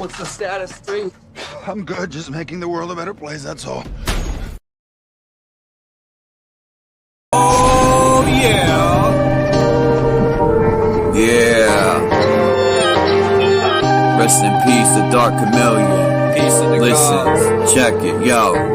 What's the status, 3? I'm good, just making the world a better place, that's all. Oh, yeah. Yeah. Rest in peace, the Dark Chameleon. Peace to the Listen, check it, yo.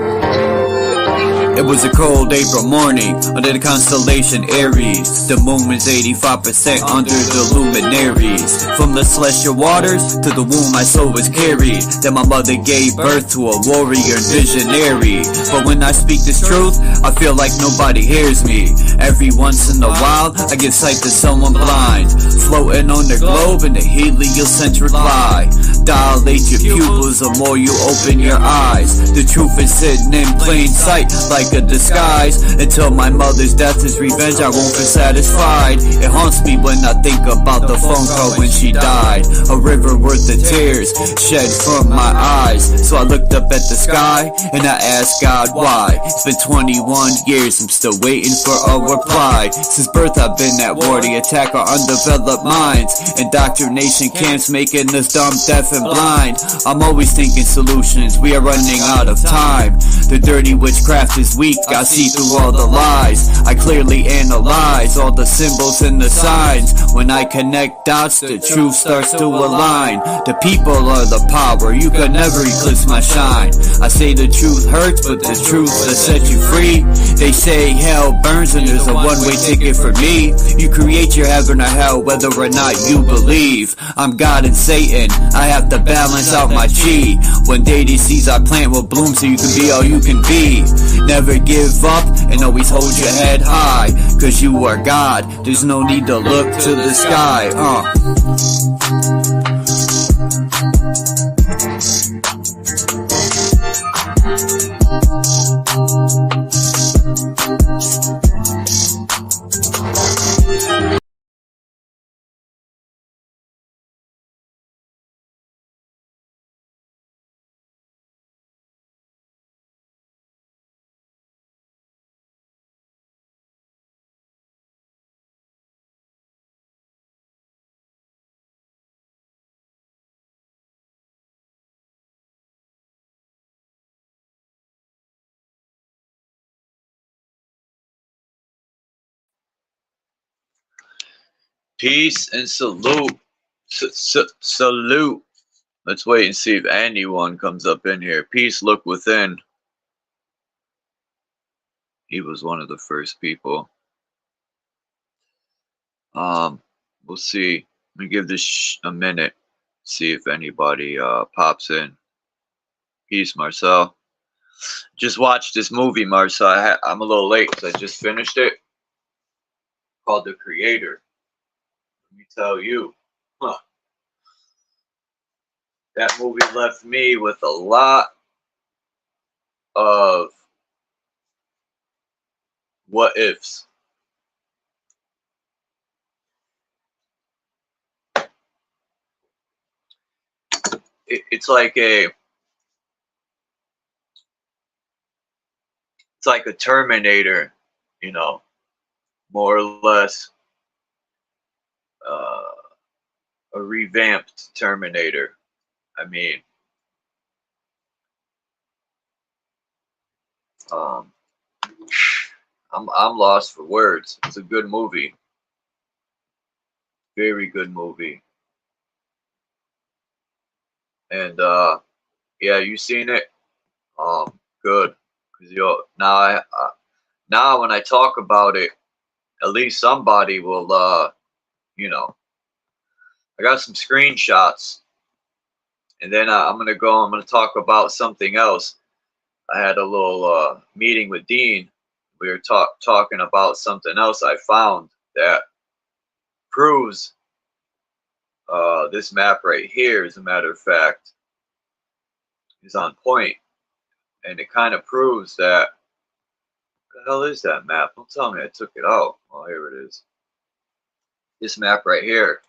It was a cold April morning under the constellation Aries. The moon was 85% under the luminaries. From the celestial waters to the womb my soul was carried. Then my mother gave birth to a warrior and visionary. But when I speak this truth, I feel like nobody hears me. Every once in a while, I give sight to someone blind, floating on the globe in the heliocentric lie. Dilate your pupils the more you open your eyes. The truth is sitting in plain sight like a disguise. Until my mother's death is revenge, I won't feel satisfied. It haunts me when I think about the phone call when she died. A river worth of tears shed from my eyes. So I looked up at the sky and I asked God why. It's been 21 years, I'm still waiting for a reply. Since birth I've been at war, the attack our undeveloped minds. Indoctrination camps making us dumb, deaf and blind. I'm always thinking solutions, we are running out of time. The dirty witchcraft is weak, I see through all the lies. I clearly analyze all the symbols and the signs. When I connect dots, the truth starts to align. The people are the power, you can never eclipse my shine. I say the truth hurts, but the truth will set you free. They say hell burns and there's a one-way ticket for me. You create your heaven or hell whether or not you believe. I'm God and Satan, I have to balance out my chi. One day these seeds I plant will bloom so you can be all you can be. Never give up and always hold your head high, cause you are God, there's no need to look to the sky. Peace and salute. Salute. Let's wait and see if anyone comes up in here. Peace, look within. He was one of the first people. We'll see. Let me give this a minute. See if anybody pops in. Peace, Marcel. Just watched this movie, Marcel. I'm a little late because I just finished it. Called The Creator. Let me tell you. That movie left me with a lot of what ifs. It's like a Terminator, you know, more or less a revamped Terminator. I mean, I'm lost for words. It's a good movie, very good movie, and yeah, you seen it? Good, because now when I talk about it, at least somebody will you know. I got some screenshots, and then I'm gonna talk about something else. I had a little meeting with Dean. We were talking about something else I found that proves this map right here, as a matter of fact, is on point. And it kind of proves that, what the hell is that map? Don't tell me I took it out. Oh, here it is. This map right here.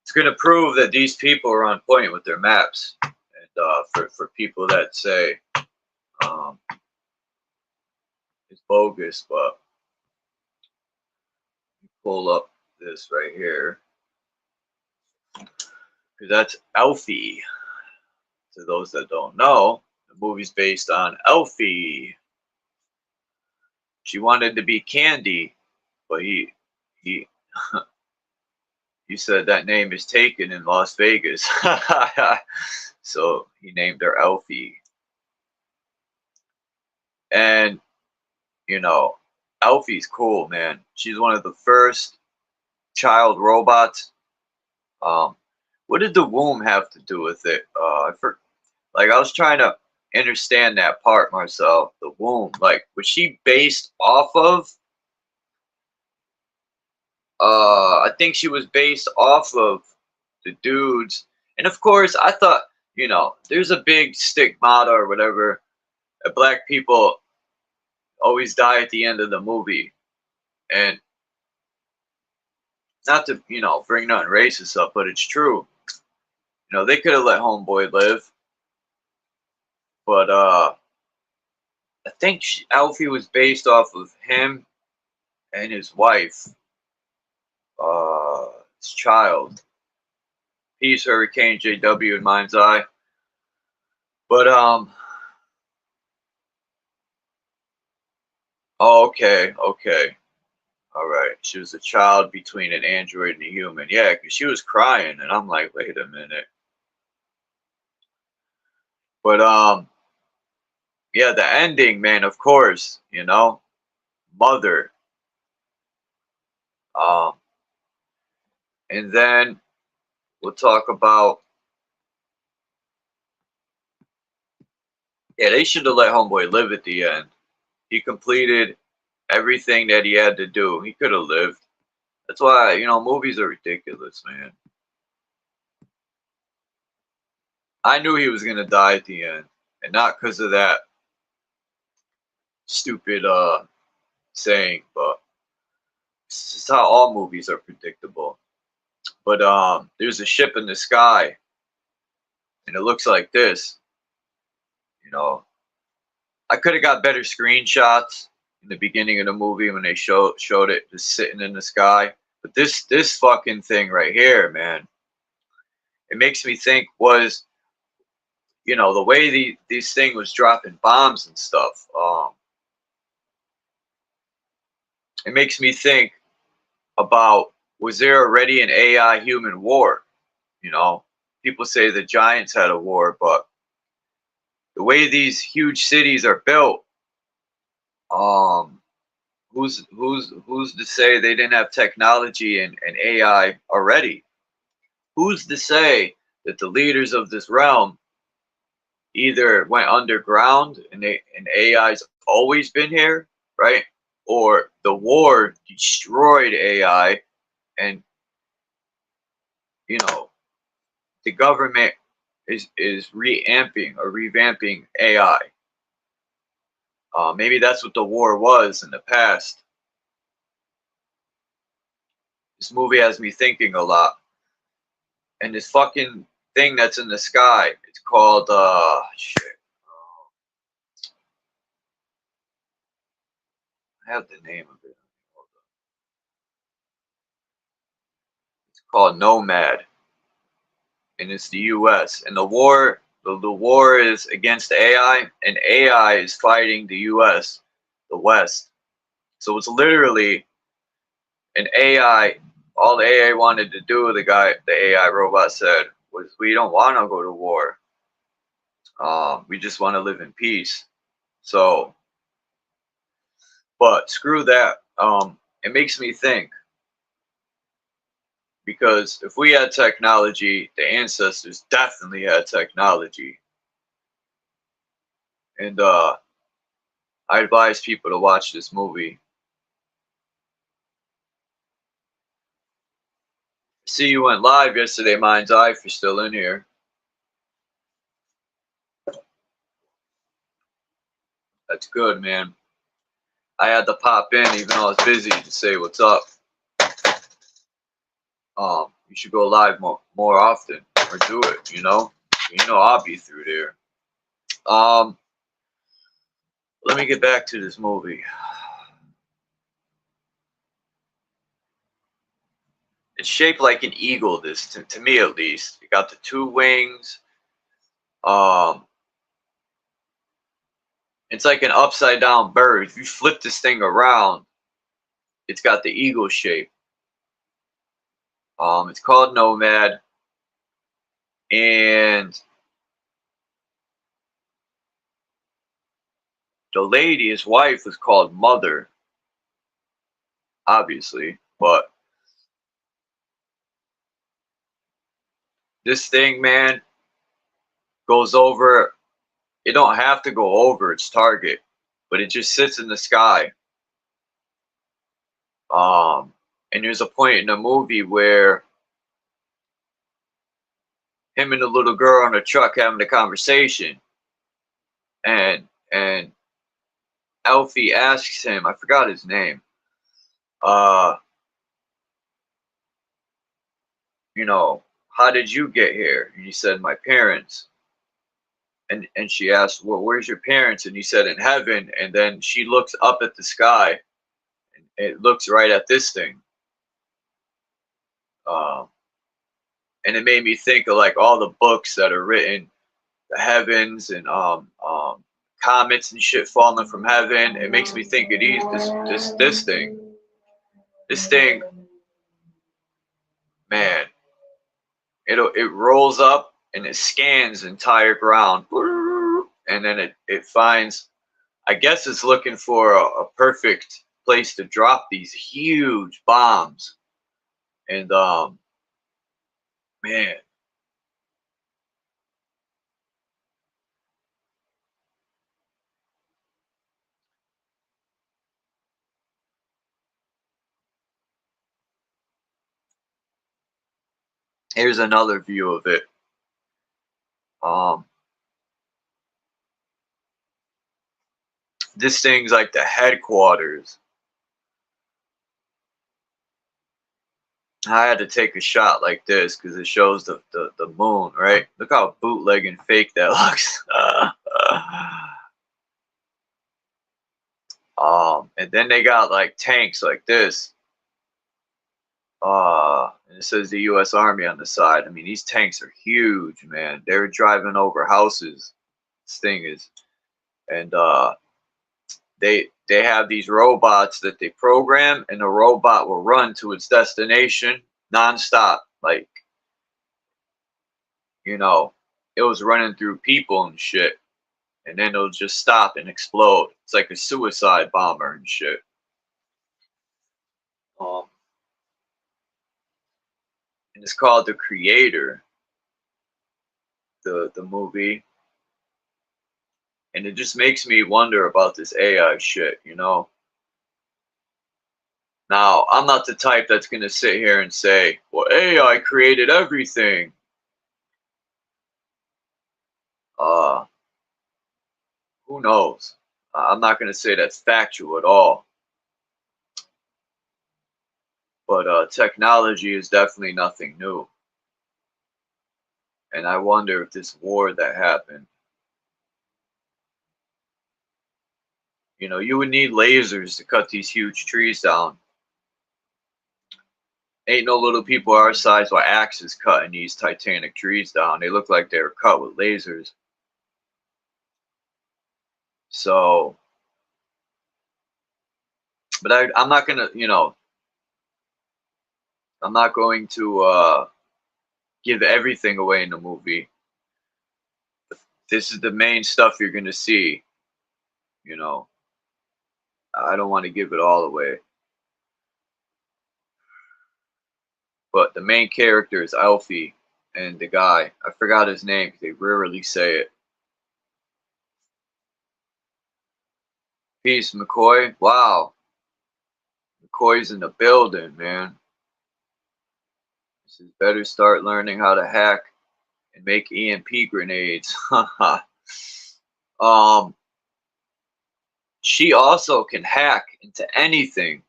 It's going to prove that these people are on point with their maps. And for people that say it's bogus, but pull up this right here, because that's Alfie. to those that don't know, the movie's based on Elfie. She wanted to be Candy, but he he said that name is taken in Las Vegas. So he named her Elfie. And, you know, Elfie's cool, man. She's one of the first child robots. What did the womb have to do with it? Like, I was trying to understand that part, Marcel. The womb. Like, was she based off of? I think she was based off of the dudes. And of course, I thought, you know, there's a big stigmata or whatever. Black people always die at the end of the movie. And not to, you know, bring nothing racist up, but it's true. You know, they could have let Homeboy live. But I think Alfie was based off of him and his wife, his child. Peace, Hurricane JW in Mind's Eye. But oh, okay. All right. She was a child between an android and a human. Yeah, because she was crying, and I'm like, wait a minute. But yeah, the ending, man. Of course, you know, mother. Um, and then we'll talk about. Yeah, they should have let Homeboy live at the end. He completed everything that he had to do. He could have lived. That's why, you know, movies are ridiculous, man. I knew he was gonna die at the end, and not because of that stupid saying, but it's just how all movies are predictable. But there's a ship in the sky, and it looks like this. You know, I could have got better screenshots in the beginning of the movie when they showed it just sitting in the sky. But this fucking thing right here, man, it makes me think was, you know, the way these thing was dropping bombs and stuff. It makes me think about, was there already an AI human war? You know, people say the giants had a war, but the way these huge cities are built, who's to say they didn't have technology and AI already? Who's to say that the leaders of this realm either went underground and AI's always been here, right? Or the war destroyed AI, and, you know, the government is revamping AI. Maybe that's what the war was in the past. This movie has me thinking a lot. And this fucking thing that's in the sky, it's called shit. I have the name of it. It's called Nomad, and it's the U.S. And the war is against AI, and AI is fighting the U.S., the West. So it's literally an AI. All the AI wanted to do, the AI robot said, was, we don't want to go to war. We just want to live in peace. So, but screw that. It makes me think, because if we had technology, the ancestors definitely had technology. And I advise people to watch this movie. See, you went live yesterday, Mind's Eye, if you're still in here. That's good, man. I had to pop in even though I was busy to say what's up. You should go live more often, or do it, you know? You know I'll be through there. Let me get back to this movie. It's shaped like an eagle, this, to me at least. It got the two wings. It's like an upside down bird. If you flip this thing around, it's got the eagle shape. It's called Nomad, and the lady, his wife, was called Mother, obviously, but this thing, man, goes over. It don't have to go over its target, but it just sits in the sky. And there's a point in the movie where him and the little girl on the truck having a conversation, and Alfie asks him, I forgot his name, you know, how did you get here? And he said, my parents. And she asked, well, where's your parents? And he said, in heaven. And then she looks up at the sky, and it looks right at this thing. And it made me think of like all the books that are written, the heavens, and comets and shit falling from heaven. It makes me think of this thing. This thing, man, it rolls up and it scans the entire ground, and then it finds, I guess it's looking for a perfect place to drop these huge bombs. And man, here's another view of it. This thing's like the headquarters. I had to take a shot like this because it shows the moon, right? Look how bootleg and fake that looks. And then they got like tanks like this. And it says the U.S. Army on the side. I mean, these tanks are huge, man. They're driving over houses. This thing is, and they have these robots that they program, and the robot will run to its destination nonstop. Like, you know, it was running through people and shit, and then it'll just stop and explode. It's like a suicide bomber and shit. And it's called The Creator, the movie. And it just makes me wonder about this AI shit, you know? Now, I'm not the type that's going to sit here and say, well, AI created everything. Who knows? I'm not going to say that's factual at all. But technology is definitely nothing new. And I wonder if this war that happened, you know, you would need lasers to cut these huge trees down. Ain't no little people our size with axes cutting these titanic trees down. They look like they were cut with lasers. So, but I'm not gonna, you know, I'm not going to give everything away in the movie. This is the main stuff you're gonna see. You know, I don't want to give it all away. But the main character is Alfie, and the guy, I forgot his name. They rarely say it. Peace, McCoy. Wow, McCoy's in the building, man. This is better start learning how to hack and make EMP grenades. She also can hack into anything.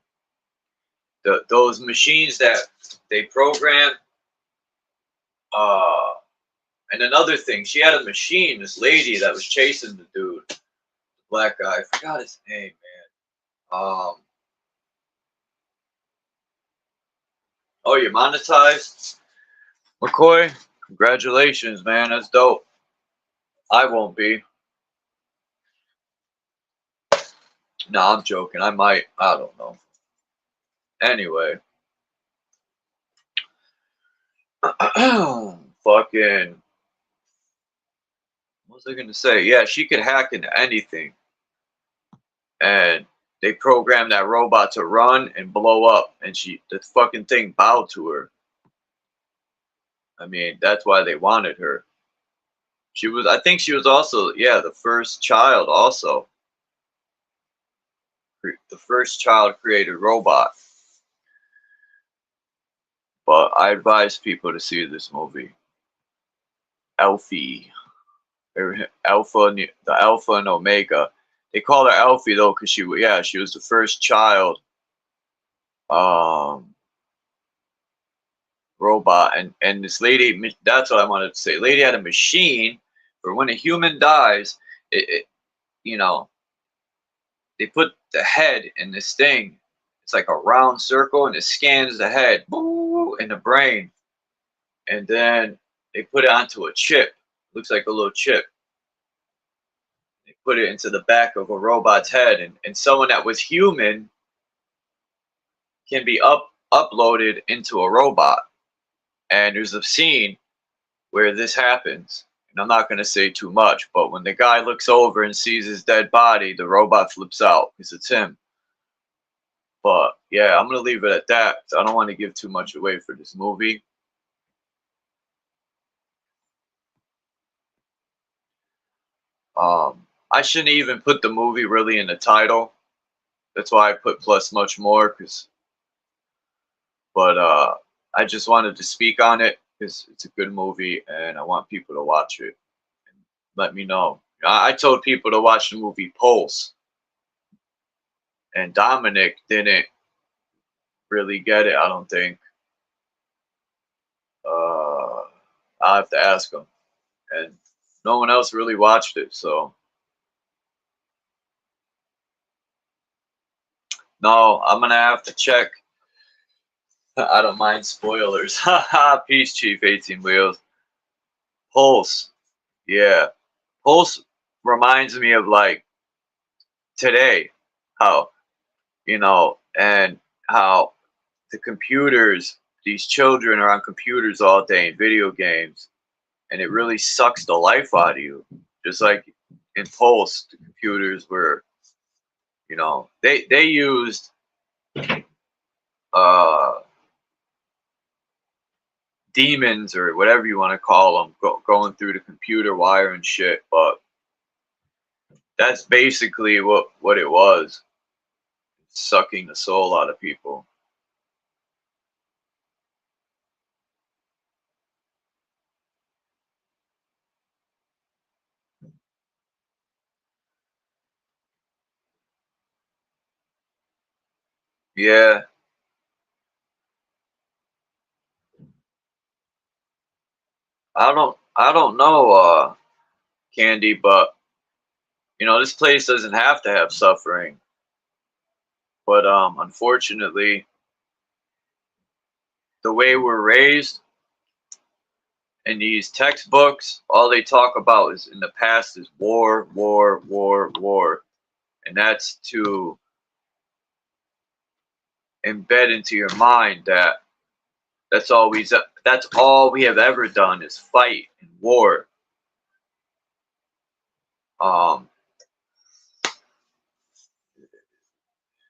Those machines that they program. And another thing, she had a machine, this lady that was chasing the dude, the black guy. I forgot his name, man. Oh, you monetized? McCoy, congratulations, man. That's dope. I won't be. No, I'm joking. I might. I don't know. Anyway. Fucking. What was I gonna say? Yeah, she could hack into anything. And they programmed that robot to run and blow up. And the fucking thing bowed to her. I mean, that's why they wanted her. I think she was also, yeah, the first child also. The first child created robot. But I advise people to see this movie. Alfie. The Alpha and Omega. They call her Alfie though, because she was the first child robot, and this lady, that's what I wanted to say. Lady had a machine for when a human dies, you know, they put the head in this thing. It's like a round circle, and it scans the head, boo, in the brain, and then they put it onto a chip. Looks like a little chip. They put it into the back of a robot's head, and someone that was human can be uploaded into a robot. And there's a scene where this happens. And I'm not going to say too much, but when the guy looks over and sees his dead body, the robot flips out because it's him. But yeah, I'm going to leave it at that. I don't want to give too much away for this movie. I shouldn't even put the movie really in the title. That's why I put plus much more. But I just wanted to speak on it because it's a good movie and I want people to watch it. And let me know. I told people to watch the movie Pulse. And Dominic didn't really get it, I don't think. I'll have to ask him. And no one else really watched it, so. No, I'm going to have to check. I don't mind spoilers. Haha, peace, Chief 18 Wheels. Pulse. Yeah. Pulse reminds me of like today. How, and how the computers, these children are on computers all day in video games. And it really sucks the life out of you. Just like in Pulse, the computers were, they used demons or whatever you want to call them going through the computer wire and shit. But that's basically what it was, sucking the soul out of people. Yeah. I don't know, Candy, but this place doesn't have to have suffering. But unfortunately, the way we're raised in these textbooks, all they talk about is in the past is war, war, war, war. And that's to embed into your mind that that's all we have ever done is fight and war.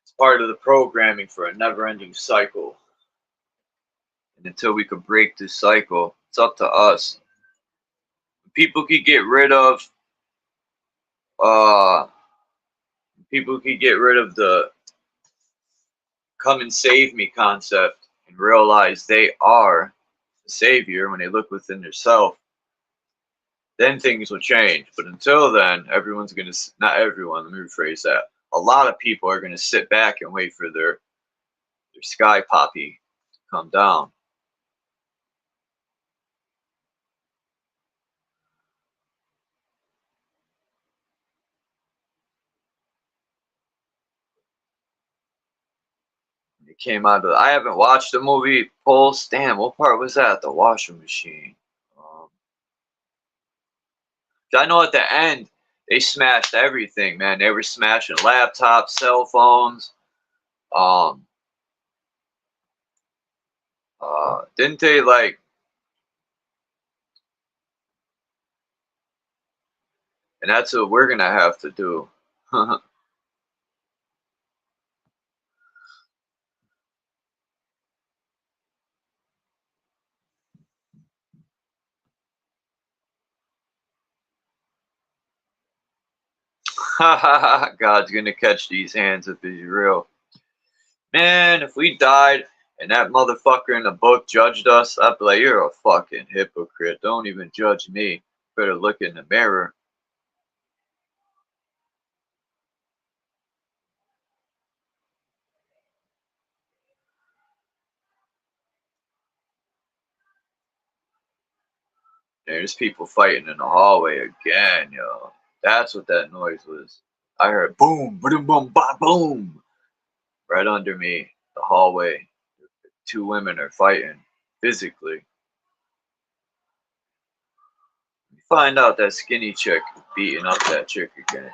It's part of the programming for a never-ending cycle. And until we could break this cycle, it's up to us. People could get rid of the come and save me concept and realize they are the savior when they look within themselves. Then things will change. But until then, not everyone, let me rephrase that. A lot of people are going to sit back and wait for their sky poppy to come down. It came out of. I haven't watched the movie Pulse. Damn, what part was that? The washing machine. I know at the end, they smashed everything, man. They were smashing laptops, cell phones. Didn't they, like, and that's what we're gonna have to do. God's gonna catch these hands if he's real. Man, if we died and that motherfucker in the book judged us, I'd be like, you're a fucking hypocrite. Don't even judge me. Better look in the mirror. There's people fighting in the hallway again, yo. That's what that noise was. I heard boom, boom, boom, ba, boom. Right under me, the hallway. Two women are fighting physically. Find out that skinny chick beating up that chick again.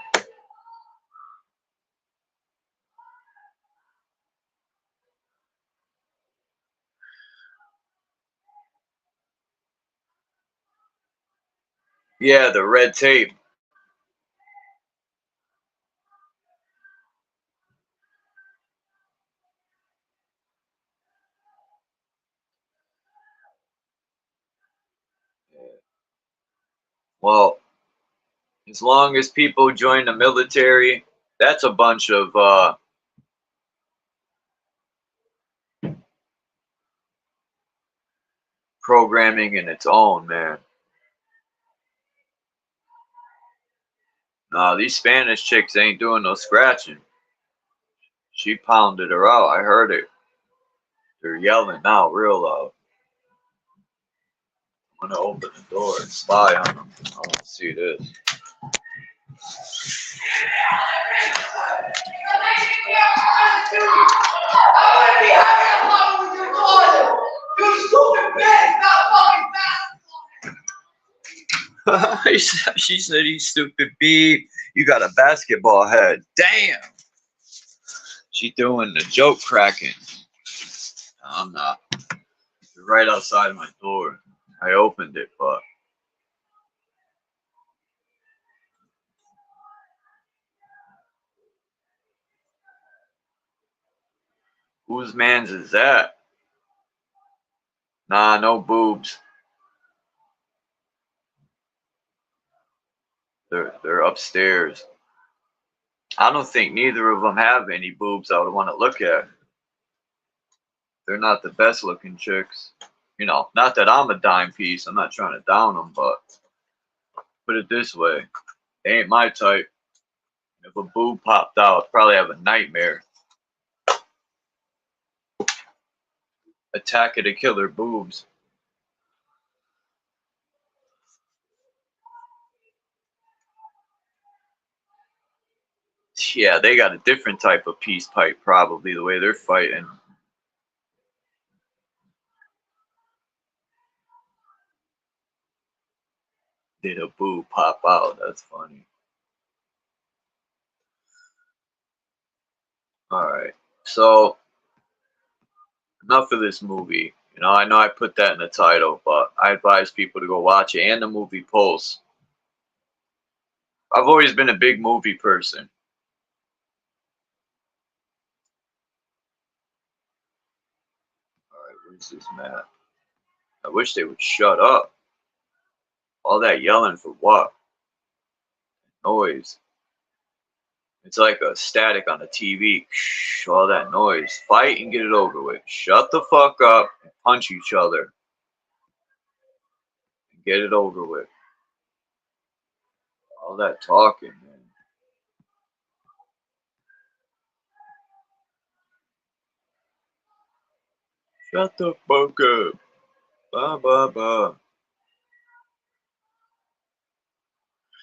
Yeah, the red tape. Well, as long as people join the military, that's a bunch of programming in its own, man. No, these Spanish chicks ain't doing no scratching. She pounded her out. I heard it. They're yelling now real loud. I'm gonna open the door and spy on them. I want to see this. She said, "You stupid B. You got a basketball head." Damn. She doing the joke cracking. I'm not. They're right outside my door. I opened it, but whose man's is that? Nah, no boobs. They're upstairs. I don't think neither of them have any boobs I would want to look at. They're not the best looking chicks. You know, not that I'm a dime piece. I'm not trying to down them, but put it this way. They ain't my type. If a boob popped out, I'd probably have a nightmare. Attack of the Killer boobs. Yeah, they got a different type of peace pipe, probably, the way they're fighting. Did a boob pop out? That's funny. Alright, so enough of this movie. You know I put that in the title, but I advise people to go watch it and the movie Pulse. I've always been a big movie person. Alright, where's this map? I wish they would shut up. All that yelling for what? Noise. It's like a static on a TV. All that noise. Fight and get it over with. Shut the fuck up and punch each other. And get it over with. All that talking, man. Shut the fuck up. Blah, blah, blah.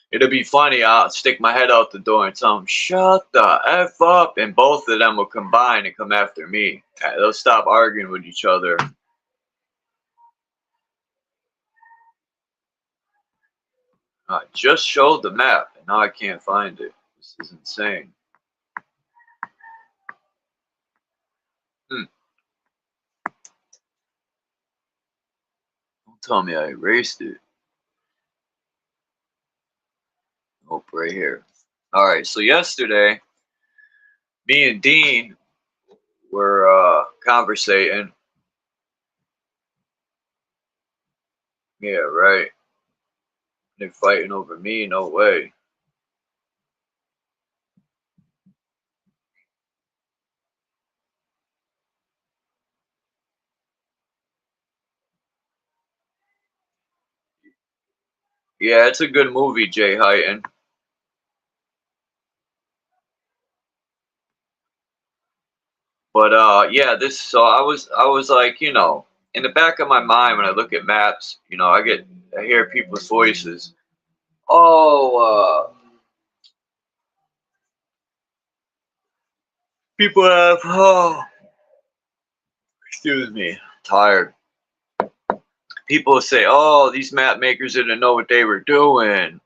It'll be funny. I'll stick my head out the door and tell them, shut the F up. And both of them will combine and come after me. They'll stop arguing with each other. I just showed the map, and now I can't find it. This is insane. Don't tell me I erased it. Nope, right here. Alright, so yesterday, me and Dean were conversating. Yeah, right. They're fighting over me, no way. Yeah, it's a good movie, Jay Hyten. But yeah, this so I was like, you know, in the back of my mind when I look at maps, you know, I hear people's voices. Oh, people have excuse me, tired. People say, "Oh, these map makers didn't know what they were doing."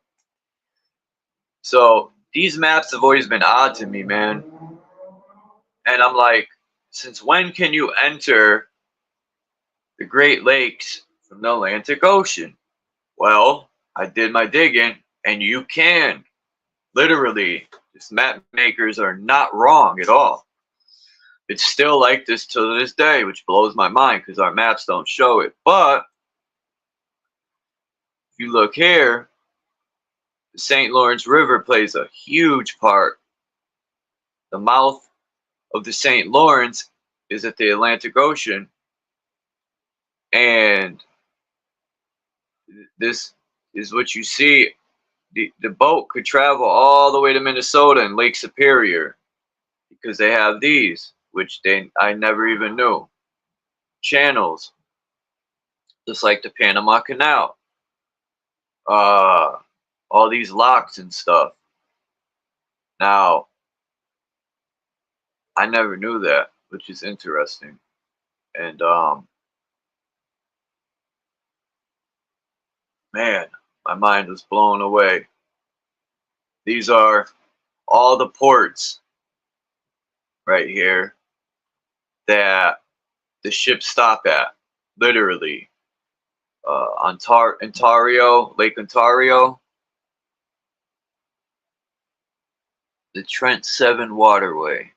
So these maps have always been odd to me, man. And I'm like, since when can you enter the Great Lakes from the Atlantic Ocean? Well, I did my digging, and you can. Literally, these map makers are not wrong at all. It's still like this to this day, which blows my mind because our maps don't show it. But if you look here, the St. Lawrence River plays a huge part. The mouth of the St. Lawrence is at the Atlantic Ocean, and this is what you see. The boat could travel all the way to Minnesota and Lake Superior because they have these, which I never even knew. Channels, just like the Panama Canal. All these locks and stuff. Now, I never knew that, which is interesting. And man, my mind was blown away. These are all the ports right here that the ships stop at, literally. Ontario, Lake Ontario, the Trent 7 waterway.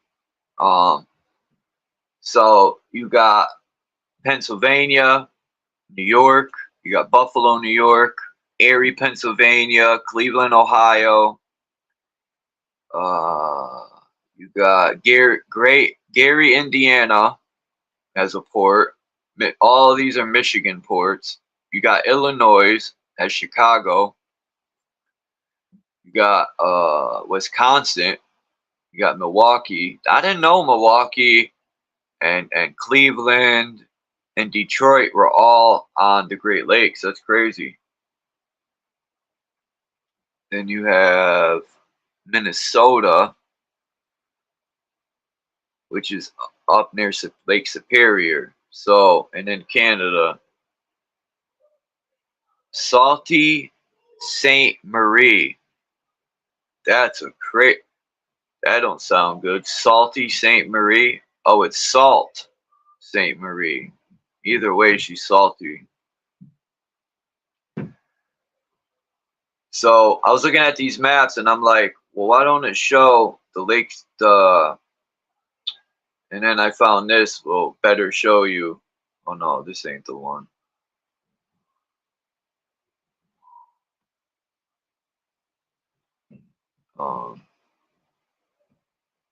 Um, so you got Pennsylvania, New York, you got Buffalo, New York, Erie, Pennsylvania, Cleveland, Ohio. Uh, you got Gary, Indiana as a port. All of these are Michigan ports. You got Illinois as Chicago. You got Wisconsin. You got Milwaukee. I didn't know Milwaukee and Cleveland and Detroit were all on the Great Lakes. That's crazy. Then you have Minnesota, which is up near Lake Superior. So, and then Canada, Salty Saint Marie. That's a great. That don't sound good. Salty Saint Marie. Oh, it's Salt Saint Marie. Either way, she's salty. So I was looking at these maps and I'm like, well, why don't it show the lakes? And then I found this will better show you. Oh no, this ain't the one. Um,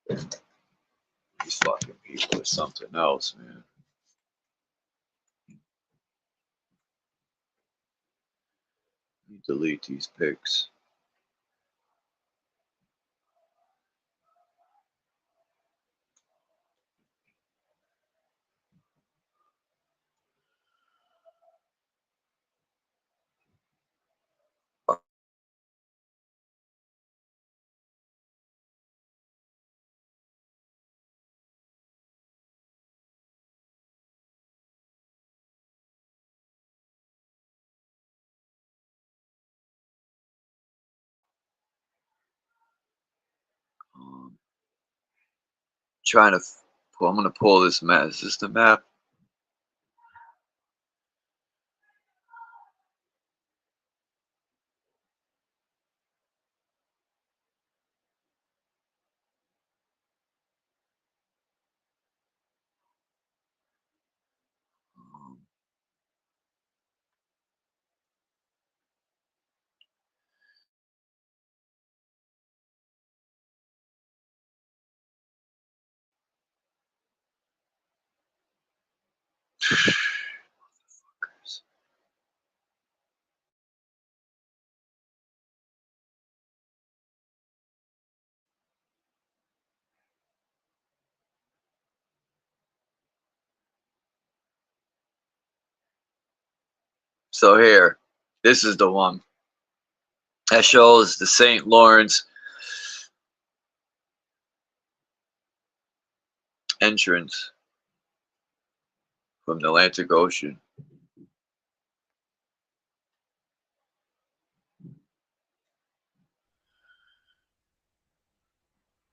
these fucking people are something else, man. Let me delete these pics. trying to pull. I'm gonna pull this map. Is this the map? So here, this is the one that shows the St. Lawrence entrance from the Atlantic Ocean.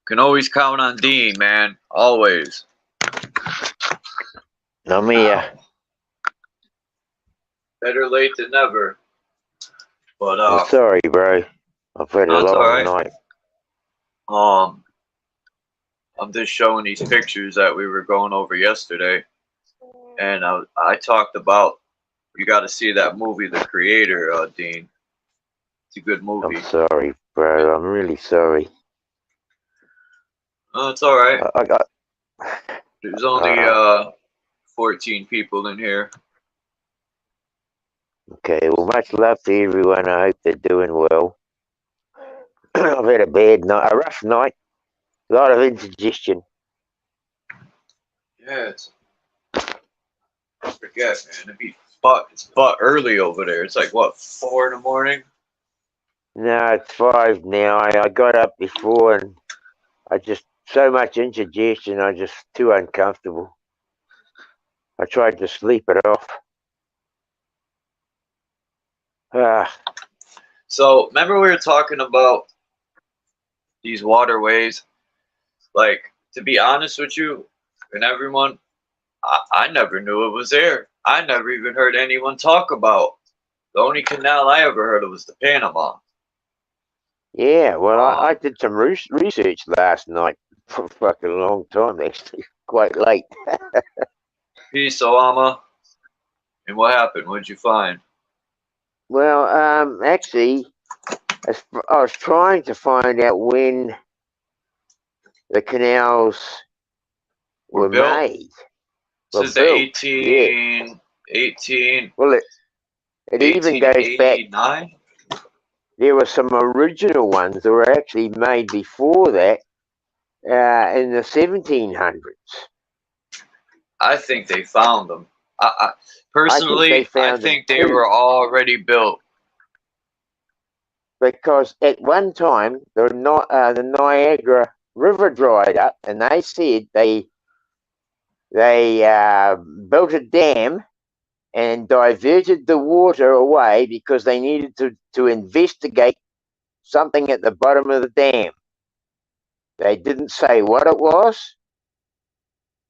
Can always count on Dean, man. Always. I'm here. Better late than never. But I'm sorry, bro. I've had a that's all long right. night. I'm just showing these pictures that we were going over yesterday, and I talked about you got to see that movie, The Creator, Dean. It's a good movie. I'm sorry, bro. I'm really sorry. Oh, it's all right. I got. There's only 14 people in here. Okay, well, much love to everyone. I hope they're doing well. I've had a bad night, a rough night, a lot of indigestion. Yeah, I forget, man. It's but early over there. It's like what, 4 in the morning? No, it's 5 now. I got up before and I just so much indigestion. I'm just too uncomfortable. I tried to sleep it off. So remember we were talking about these waterways. Like, to be honest with you and everyone, I never knew it was there. I never even heard anyone talk about. The only canal I ever heard of was the Panama. Yeah, well, I did some research last night for a fucking long time, actually, quite late. Peace, Obama. And what happened? What'd you find? Well, actually, I was trying to find out when the canals were built? made. This is the 18. Well, it even goes back. 1889? There were some original ones that were actually made before that, in the 1700s. I think they found them. Personally, I think they were already built. Because at one time, the Niagara River dried up, and they said they built a dam and diverted the water away because they needed to investigate something at the bottom of the dam. They didn't say what it was.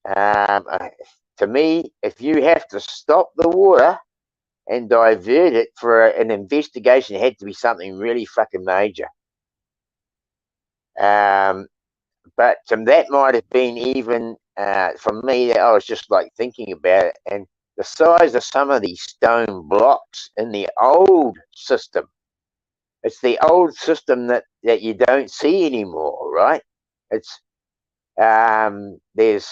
To me, if you have to stop the water and divert it for an investigation, it had to be something really fucking major. But that might have been even, for me, I was just like thinking about it, and the size of some of these stone blocks in the old system. It's the old system that you don't see anymore, right? It's there's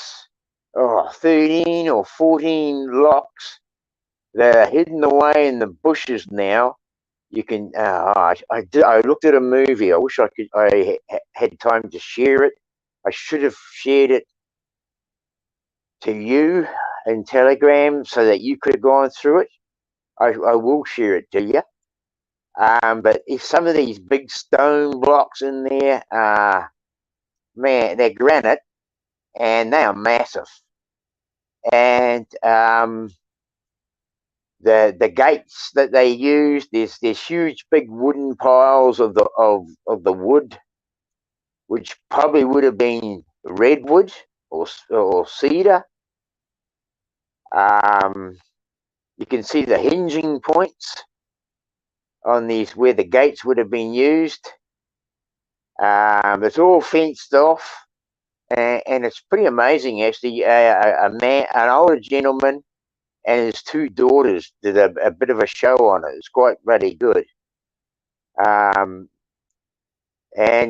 13 or 14 locks that are hidden away in the bushes now. You can. I looked at a movie. I wish I had time to share it. I should have shared it to you in Telegram so that you could have gone through it. I will share it to you. But if some of these big stone blocks in there, man, they're granite and they are massive. And the gates that they use, there's huge big wooden piles of the wood, which probably would have been redwood or cedar. You can see the hinging points on these where the gates would have been used. It's all fenced off, and it's pretty amazing actually. An older gentleman and his two daughters did a bit of a show on it. It's quite bloody good. And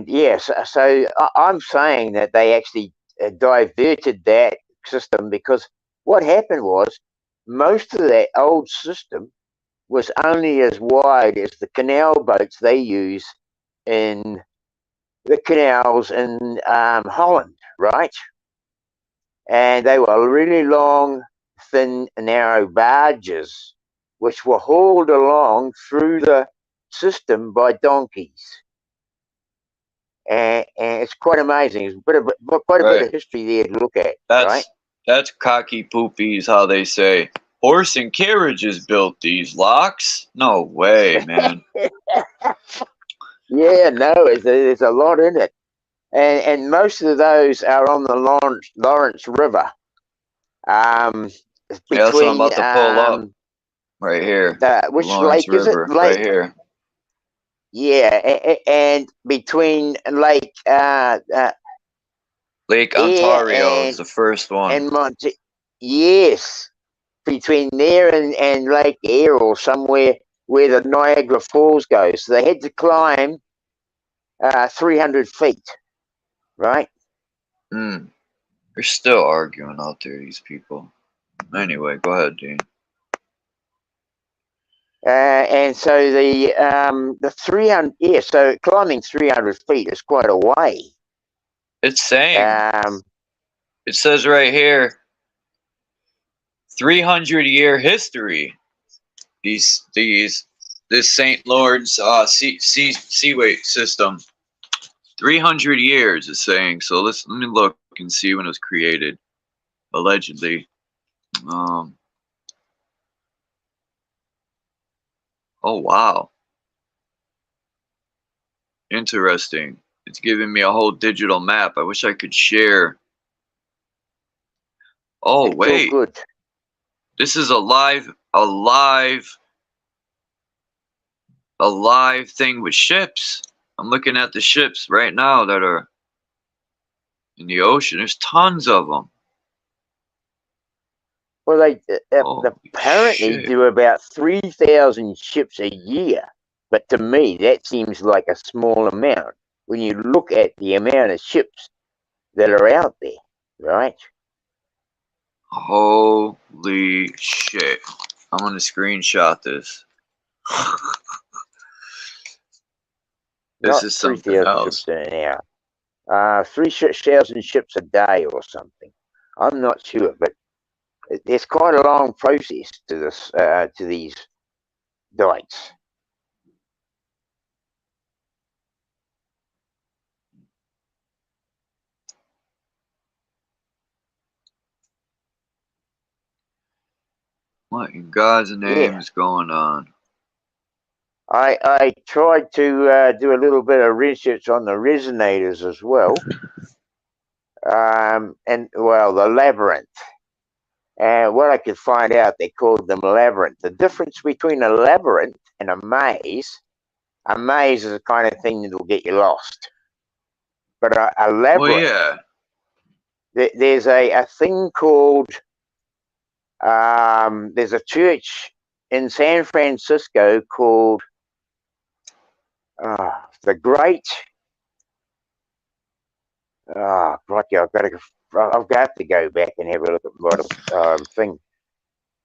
yes, so I'm saying that they actually diverted that system, because what happened was most of that old system was only as wide as the canal boats they use in the canals in Holland, right? And they were really long, thin, narrow barges which were hauled along through the system by donkeys. And it's quite amazing. It's quite a bit of history there to look at, right? That's cocky poopies, how they say. Horse and carriages built these locks? No way, man. Yeah, no, there's a lot in it. And most of those are on the Lawrence River. Yeah, that's what I'm about to pull up. Right here. Which Lawrence lake is it? River, right here. Yeah, and between Lake Lake Ontario is the first one. And yes, between there and Lake Eyre, or somewhere where the Niagara Falls goes. So they had to climb 300 feet, right? They're still arguing out there, these people. Anyway, go ahead, Dean. And so the 300, yeah, so climbing 300 feet is quite a way. It's saying, it says right here, 300-year history. This St. Lawrence seaway system, 300 years is saying. So let me look and see when it was created, allegedly. Oh wow, interesting. It's giving me a whole digital map. I wish I could share. Oh wait, good. This is a live thing with ships. I'm looking at the ships right now that are in the ocean. There's tons of them. Well, they apparently do about 3,000 ships a year. But to me, that seems like a small amount when you look at the amount of ships that are out there, right? Holy shit. I'm going to screenshot this. This is something else. Ships in an hour. 3,000 ships a day or something. I'm not sure, but there's quite a long process to this, to these dikes. What in God's name is going on? I tried to do a little bit of research on the resonators as well. And well, the labyrinth. And what I could find out, they called them labyrinth. The difference between a labyrinth and a maze is the kind of thing that will get you lost. But a labyrinth, well, yeah. There's a thing called, there's a church in San Francisco called the Great, crikey, I'll have to go back and have a look at what thing.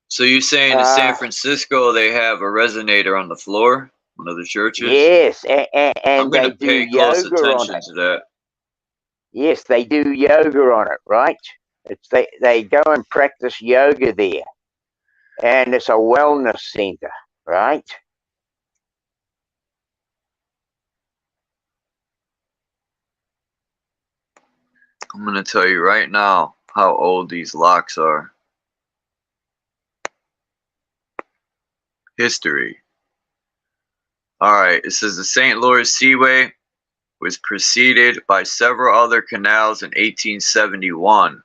So you're saying in San Francisco they have a resonator on the floor, one of the churches? Yes, and I'm going to pay close attention to that. Yes, they do yoga on it, right? They go and practice yoga there, and it's a wellness center, right? I'm going to tell you right now how old these locks are. History. Alright, it says the St. Louis Seaway was preceded by several other canals in 1871.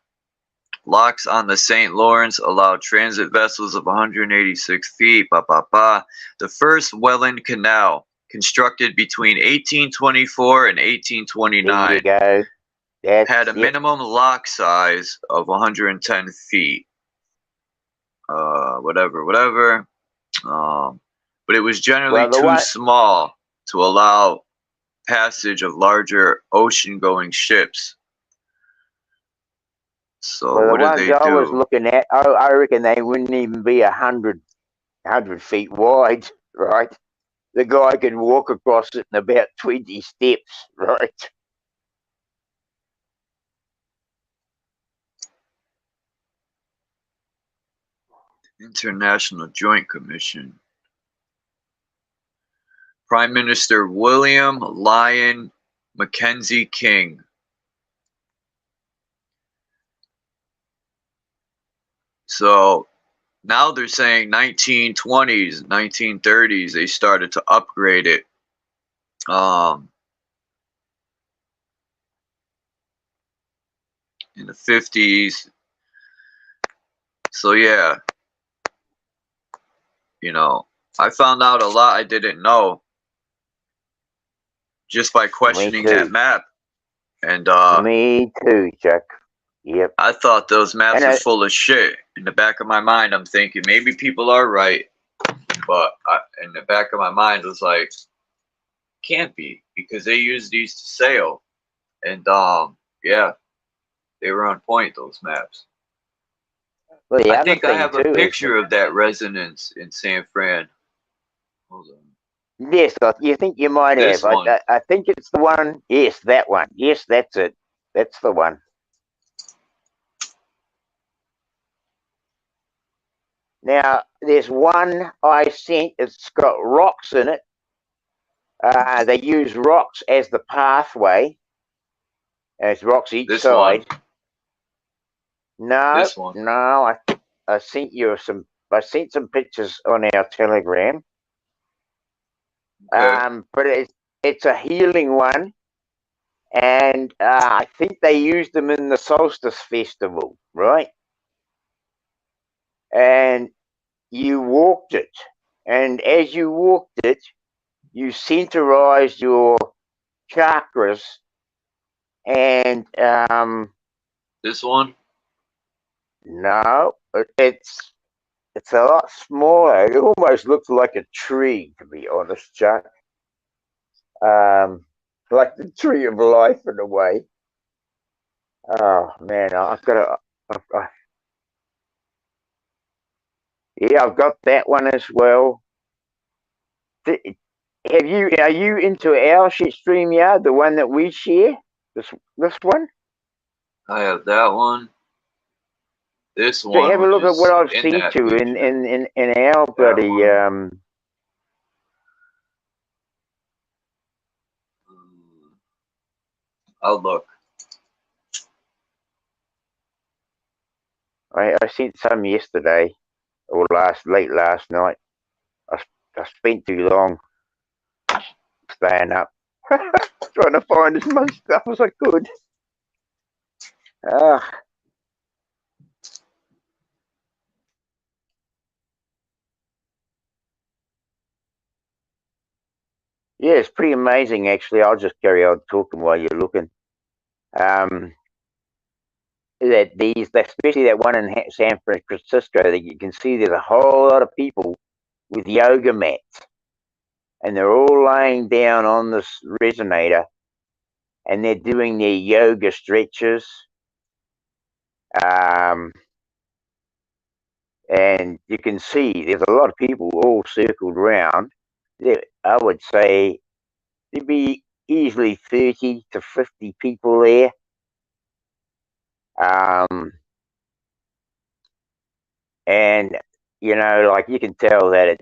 Locks on the St. Lawrence allowed transit vessels of 186 feet. The first Welland Canal, constructed between 1824 and There you 1829, go. That's had a it. minimum lock size of 110 feet. Whatever. But it was generally Well, the too one, small to allow passage of larger ocean-going ships. So well, the what did ones they I was do? looking at, I reckon they wouldn't even be 100 feet wide, right? The guy could walk across it in about 20 steps, right? International Joint Commission. Prime Minister William Lyon Mackenzie King. So now they're saying 1920s, 1930s, they started to upgrade it. In the 50s. So yeah, you know, I found out a lot I didn't know just by Me questioning that too. map. And Me too, Chuck. Yep. I thought those maps And were full of shit. In the back of my mind, I'm thinking maybe people are right, but in the back of my mind, it was like, can't be, because they use these to sail. And yeah, they were on point, those maps. well, the I other think I thing have a too is, picture of that resonance in San Fran. Hold on. yes, you think you might have. This one. I think it's the one. Yes, that one. Yes, that's it. That's the one. Now, there's one I sent. It's got rocks in it. They use rocks as the pathway. There's rocks each This side. one. No, This one. no. I sent you some. I sent some pictures on our Telegram. Okay. But it's a healing one, and I think they used them in the Solstice Festival, right? And you walked it, and as you walked it, you centerized your chakras, and This one. no, it's a lot smaller. It almost looks like a tree, to be honest, Chuck. Like the tree of life in a way. Oh man, I've got to. Yeah, I've got that one as well. Are you into our StreamYard, the one that we share? This one? I have that one. This So one, have a which look at what is I've in sent that you picture. in our That bloody one. I'll look. I sent some yesterday or late last night. I spent too long staying up trying to find as much stuff as I could. Ah, yeah, it's pretty amazing actually. I'll just carry on talking while you're looking. That especially that one in San Francisco, that you can see there's a whole lot of people with yoga mats, and they're all laying down on this resonator, and they're doing their yoga stretches. And you can see there's a lot of people all circled around. I would say there'd be easily 30 to 50 people there. And like you can tell that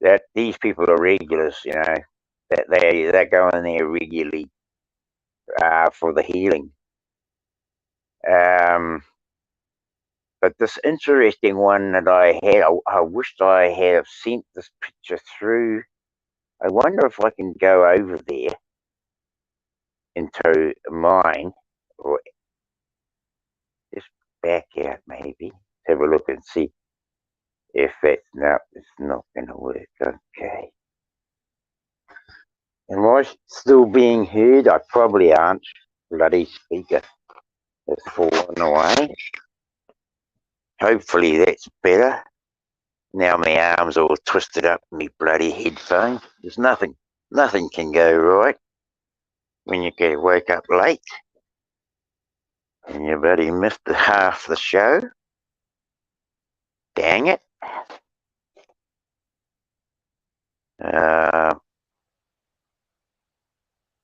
that these people are regulars. That they go in there regularly for the healing. But this interesting one that I had, I wished I had sent this picture through. I wonder if I can go over there into mine, or just back out maybe. Have a look and see if that's no, it's not going to work. Okay. Am I still being heard? I probably aren't. Bloody speaker has fallen away. Hopefully that's better. Now my arm's all twisted up in my bloody headphone. There's nothing can go right when you get wake up late and you bloody missed half the show. Dang it.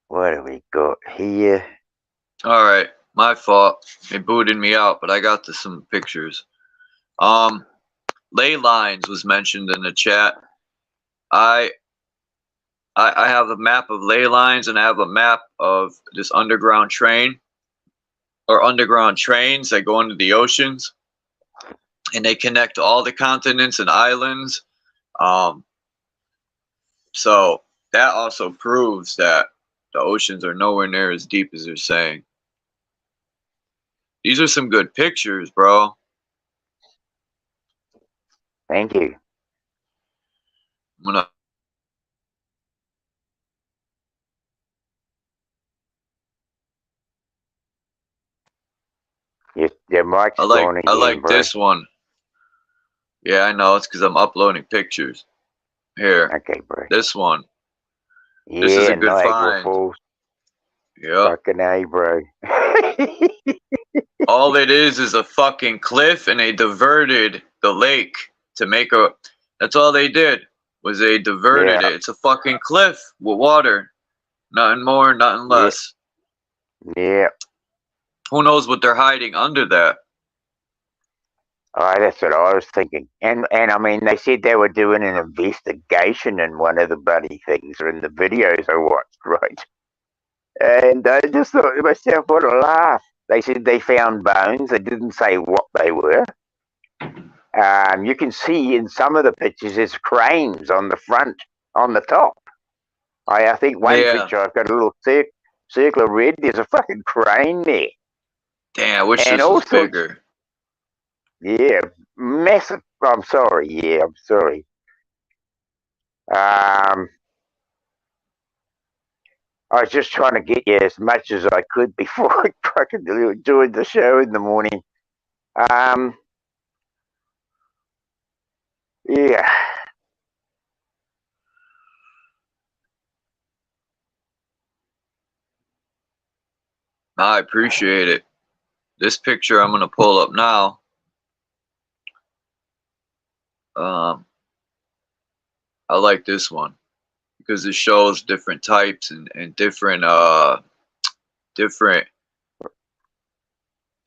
What have we got here? All right, my fault. It booted me out, but I got to some pictures. Ley lines was mentioned in the chat. I have a map of ley lines, and I have a map of this underground train, or underground trains that go into the oceans, and they connect all the continents and islands. So that also proves that the oceans are nowhere near as deep as they're saying. These are some good pictures, bro. Thank you. I'm gonna Your mic's I gone again, like bro. this one. Yeah, I know. It's because I'm uploading pictures. Here. Okay, bro. This one. Yeah, This is a good Niagara find. Falls. Yeah. Fucking A, bro. All it is a fucking cliff, and they diverted the lake to make a... That's all they did, was they diverted it. It's a fucking cliff with water. Nothing more, nothing less. Yeah. Who knows what they're hiding under that? Oh, that's what I was thinking. And I mean, they said they were doing an investigation in one of the bloody things, or in the videos I watched, right? And I just thought to myself, what a laugh. They said they found bones. They didn't say what they were. You can see in some of the pictures there's cranes on the front, on the top. I think one picture I've got a little circle of red. There's a fucking crane there. Damn, I wish this was bigger. Yeah, massive. I'm sorry. Yeah, I'm sorry. I was just trying to get you as much as I could before I fucking joined the show in the morning. Yeah. I appreciate it. This picture I'm gonna pull up now. I like this one because it shows different types and different different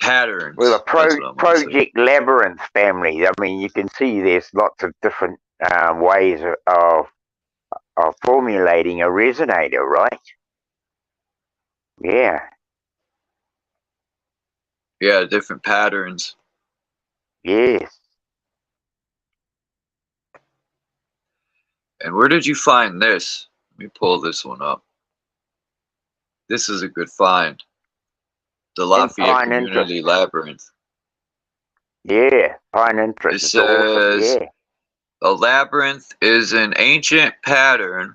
patterns. Well, Project Labyrinth family. I mean, you can see there's lots of different ways of formulating a resonator, right? Yeah. Yeah, different patterns. Yes. And where did you find this? Let me pull this one up. This is a good find. The Lafayette Community Labyrinth. Yeah, Pine Interest. It says, awesome. A labyrinth is an ancient pattern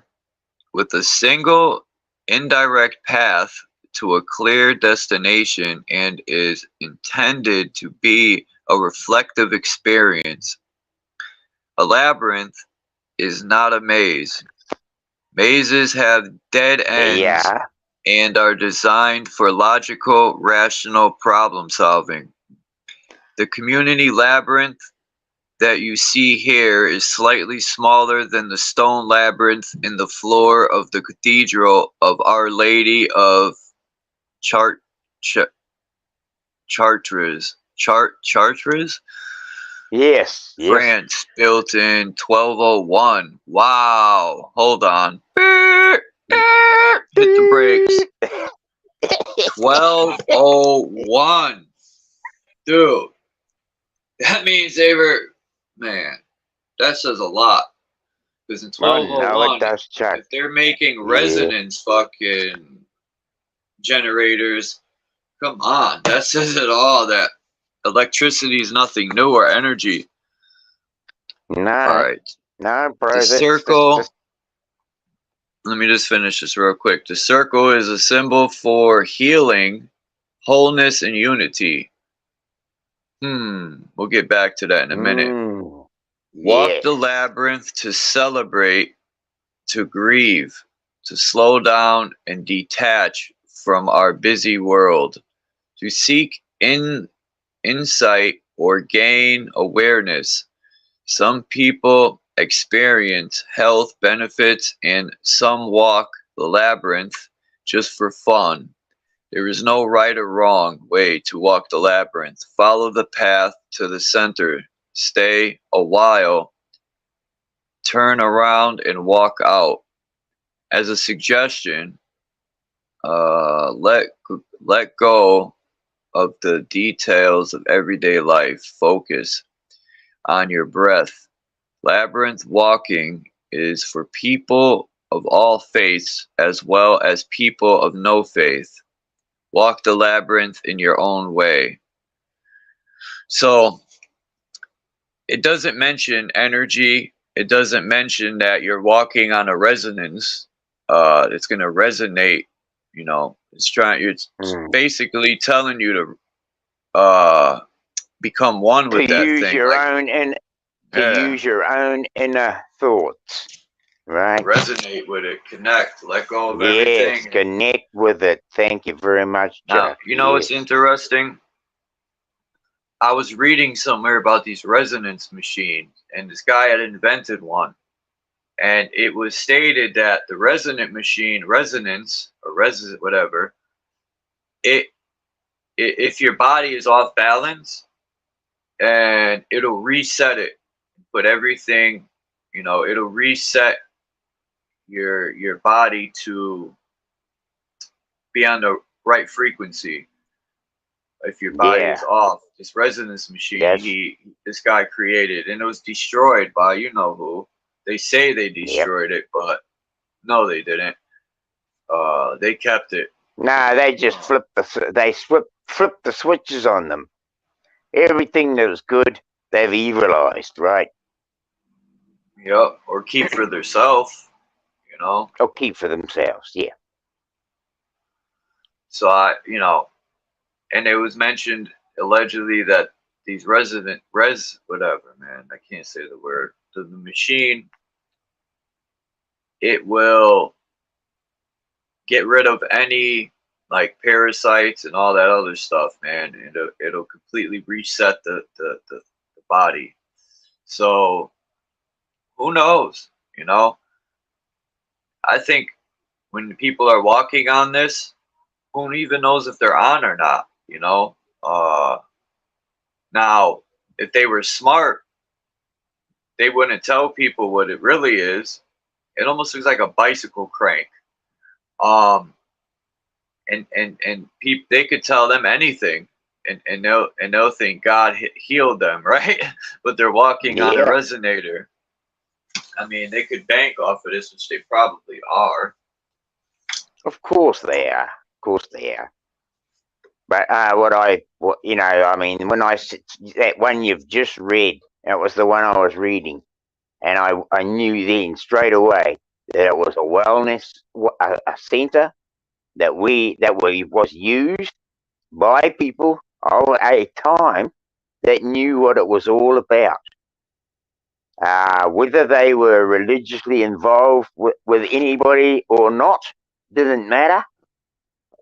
with a single indirect path to a clear destination and is intended to be a reflective experience. A labyrinth is not a maze. Mazes have dead ends and are designed for logical, rational problem solving. The community labyrinth that you see here is slightly smaller than the stone labyrinth in the floor of the Cathedral of Our Lady of Chartres. Yes. France, built in 1201. Wow. Hold on. Hit the brakes. 1201. Dude. That means they were, man, that says a lot. Because in Oh no, it 1201, does, Chuck. if they're making Yeah. resonance fucking generators, come on, that says it all. That electricity is nothing new or energy. No, All right, no, bro. the That's circle. Let me just finish this real quick. The circle is a symbol for healing, wholeness, and unity. We'll get back to that in a minute. Walk Yes. the labyrinth to celebrate, to grieve, to slow down and detach from our busy world, to seek insight or gain awareness. Some people experience health benefits and some walk the labyrinth just for fun. There is no right or wrong way to walk the labyrinth. Follow the path to the center. Stay a while. Turn around and walk out. As a suggestion, let go of the details of everyday life. Focus on your breath. Labyrinth walking is for people of all faiths as well as people of no faith. Walk the labyrinth in your own way. So it doesn't mention energy. It doesn't mention that you're walking on a resonance. It's going to resonate. You know, it's basically telling you to become one with that use thing. your Like, own and to use your own inner thoughts, right? resonate with it, connect, let go of Yes, everything. connect with it. Thank you very much, Now, Chuck. you know what's Yes. interesting? I was reading somewhere about these resonance machines, and this guy had invented one. And it was stated that the resonance or whatever, if your body is off balance, and it'll reset it, put everything, it'll reset your body to be on the right frequency. If your body is off, this resonance machine this guy created, and it was destroyed by you know who. They say they destroyed it, but no, they didn't. They kept it. No, they just flip the switches on them. Everything that was good, they've evilized, right? Yep, or keep for themselves, Or keep for themselves, yeah. So and it was mentioned allegedly that these whatever, man, I can't say the word. The machine, it will get rid of any like parasites and all that other stuff, man. And it'll completely reset the body. So who knows? I think when people are walking on this, who even knows if they're on or not? Now, if they were smart, they wouldn't tell people what it really is. It almost looks like a bicycle crank. And they could tell them anything, and they'll think God healed them, right? But they're walking on a resonator. I mean, they could bank off of this, which they probably are. Of course they are. Of course they are. But I mean, when that one you've just read, that was the one I was reading, and I knew then straight away that it was a wellness a center that was used by people of a time that knew what it was all about. Whether they were religiously involved with anybody or not didn't matter,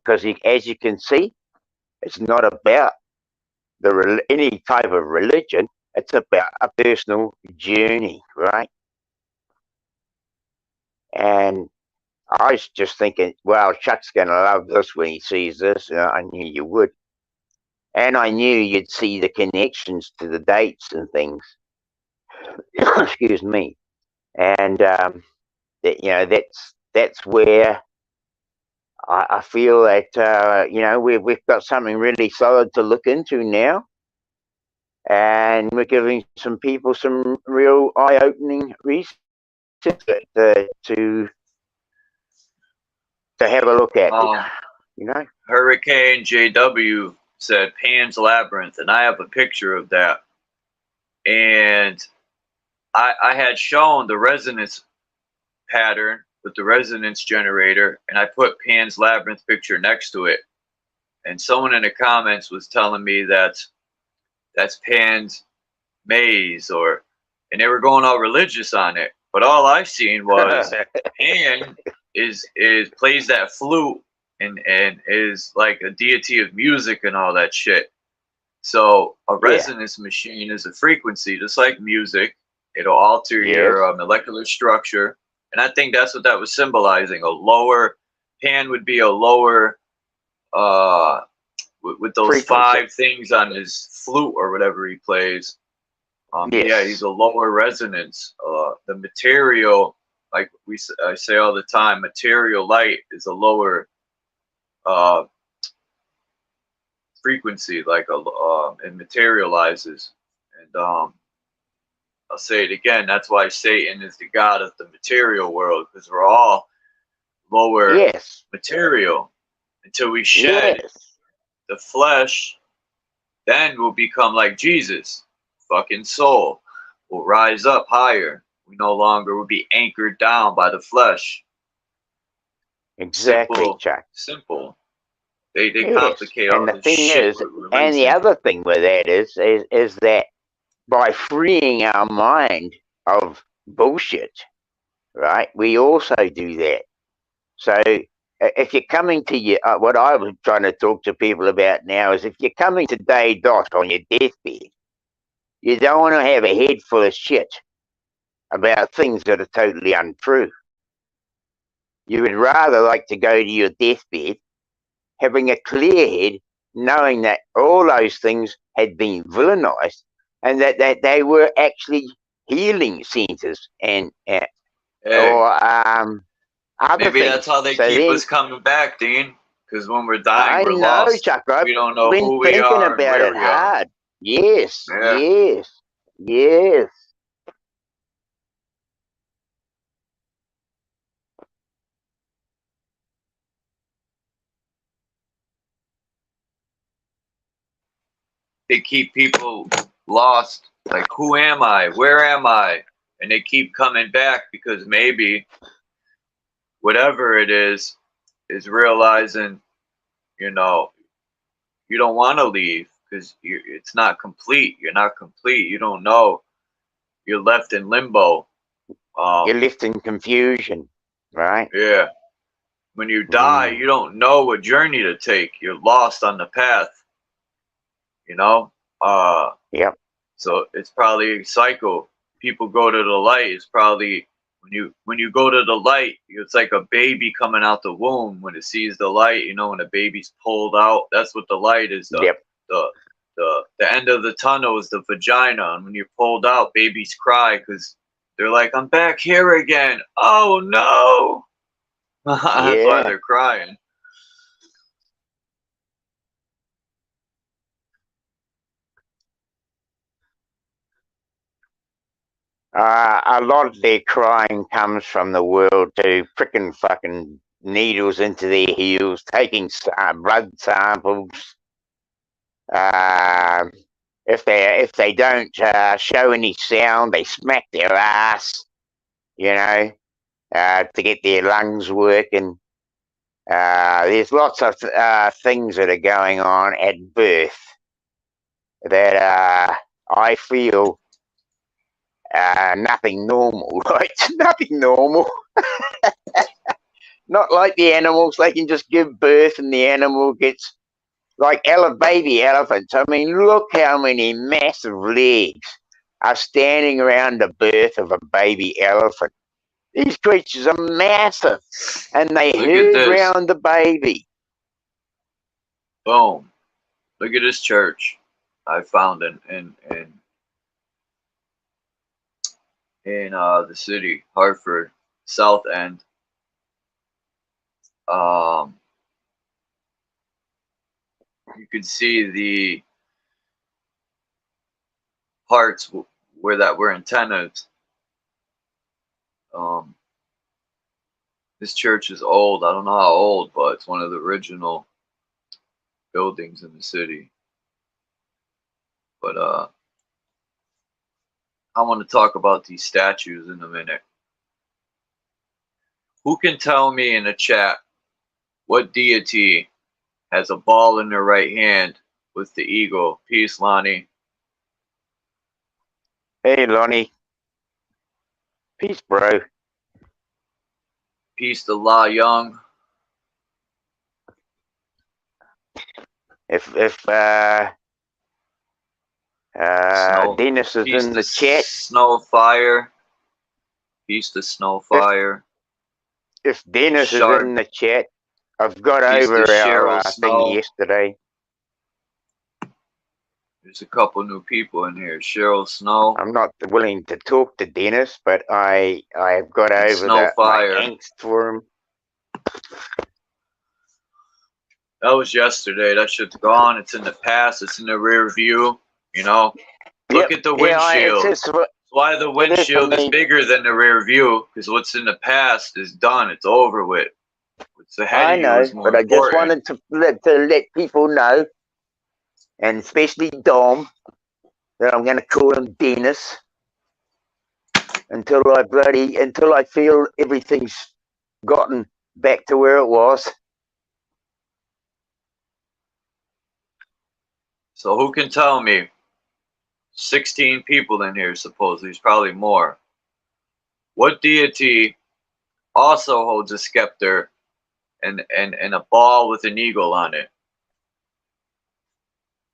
because as you can see, it's not about any type of religion. It's about a personal journey, right? And I was just thinking, well, Chuck's going to love this when he sees this. I knew you would. And I knew you'd see the connections to the dates and things. Excuse me. And that's where I feel that we've got something really solid to look into now, and we're giving some people some real eye-opening research to have a look at. You know, Hurricane JW said Pan's Labyrinth, and I have a picture of that. And I had shown the resonance pattern with the resonance generator, and I put Pan's Labyrinth picture next to it. And someone in the comments was telling me that's Pan's maze, and they were going all religious on it. But all I seen was Pan is plays that flute and is like a deity of music and all that shit. So a resonance machine is a frequency, just like music. It'll alter your molecular structure, and I think that's what that was symbolizing. A lower Pan would be a lower with those frequency. 5 things on his flute or whatever he plays. Yeah, he's a lower resonance. The material, like I say all the time, material light is a lower frequency, like it materializes. And I'll say it again. That's why Satan is the god of the material world, because we're all lower material until we shed the flesh. Then we'll become like Jesus. Fucking soul will rise up higher. We no longer will be anchored down by the flesh. Exactly, simple, Chuck. Simple. They complicate all and the this thing shit. Is, and the other thing with that is that by freeing our mind of bullshit, right? We also do that. So if you're coming to your, what I was trying to talk to people about now is if you're coming to day dot on your deathbed, you don't want to have a head full of shit about things that are totally untrue. You would rather like to go to your deathbed having a clear head, knowing that all those things had been villainized and that they were actually healing centers and or other maybe things. That's how they keep us coming back, Dean. Because when we're dying, we're know, lost. Chuck, We don't know been who we thinking are about and where it we are. hard. Yes. They keep people lost. Like, who am I? Where am I? And they keep coming back because maybe whatever it is realizing, you know, you don't want to leave because it's not complete. You're not complete. You don't know. You're left in limbo. You're left in confusion, right? Yeah. When you die, you don't know what journey to take. You're lost on the path. You know? Yep. So it's probably a cycle. People go to the light. It's probably when you go to the light, it's like a baby coming out the womb when it sees the light. You know, when a baby's pulled out, that's what the light is. The end of the tunnel is the vagina, and when you're pulled out, babies cry because they're like, "I'm back here again." Oh no! That's why they're crying. A lot of their crying comes from the world to pricking fucking needles into their heels, taking blood samples. If they don't show any sound, they smack their ass, you know, to get their lungs working. There's lots of things that are going on at birth that I feel nothing normal, right? Nothing normal. Not like the animals, they can just give birth and the animal gets like baby elephants. I mean, look how many massive legs are standing around the birth of a baby elephant. These creatures are massive and they herd around the baby. Boom. Look at this church I found in the city, Hartford, South End. You can see the parts where that were antennas. This church is old. I don't know how old, but it's one of the original buildings in the city. But I want to talk about these statues in a minute. Who can tell me in the chat what deity has a ball in their right hand with the eagle? Peace, Lonnie. Hey, Lonnie. Peace, bro. Peace to La Young. If Snow. Dennis is Peace in to the chat, Snowfire. Peace to Snowfire. if Dennis is Shard. in the chat, I've got Peace to over Cheryl our thing Snow. yesterday. There's a couple new people in here. Cheryl Snow. I'm not willing to talk to Dennis, but I've got And over my Snowfire. angst for him. That was yesterday. That shit's gone. It's in the past. It's in the rear view. You know? Look at the windshield. It's That's why the it is for windshield is me. bigger than the rear view. Because what's in the past is done. It's over with. What's ahead I of you know, is more but I just important. wanted to let people know, and especially Dom, that I'm going to call him Dennis until I feel everything's gotten back to where it was. So who can tell me? 16 people in here, supposedly. There's probably more. What deity also holds a scepter and a ball with an eagle on it?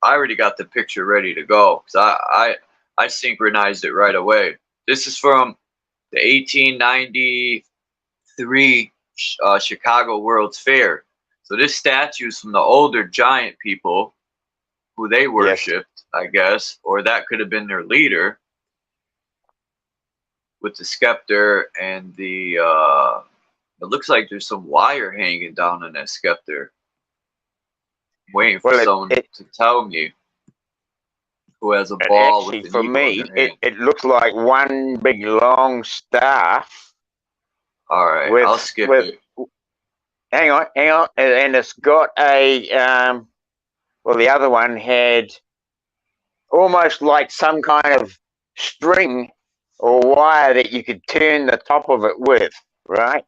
I already got the picture ready to go because I synchronized it right away. This is from the 1893 Chicago World's Fair. So this statue is from the older giant people who they worshipped, I guess, or that could have been their leader with the scepter and the it looks like there's some wire hanging down on that scepter. I'm waiting for someone to tell me who has a ball with an for eagle me, in their hand. it looks like one big long staff. All right, I'll skip it. Hang on, and it's got a well, the other one had almost like some kind of string or wire that you could turn the top of it with, right?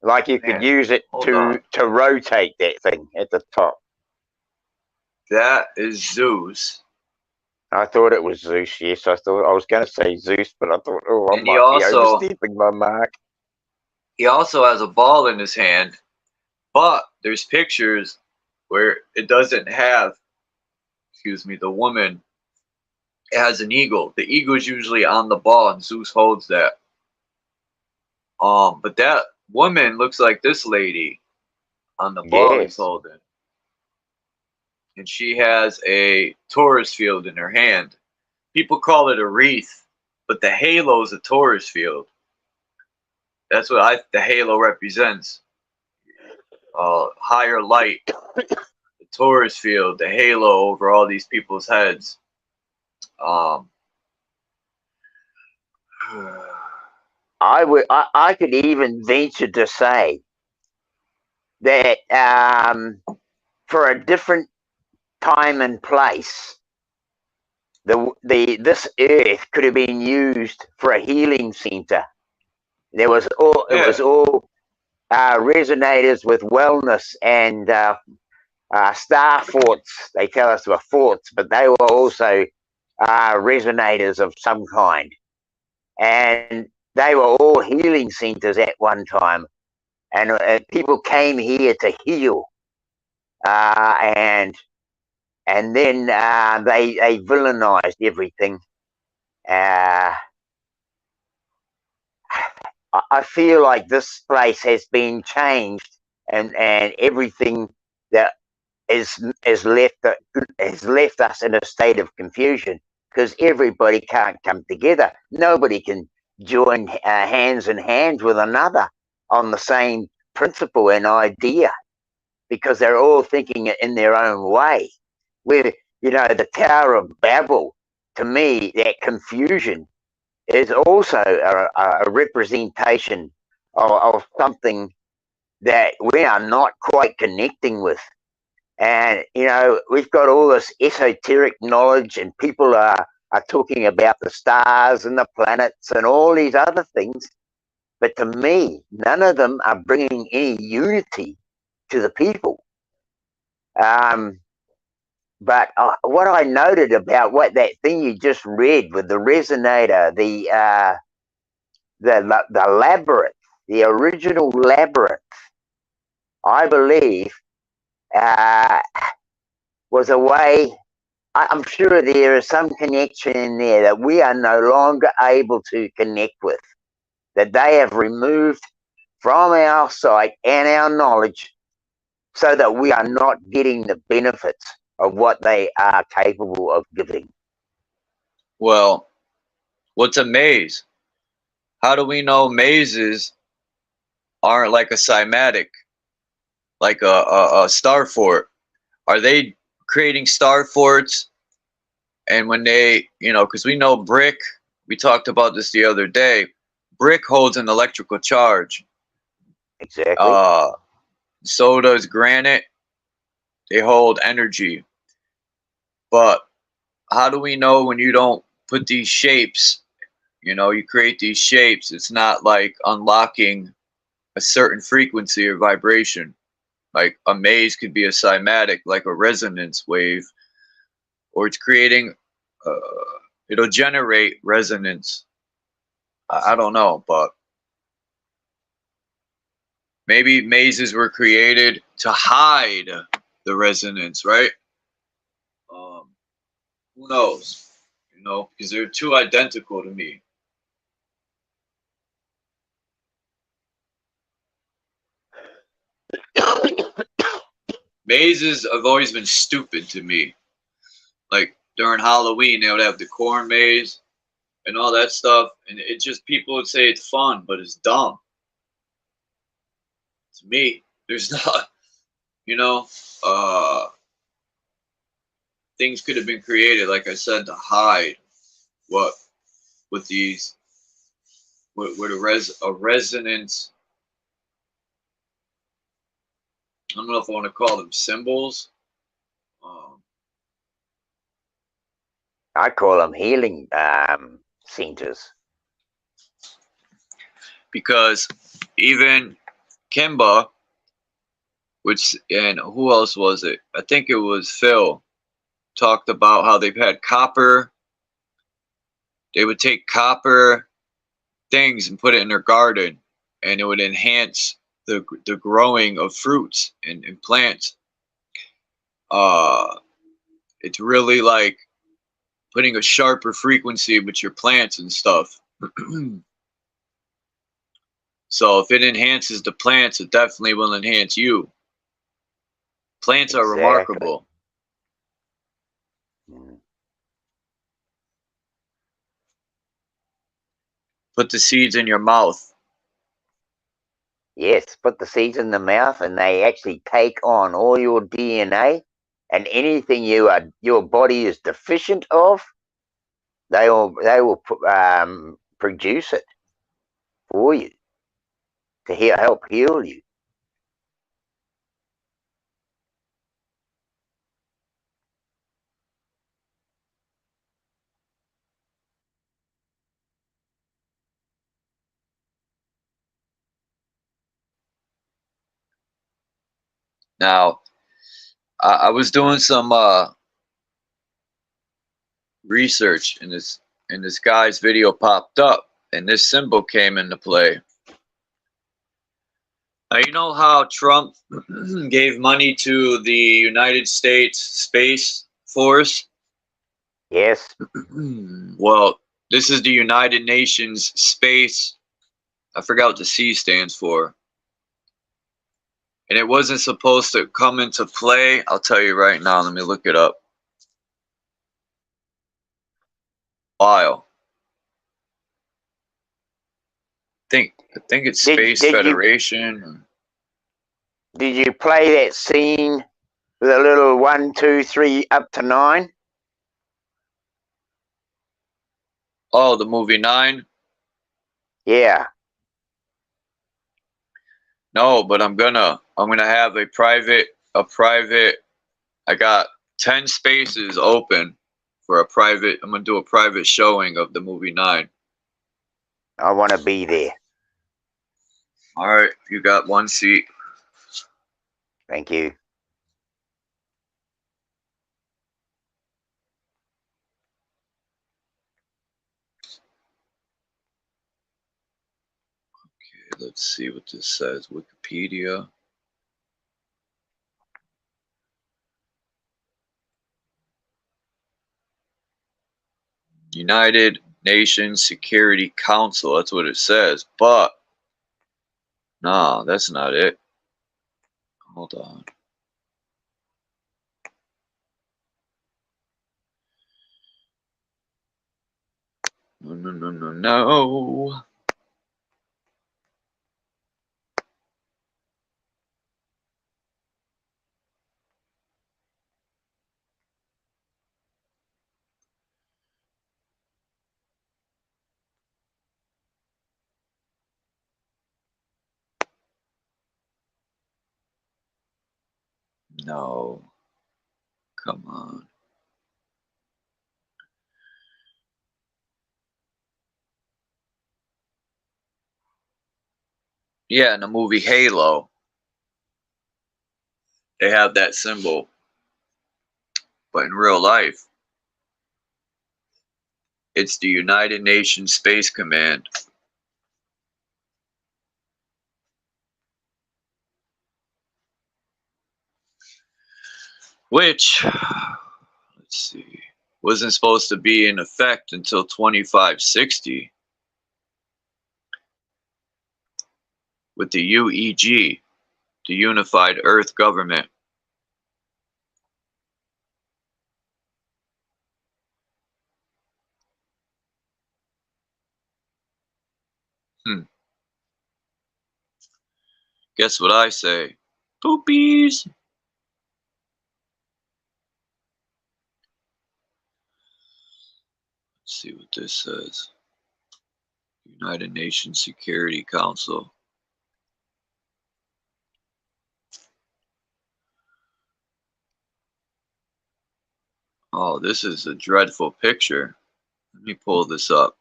Like you could use it to rotate that thing at the top. That is Zeus. I thought it was Zeus, yes. I thought I was going to say Zeus, but I thought, oh, I And he might be overstepping my mark. He also has a ball in his hand, but there's pictures where it doesn't have, excuse me, the woman. It has an eagle. The eagle is usually on the ball, and Zeus holds that. But that woman looks like this lady on the ball he's holding. And she has a Taurus field in her hand. People call it a wreath, but the halo is a Taurus field. That's what the halo represents. Higher light, the Taurus field, the halo over all these people's heads. I could even venture to say that for a different time and place, this earth could have been used for a healing center. It was all resonators with wellness and star forts. They tell us were forts, but they were also resonators of some kind, and they were all healing centers at one time, and people came here to heal, and then they villainized everything. I feel like this place has been changed, and everything that has left us in a state of confusion, because everybody can't come together. Nobody can join hands in hand with another on the same principle and idea, because they're all thinking it in their own way. Where, the Tower of Babel, to me, that confusion is also a representation of something that we are not quite connecting with. And, you know, we've got all this esoteric knowledge, and people are talking about the stars and the planets and all these other things. But to me, none of them are bringing any unity to the people. But what I noted about what that thing you just read with the resonator, the labyrinth, the original labyrinth, I believe, was a way. I'm sure there is some connection in there that we are no longer able to connect with, that they have removed from our sight and our knowledge, so that we are not getting the benefits of what they are capable of giving. Well, what's a maze? How do we know mazes aren't like a cymatic, like a star fort? Are they creating star forts? And when they, you know, because we know brick, we talked about this the other day, brick holds an electrical charge. Exactly. So does granite. They hold energy. But how do we know when you don't put these shapes, you know, you create these shapes, it's not like unlocking a certain frequency or vibration? Like a maze could be a cymatic, like a resonance wave, or it's creating, it'll generate resonance. I don't know, but maybe mazes were created to hide the resonance, right? Who knows? You know, because they're too identical to me. Mazes have always been stupid to me. Like during Halloween, they would have the corn maze and all that stuff, and it just, people would say it's fun, but it's dumb. To me, there's not, you know, things could have been created, like I said, to hide what with these with a resonance. I don't know if I want to call them symbols. I call them healing centers. Because even Kimba, which, and who else was it? I think it was Phil, talked about how they've had copper. They would take copper things and put it in their garden, and it would enhance the growing of fruits and plants. It's really like putting a sharper frequency with your plants and stuff. So if it enhances the plants, it definitely will enhance you. Plants are remarkable. Put the seeds in your mouth. Yes, put the seeds in the mouth, and they actually take on all your DNA, and anything your body is deficient of, they will produce it for you to help heal you. Now, I was doing some research, and this guy's video popped up, and this symbol came into play. Now, you know how Trump gave money to the United States Space Force? Yes. Well, this is the United Nations Space. I forgot what the C stands for. And it wasn't supposed to come into play. I'll tell you right now. Let me look it up. File. I think it's Space Federation. Did you play that scene with a little 1, 2, 3 up to 9? Oh, the movie 9? Yeah. No, but I'm gonna have a private. I got 10 spaces open for a private. I'm gonna do a private showing of the movie 9. I want to be there. All right, you got one seat. Thank you. Okay, let's see what this says. Wikipedia. United Nations Security Council. That's what it says. But no, that's not it. Hold on. No, no, no, no, no. No. Come on. Yeah, in the movie Halo, they have that symbol. But in real life, it's the United Nations Space Command. Which, let's see, wasn't supposed to be in effect until 2560 with the UEG, the Unified Earth Government. Guess what I say? Poopies! Let's see what this says. United Nations Security Council. Oh, this is a dreadful picture. Let me pull this up.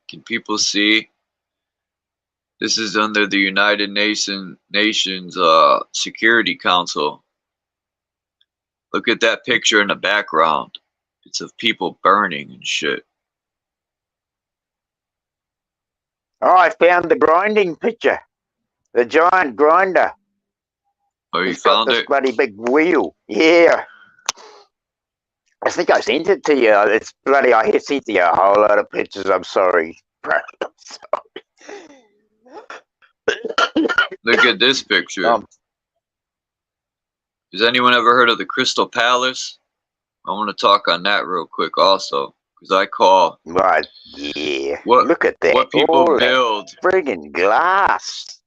Can people see? This is under the United Nations Security Council. Look at that picture in the background. It's of people burning and shit. Oh, I found the grinding picture. The giant grinder. Oh, you It's got found this it? bloody big wheel. Yeah. I think I sent it to you. It's bloody, I sent you a whole lot of pictures. I'm sorry. I'm sorry. Look at this picture. Has anyone ever heard of the Crystal Palace? I want to talk on that real quick also. Because I call... Right, yeah. What, look at that. What people all build. Friggin' glass.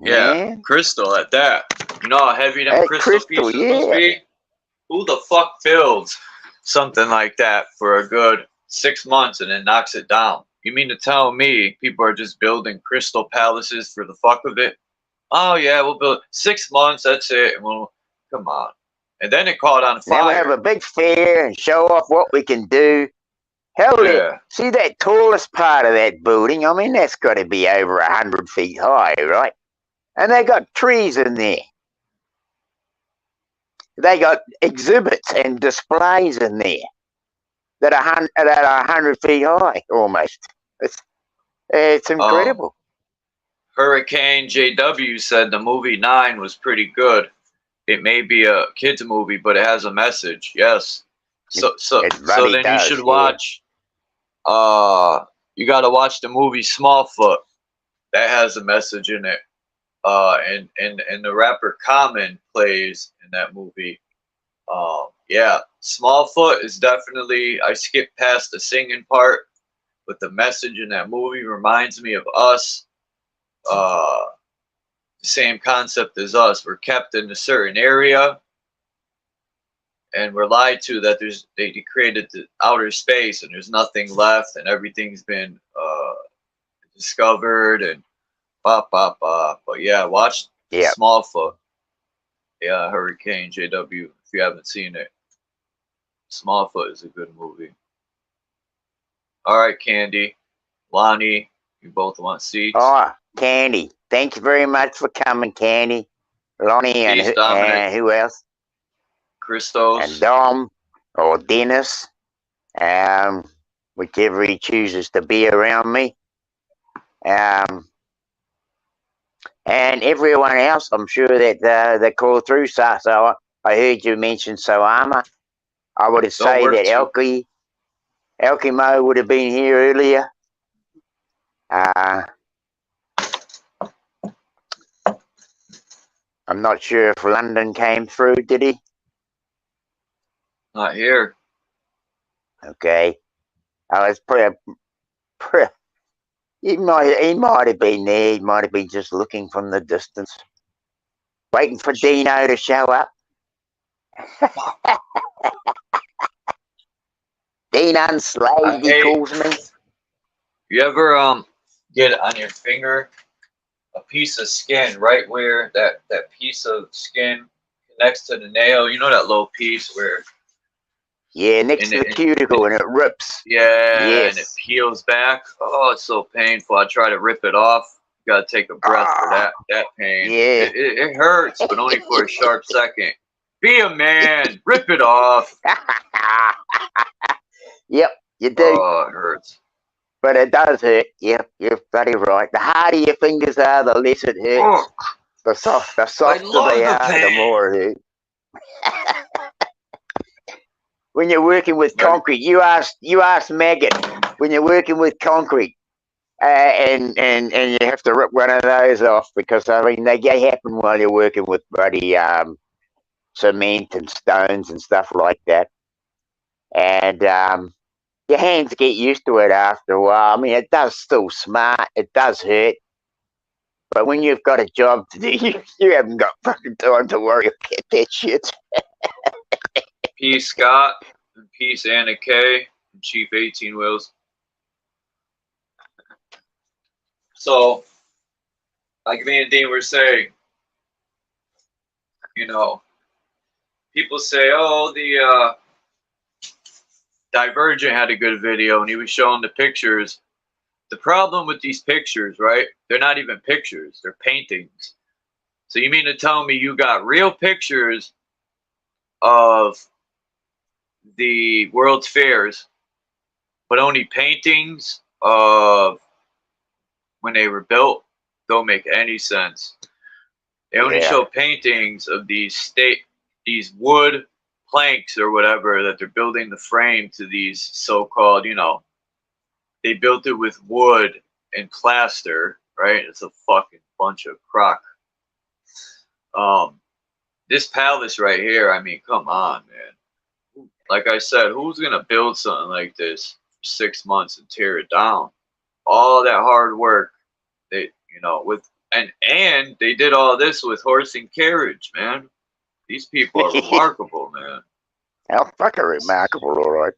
Yeah, Man. crystal at that. You know how heavy them That crystal pieces must be? Who the fuck builds something like that for a good 6 months and then knocks it down? You mean to tell me people are just building crystal palaces for the fuck of it? Oh yeah, we'll build 6 months, that's it. And we'll, come on. And then it caught on fire. Then we have a big fair and show off what we can do. Hell, Yeah. see that tallest part of that building? I mean, that's got to be over 100 feet high, right? And they got trees in there. They got exhibits and displays in there that are 100 feet high, almost. It's incredible. Hurricane JW said the movie 9 was pretty good. It may be a kid's movie, but it has a message. Yes. So then you should watch. You got to watch the movie Smallfoot. That has a message in it. And the rapper Common plays in that movie. Yeah, Smallfoot is definitely. I skipped past the singing part, but the message in that movie reminds me of us. Same concept as us. We're kept in a certain area, and we're lied to that they created the outer space and there's nothing left and everything's been discovered and bop bop bop. But yeah, watch Yeah. Smallfoot. Yeah, Hurricane JW. If you haven't seen it, Smallfoot is a good movie. All right, Candy, Lonnie, you both want seats? Oh, Candy. Thank you very much for coming, Candy. Lonnie and, Peace, Dominic. who else? Christos. And Dom or Dennis. Whichever he chooses to be around me. And everyone else, I'm sure that they call through. So I heard you mention Soama. I would say that Elkimo would have been here earlier. I'm not sure if London came through, did he? Not here. Okay. It's he might have been there. He might have been just looking from the distance, waiting for Dino to show up. Dean Unslaved, he calls me. You ever get on your finger a piece of skin right where that piece of skin connects to the nail? You know that little piece where next to the cuticle and it rips. Yeah, yes. And it peels back. Oh, it's so painful. I try to rip it off. You gotta take a breath for that pain. Yeah. It hurts, but only for a sharp second. Be a man. Rip it off. Yep, you do. Oh, it hurts. But it does hurt. Yep, you're bloody right. The harder your fingers are, the less it hurts. Oh, the softer they are, the more it hurts. When you're working with concrete, you ask Maggot, when you're working with concrete, and you have to rip one of those off, because I mean they happen while you're working with bloody cement and stones and stuff like that, and your hands get used to it after a while. I mean, it does still smart, it does hurt, but when you've got a job to do, you haven't got fucking time to worry about that shit. Peace, Scott, and peace, Anna K, and Chief 18 Wheels. So, like me and Dean were saying, you know, people say, oh, the Divergent had a good video, and he was showing the pictures. The problem with these pictures, right? They're not even pictures, they're paintings. So you mean to tell me you got real pictures of the World's Fairs, but only paintings of when they were built? Don't make any sense. They only show paintings of these wood planks or whatever that they're building the frame to these so-called, you know, they built it with wood and plaster, right? It's a fucking bunch of crock. This palace right here, I mean, come on, man. Like I said, who's gonna build something like this for 6 months and tear it down? All that hard work, they, you know, with and they did all this with horse and carriage, man. These people are remarkable, man. How fucking remarkable, all right.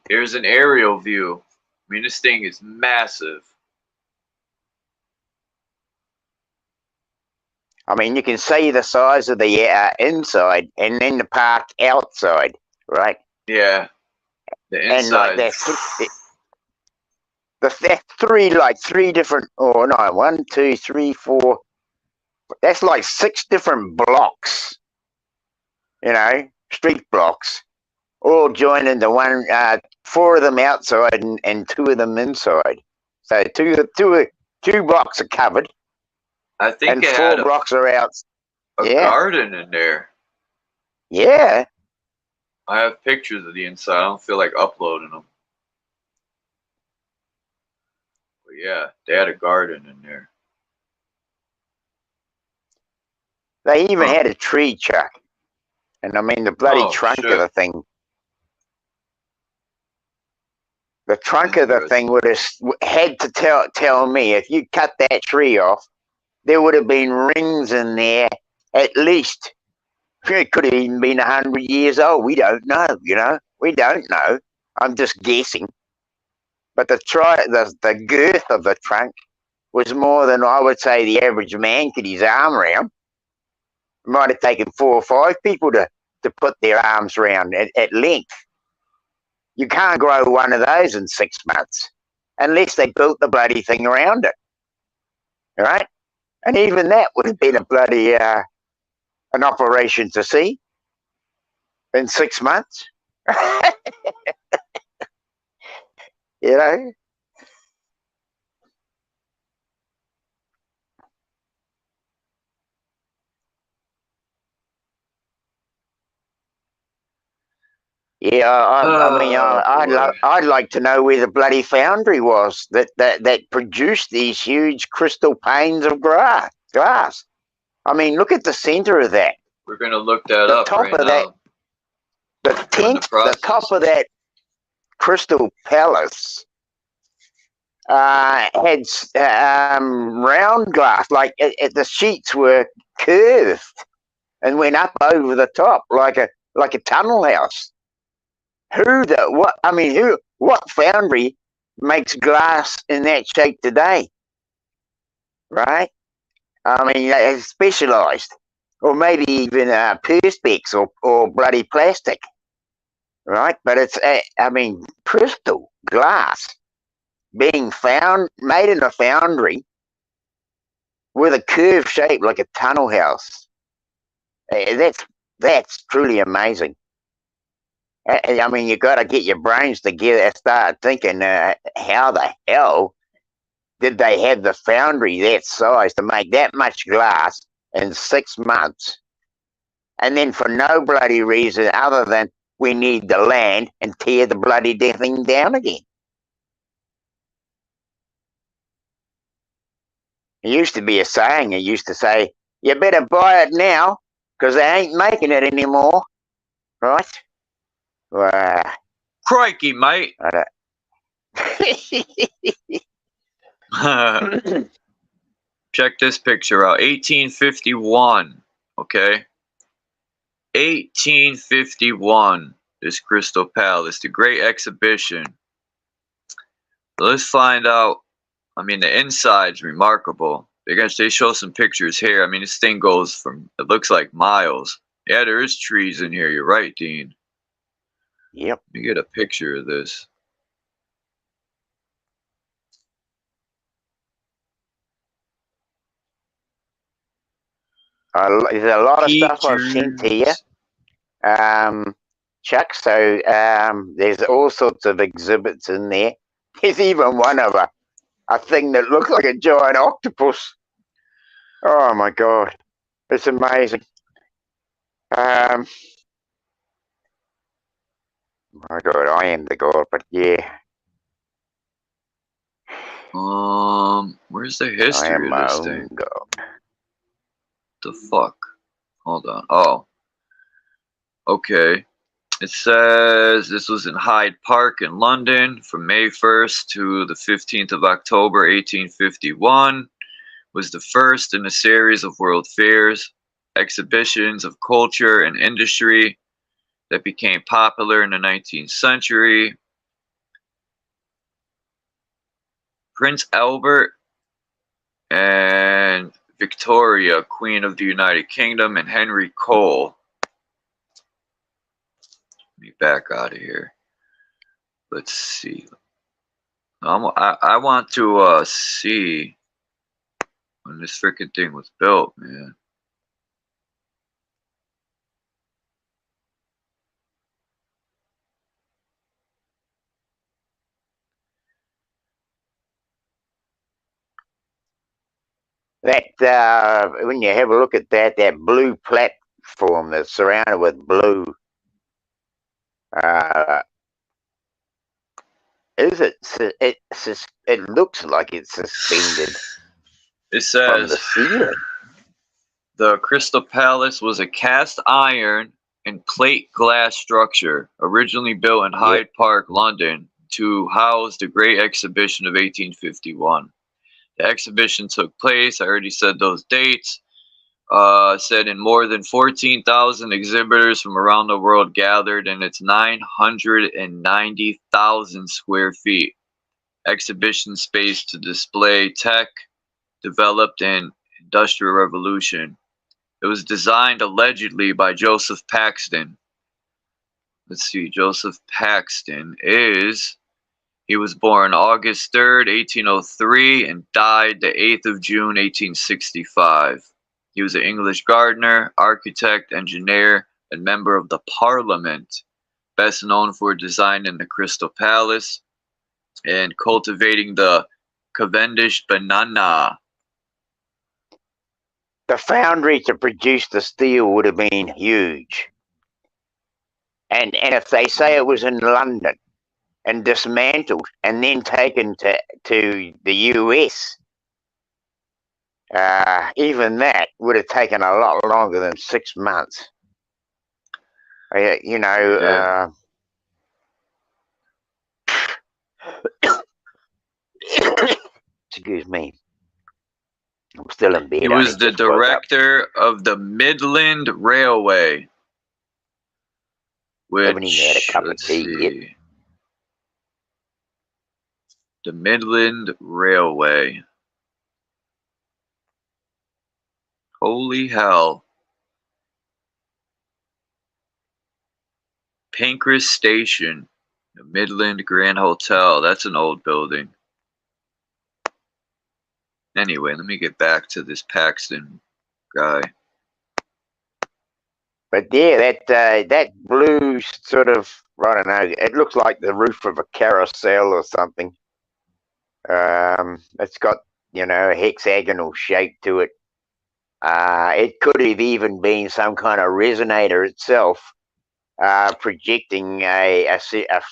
Here's an aerial view. I mean, this thing is massive. I mean, you can see the size of the inside and then the park outside, right? Yeah. The inside. And like three different, oh no, 1, 2, 3, 4. That's like 6 different blocks, you know, street blocks, all joined into one. 4 of them outside and 2 of them inside. So two blocks are covered. I think and it 4 had blocks are out. a garden in there. Yeah. I have pictures of the inside. I don't feel like uploading them. But yeah, they had a garden in there. They even had a tree chuck. And I mean, the bloody trunk of the thing. The trunk of the thing would have had to tell me, if you cut that tree off, there would have been rings in there At least. It could have even been 100 years old. We don't know, you know. We don't know. I'm just guessing. But the girth of the trunk was more than I would say the average man could his arm around. It might have taken 4 or 5 people to put their arms around at length. You can't grow one of those in 6 months unless they built the bloody thing around it. All right? And even that would have been a bloody an operation to see in 6 months. You know? Yeah, I mean, I'd like to know where the bloody foundry was that produced these huge crystal panes of glass. I mean, look at the center of that. We're gonna look that up right now. The top of that crystal palace had round glass, like the sheets were curved and went up over the top like a tunnel house. What foundry makes glass in that shape today? Right? I mean, it's specialized, or maybe even perspex or bloody plastic, right? But it's, crystal glass being made in a foundry with a curved shape like a tunnel house. That's truly amazing. I mean, you got to get your brains together and start thinking, how the hell did they have the foundry that size to make that much glass in 6 months? And then for no bloody reason other than we need the land and tear the bloody thing down again. There used to be a saying, it used to say, you better buy it now because they ain't making it anymore. Right? Crikey, mate. Check this picture out. 1851. Okay. 1851. This Crystal Palace, the Great Exhibition. Let's find out. I mean, the inside's remarkable. They show some pictures here. I mean, this thing goes from, it looks like miles. Yeah, there is trees in here. You're right, Dean. Yep. Let me get a picture of this. There's a lot of stuff I've sent to you, Chuck. So there's all sorts of exhibits in there. There's even one of a thing that looked like a giant octopus. Oh my God, it's amazing. My God, I am the God, but yeah. Where's the history of this thing? God. The fuck? Hold on. Oh. Okay. It says this was in Hyde Park in London from May 1st to the 15th of October 1851. Was the first in a series of world fairs, exhibitions of culture and industry that became popular in the 19th century. Prince Albert and Victoria, Queen of the United Kingdom, and Henry Cole. Let me back out of here. Let's see. I want to see when this freaking thing was built, man. That when you have a look at that blue platform that's surrounded with blue, it looks like it's suspended. It says from the ceiling. The Crystal Palace was a cast iron and plate glass structure originally built in Hyde Park, London, to house the Great Exhibition of 1851. The exhibition took place, I already said those dates, Said in more than 14,000 exhibitors from around the world gathered in its 990,000 square feet exhibition space to display tech developed in Industrial Revolution. It was designed allegedly by Joseph Paxton. Let's see, Joseph Paxton he was born August 3rd, 1803 and died the 8th of June, 1865. He was an English gardener, architect, engineer, and member of the Parliament, best known for designing the Crystal Palace and cultivating the Cavendish banana. The foundry to produce the steel would have been huge. And if they say it was in London and dismantled and then taken to the US, even that would have taken a lot longer than 6 months. You know, excuse me. I'm still in bed. He was the director of the Midland Railway. Haven't even had a Which, cup of let's tea yet. see. The Midland Railway. Holy hell. Pancras Station. The Midland Grand Hotel. That's an old building. Anyway, let me get back to this Paxton guy. But yeah, that blue sort of, I don't know, it looks like the roof of a carousel or something. It's got, you know, a hexagonal shape to it. It could have even been some kind of resonator itself, projecting a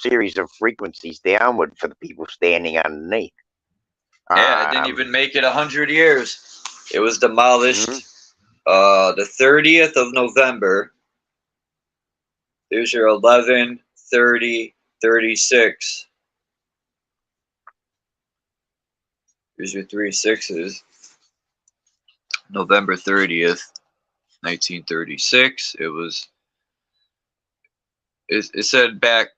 series of frequencies downward for the people standing underneath. Yeah, it didn't even make it 100 years. It was demolished the 30th of November. There's your 11/30/36. Here's your 3 6s. November 30th, 1936. It said back,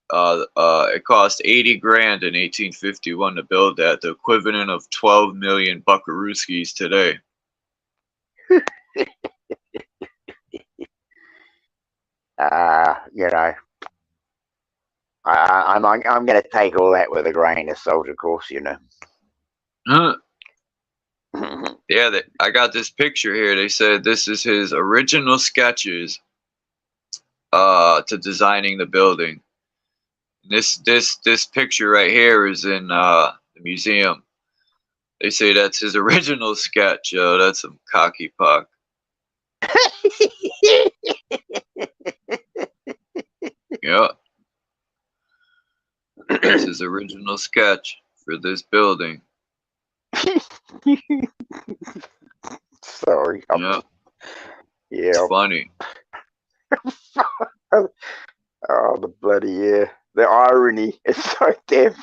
it cost 80 grand in 1851 to build that, the equivalent of 12 million buckarooskies today. You know, I'm going to take all that with a grain of salt, of course, you know. Yeah, I got this picture here. They said this is his original sketches to designing the building. This picture right here is in the museum. They say that's his original sketch. That's some cocky puck. Yeah. That's his original sketch for this building. Sorry. Yeah. Yeah. It's funny. Oh, the bloody, yeah. The irony is so damn.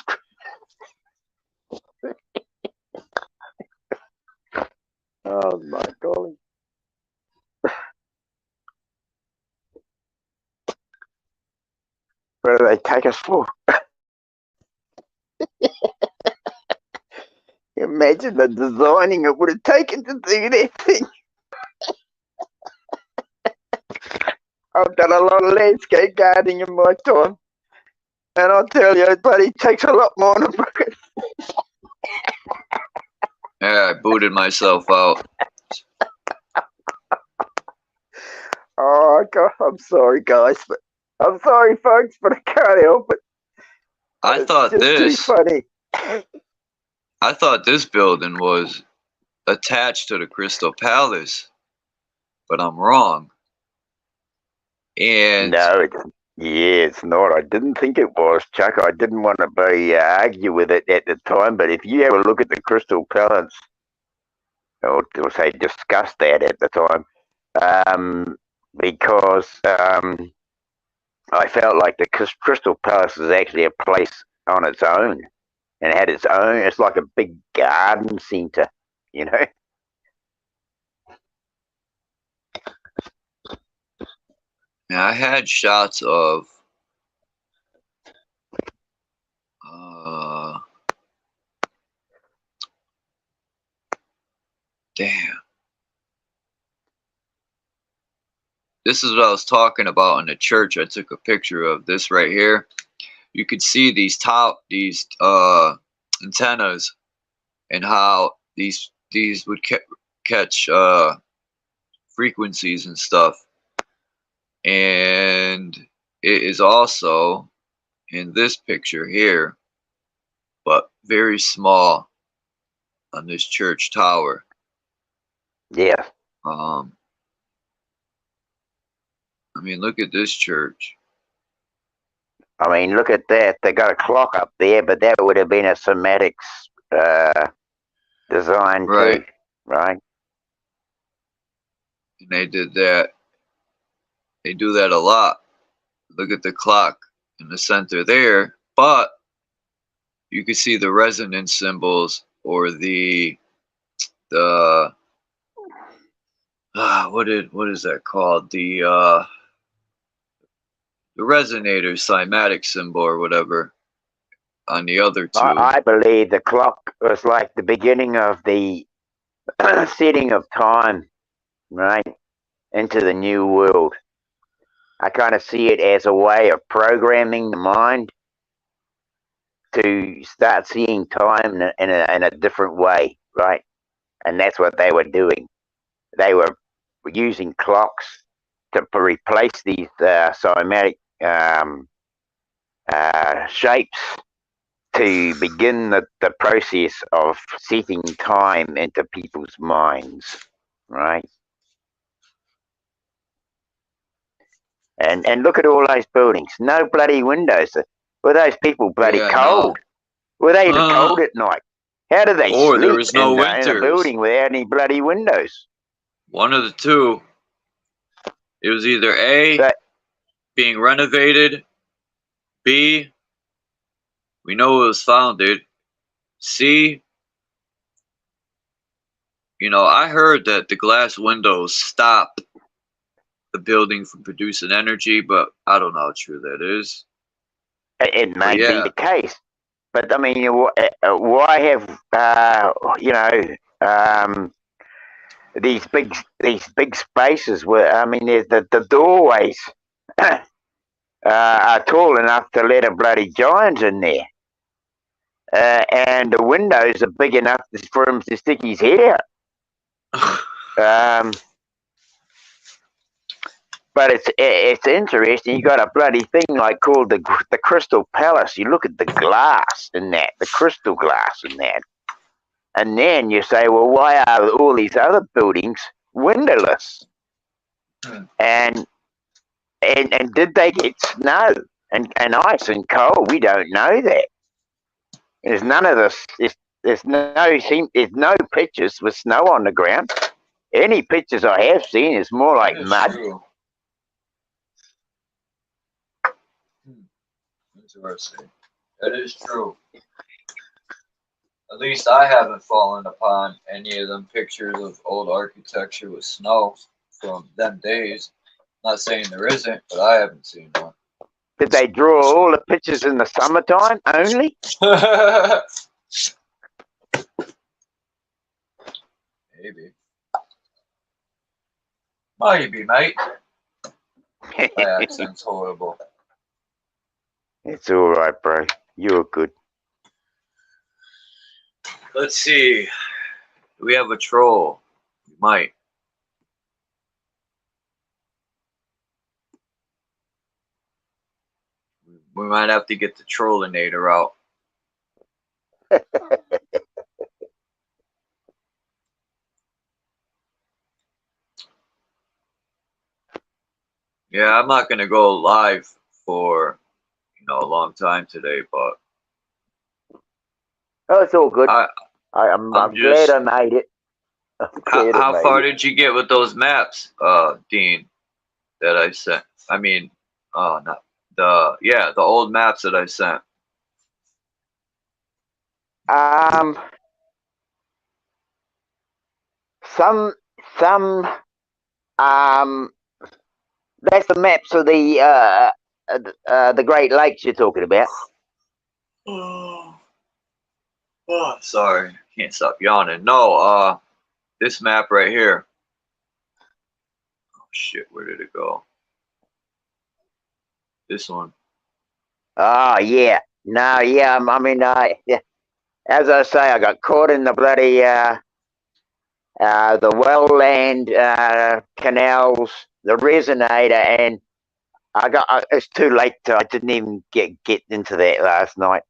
Oh, my golly. Where do they take us for? Imagine the designing it would have taken to do that thing. I've done a lot of landscape gardening in my time, and I'll tell you, buddy, it takes a lot more than Yeah, I booted myself out. Oh, God, I'm sorry, guys, but I'm sorry, folks, but I can't help it. I thought Too funny. I thought this building was attached to the Crystal Palace, but I'm wrong. And no, it's not. I didn't think it was, Chuck. I didn't want to argue with it at the time, but if you have a look at the Crystal Palace, or say discuss that at the time, because I felt like the Crystal Palace is actually a place on its own, and had its own. It's like a big garden centre, you know. And I had shots of damn. This is what I was talking about in the church. I took a picture of this right here. You could see these antennas and how these would catch frequencies and stuff. And it is also in this picture here, but very small on this church tower. Yeah. I mean, look at this church. I mean, look at that. They got a clock up there, but that would have been a somatics design Right. too, right? And they did that. They do that a lot. Look at the clock in the center there, but you can see the resonance symbols or the what is that called? The resonator cymatic symbol or whatever on the other two. I believe the clock was like the beginning of the setting of time, right, into the new world. I kind of see it as a way of programming the mind to start seeing time in a different way, right? And that's what they were doing. They were using clocks to replace these cymatic shapes to begin the process of setting time into people's minds, right? And look at all those buildings. No bloody windows. Were those people bloody cold? No. Were they cold at night? How do they sleep there was no in a winters. building without any bloody windows? One of the two. It was either A, being renovated, B, we know it was founded, C, you know, I heard that the glass windows stop the building from producing energy, but I don't know how true that is. It may be the case, but I mean, why have these big spaces where, I mean, there's the doorways are tall enough to let a bloody giant in there, and the windows are big enough for him to stick his head out. But it's interesting. You got a bloody thing like called the Crystal Palace. You look at the glass in that, the crystal glass in that, and then you say, well, why are all these other buildings windowless? And did they get snow and ice and cold? We don't know that. There's none of this. There's no pictures with snow on the ground. Any pictures I have seen is more like mud. True. Interesting. That is true. At least I haven't fallen upon any of them pictures of old architecture with snow from them days. Not saying there isn't, but I haven't seen one. Did they draw all the pictures in the summertime only? Maybe. Maybe, mate. My accent's horrible. It's all right, bro. You're good. Let's see. Do we have a troll? We might. We might have to get the trollinator out. Yeah, I'm not gonna go live for a long time today, but oh, it's all good. I'm glad I made it. How far did you get with those maps, Dean? That I sent. I mean, not the old maps that I sent. Some That's the maps of the Great Lakes you're talking about. Oh, sorry, can't stop yawning. No, this map right here. Oh shit, where did it go? This one. Oh yeah, no, yeah. I mean, yeah, as I say, I got caught in the bloody the wellland canals, the resonator, and it's too late. I didn't even get into that last night.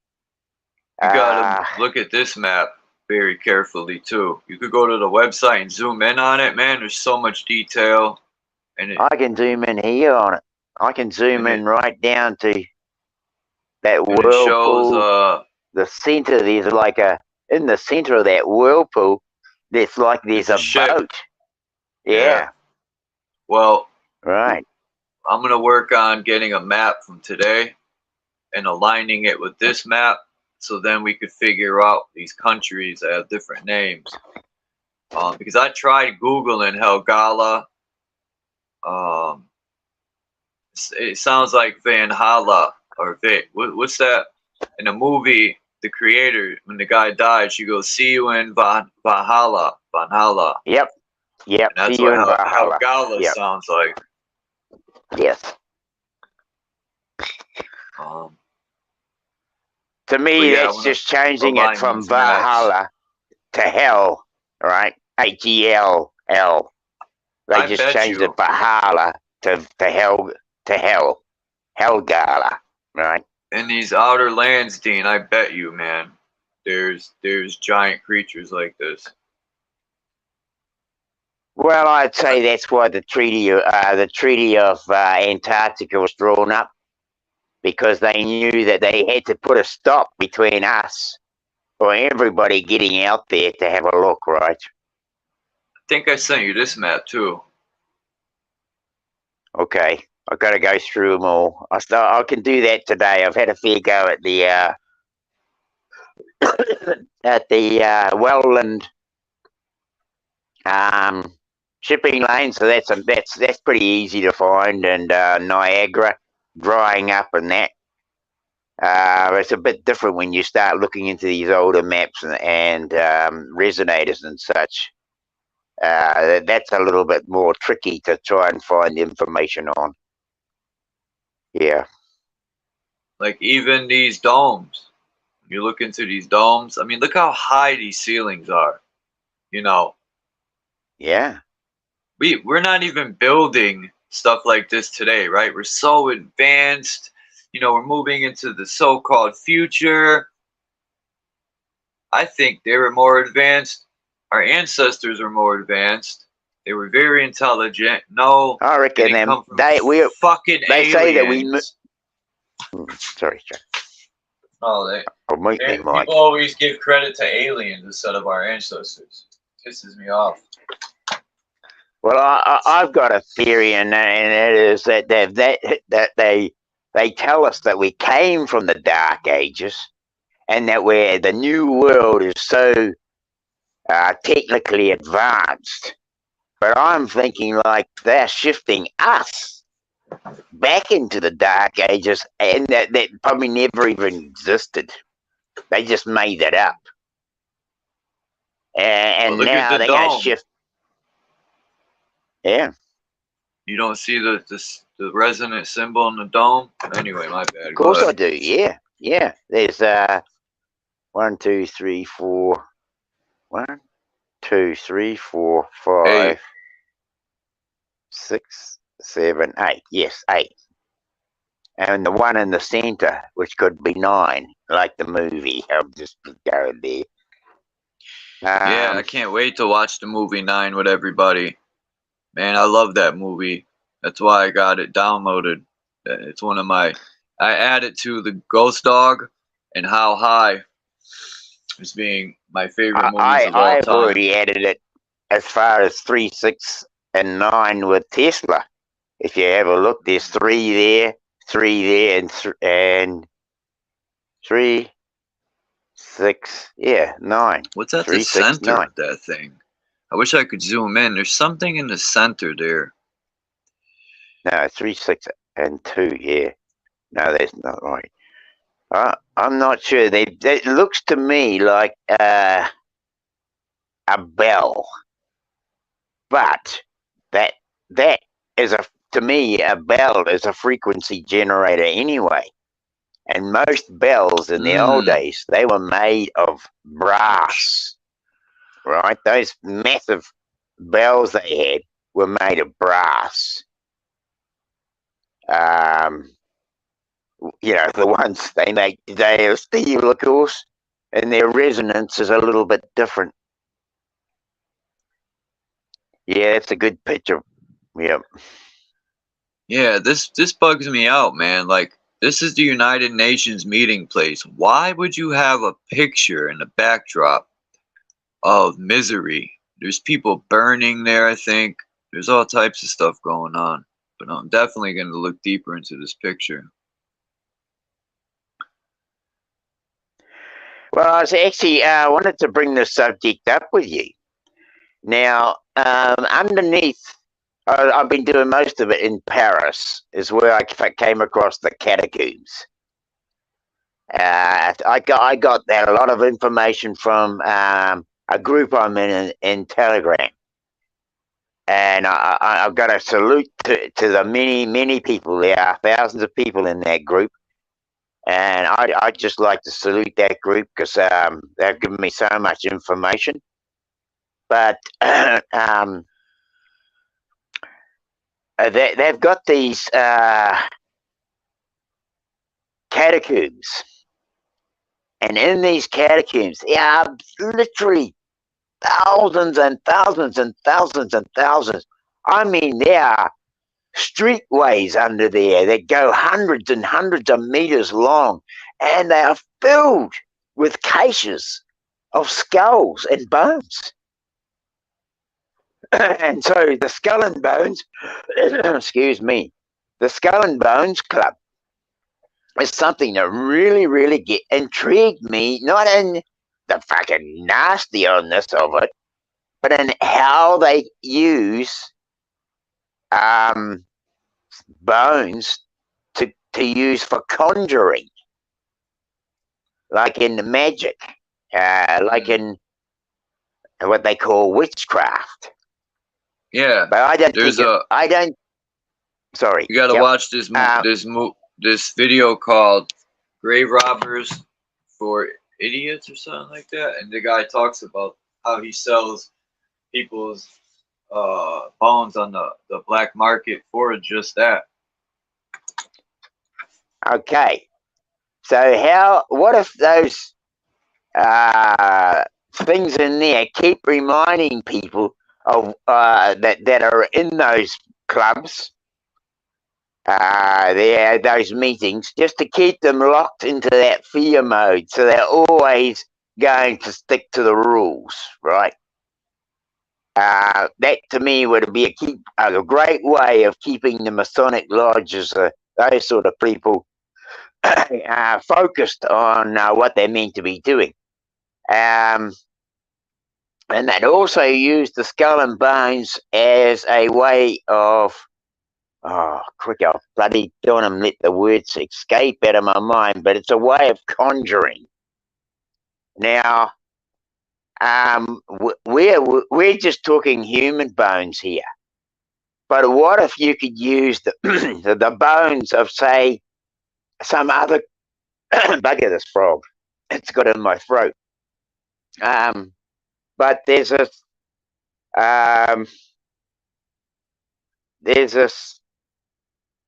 You gotta look at this map very carefully too. You could go to the website and zoom in on it, man. There's so much detail, and I can zoom in here on it. I can zoom in right down to that it shows the center. There's like in the center of that whirlpool. There's a ship. boat. Yeah. Well, right. I'm gonna work on getting a map from today and aligning it with this map, so then we could figure out these countries that have different names. Because I tried Googling Helgala. It sounds like Valhalla or what's that? In the movie, the creator, when the guy died, she goes, "See you in Valhalla." Valhalla. Yep. Yep. And that's See you in what Valhalla. Helgala sounds like. Yes. To me, that's just changing it from Valhalla to hell, right? H-E-L-L. They just changed it Valhalla to hell, Helgala, right? In these outer lands, Dean, I bet you, man, there's giant creatures like this. Well, I'd say that's why the Treaty of Antarctica was drawn up, because they knew that they had to put a stop between us or everybody getting out there to have a look, right? I think I sent you this map too. Okay, I've got to go through them all. I can do that today. I've had a fair go at the Welland shipping lane, so that's pretty easy to find, and Niagara drying up and that. It's a bit different when you start looking into these older maps and resonators and such. That's a little bit more tricky to try and find information on. Yeah. Like even these domes. You look into these domes. I mean, look how high these ceilings are. You know. Yeah. We're not even building stuff like this today, right? We're so advanced. You know, we're moving into the so-called future. I think they were more advanced. Our ancestors were more advanced. They were very intelligent. No, I reckon fucking they aliens. say that we. Sorry, Chuck. Oh, people always give credit to aliens instead of our ancestors. It pisses me off. Well, I've got a theory, and it is that they tell us that we came from the Dark Ages, and that the new world is so technically advanced. But I'm thinking like they're shifting us back into the Dark Ages, and that probably never even existed. They just made it up, and well, now they're going to shift. Yeah. You don't see the resonant symbol in the dome? Anyway, my bad. Of course I do. Yeah. Yeah. There's 1, 2, 3, 4. 1, 2, 3, 4, 5, 6, 7, 8. Yes, 8. And the one in the center, which could be 9, like the movie. I'm just going there. Yeah, I can't wait to watch the movie 9 with everybody. Man, I love that movie. That's why I got it downloaded. It's one of my... I added to the Ghost Dog and How High as being my favorite movies of all time. I've already added it as far as 3, 6, and 9 with Tesla. If you have a look, there's 3 there, 3 there, and 3, 6, 9. What's at 3, the 6, center 9. of that thing? I wish I could zoom in. There's something in the center there. No, 3, 6, and 2. Yeah. No, that's not right. I'm not sure. It looks to me like a bell, but that is to me a bell is a frequency generator anyway. And most bells in the old days, they were made of brass, right? Those massive bells they had were made of brass. You know, the ones they make today of steel, of course, and their resonance is a little bit different. Yeah, it's a good picture. Yep. Yeah, this bugs me out, man. Like, this is the United Nations meeting place. Why would you have a picture in the backdrop of misery? There's people burning there, I think. There's all types of stuff going on. But I'm definitely going to look deeper into this picture. Well, I was actually wanted to bring this subject up with you. Now, underneath, I've been doing most of it in Paris, is where I came across the catacombs. I got that a lot of information from a group I'm in Telegram, and I've got to salute to the many people. There are thousands of people in that group, and I'd just like to salute that group because they've given me so much information. But they've got these catacombs, and in these catacombs there are literally thousands and thousands and thousands and thousands. I mean, there are streetways under there that go hundreds and hundreds of meters long, and they are filled with caches of skulls and bones. And so the Skull and Bones, excuse me, the Skull and Bones Club is something that really intrigued me, not in the fucking nastiness of it, but in how they use bones to use for conjuring, like in magic, like in what they call witchcraft. Yeah, But I don't there's think I don't. Sorry, you got to watch this this video called "Grave Robbers for Idiots" or something like that, and the guy talks about how he sells people's bones on the black market for just that. Okay, so what if those things in there keep reminding people of that are in those clubs, those meetings, just to keep them locked into that fear mode, so they're always going to stick to the rules, right? That to me would be a great way of keeping the Masonic lodges, those sort of people, focused on what they're meant to be doing. And they'd also use the Skull and Bones as a way of, quick, I bloody don't want to let the words escape out of my mind, but it's a way of conjuring. Now, we're just talking human bones here, but what if you could use the bones of, say, some other bugger, this frog, it's got in my throat. But there's a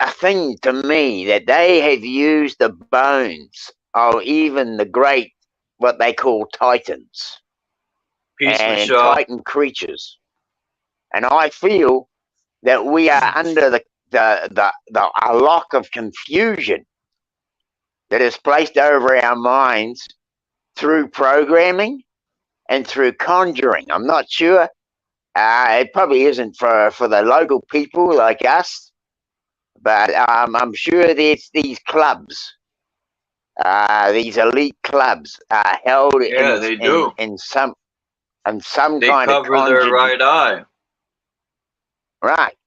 thing to me that they have used the bones of even the great, what they call titans, and titan creatures, and I feel that we are under a lock of confusion that is placed over our minds through programming and through conjuring. I'm not sure. It probably isn't for the local people like us, but I'm sure there's these clubs, these elite clubs, held in some kind of conjuring. They cover their right eye. Right.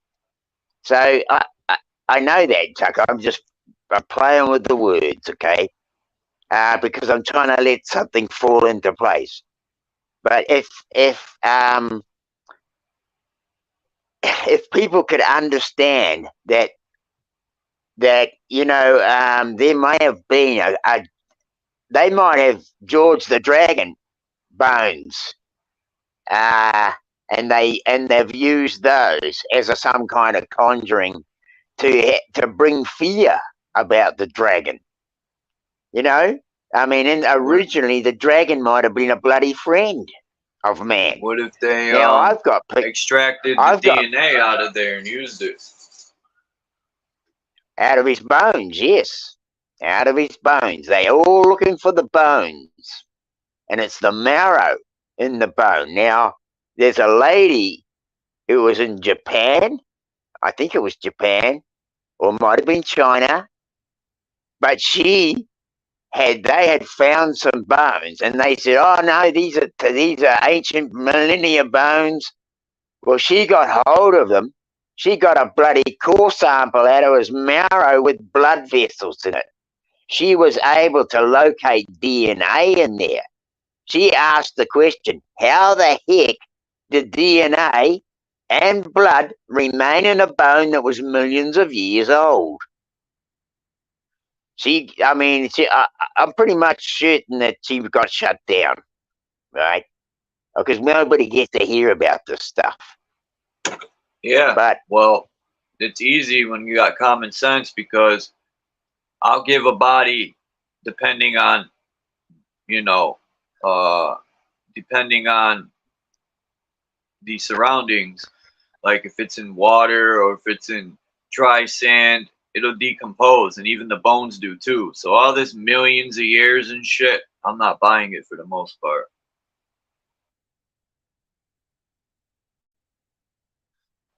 So I know that, Chuck. I'm playing with the words, okay? Because I'm trying to let something fall into place. But if people could understand that you know, there may have been they might have George the Dragon bones, and they've used those as some kind of conjuring to bring fear about the dragon. You know, I mean, originally the dragon might have been a bloody friend of man. What if they Now I've got extracted the DNA out of there and used it? Out of his bones, yes. Out of his bones. They're all looking for the bones. And it's the marrow in the bone. Now, there's a lady who was in Japan. I think it was Japan. Or it might have been China. But they had found some bones. And they said, oh, no, these are ancient millennia bones. Well, she got hold of them. She got a bloody core sample out of his marrow with blood vessels in it. She was able to locate DNA in there. She asked the question, how the heck did DNA and blood remain in a bone that was millions of years old? I'm pretty much certain that she got shut down, right? Because nobody gets to hear about this stuff. Yeah, but well, it's easy when you got common sense, because I'll give a body, depending on, you know, depending on the surroundings, like if it's in water or if it's in dry sand, it'll decompose, and even the bones do too. So all this millions of years and shit, I'm not buying it for the most part.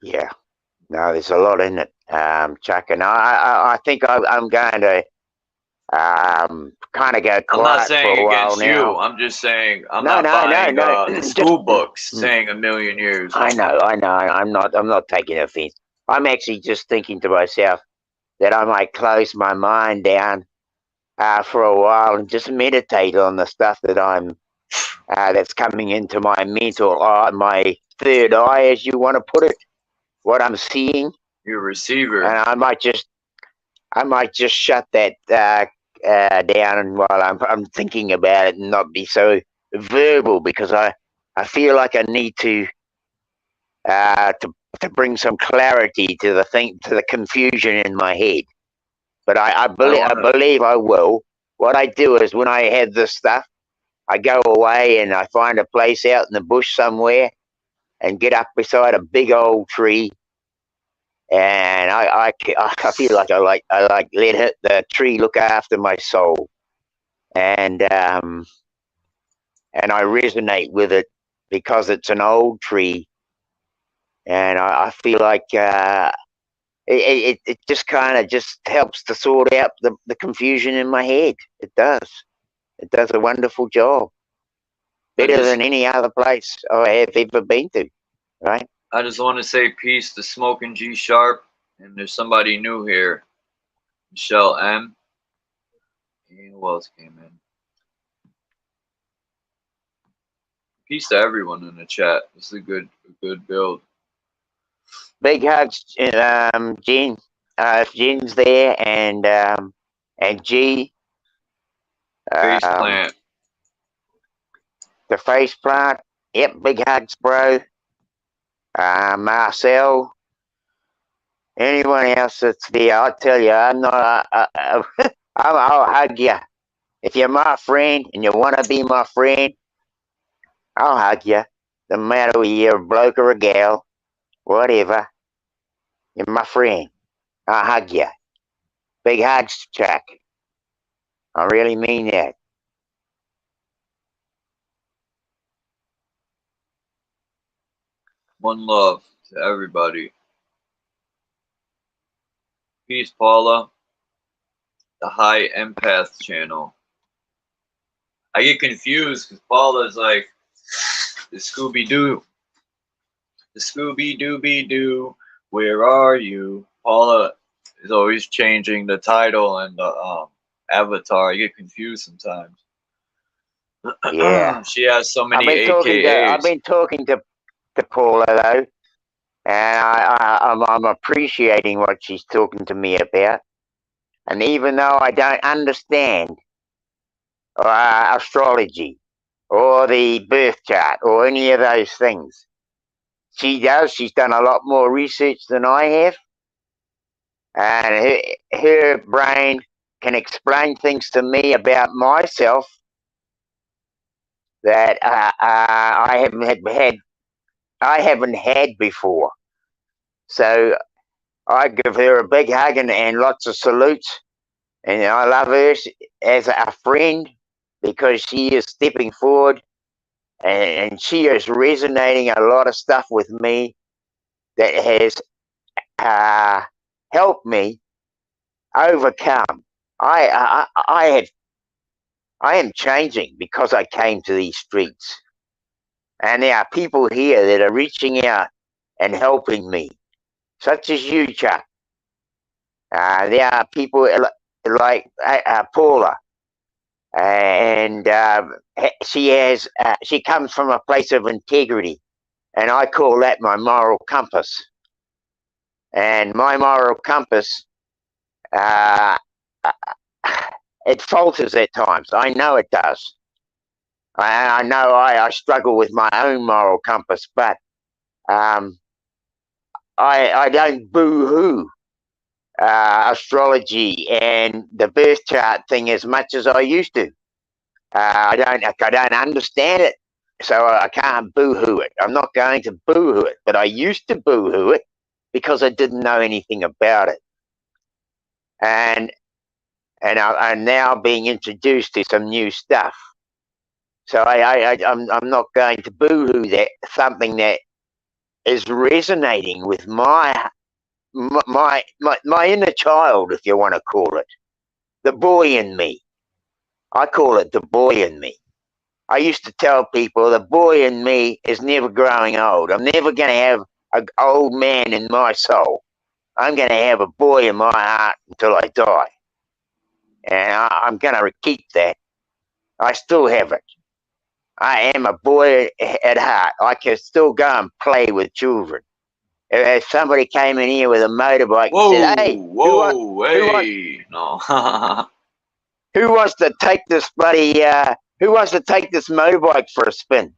Yeah. No, there's a lot in it, Chuck, and I think I'm going to kind of go quiet. I'm not saying for a while against now. you. I'm just saying I'm not buying the school books saying a million years. I know. I'm not taking offense. I'm actually just thinking to myself that I might close my mind down for a while and just meditate on the stuff that that's coming into my mental eye, my third eye, as you want to put it. What I'm seeing. Your receiver. And I might just shut that down while I'm thinking about it and not be so verbal, because I feel like I need to bring some clarity to the confusion in my head. But I believe I will. What I do is, when I have this stuff, I go away and I find a place out in the bush somewhere and get up beside a big old tree. And I feel like I let the tree look after my soul, and I resonate with it because it's an old tree, and I feel like it just kind of just helps to sort out the confusion in my head. It does a wonderful job, better than any other place I have ever been to, right? I just want to say peace to Smoking G Sharp, and there's somebody new here, Michelle M. And who else came in? Peace to everyone in the chat. This is a good build. Big hugs, Jen. If Jen's there, and G. Face plant. The face plant. Yep, big hugs, bro. Marcel, anyone else that's there, I'll tell you, I'm not, I'll hug you. If you're my friend and you want to be my friend, I'll hug you. No matter whether you're a bloke or a gal, whatever, you're my friend. I'll hug you. Big hugs, Chuck. I really mean that. One love to everybody. Peace, Paula. The High Empath channel. I get confused because Paula's like the Scooby-Doo. The Scooby-Dooby-Doo. Where are you? Paula is always changing the title and the avatar. I get confused sometimes. Yeah. She has so I've many I've AKAs. been talking to Paula though, and I'm appreciating what she's talking to me about. And even though I don't understand astrology or the birth chart or any of those things, she does. She's done a lot more research than I have, and her brain can explain things to me about myself that I haven't had before. So I give her a big hug and lots of salutes. And I love her as a friend because she is stepping forward and she is resonating a lot of stuff with me that has helped me overcome. I am changing because I came to these streets. And there are people here that are reaching out and helping me, such as you, Chuck. There are people like Paula, and she comes from a place of integrity, and I call that my moral compass. And my moral compass, it falters at times. I know it does. I know I struggle with my own moral compass, but I don't boo-hoo astrology and the birth chart thing as much as I used to. I don't understand it, so I can't boo-hoo it. I'm not going to boo-hoo it, but I used to boo-hoo it because I didn't know anything about it. And I'm now being introduced to some new stuff. So I'm not going to boo-hoo that something that is resonating with my inner child, if you want to call it, the boy in me. I call it the boy in me. I used to tell people the boy in me is never growing old. I'm never going to have an old man in my soul. I'm going to have a boy in my heart until I die. And I'm going to keep that. I still have it. I am a boy at heart. I can still go and play with children. If somebody came in here with a motorbike and said, "Hey, who wants to take this bloody? Who wants to take this motorbike for a spin?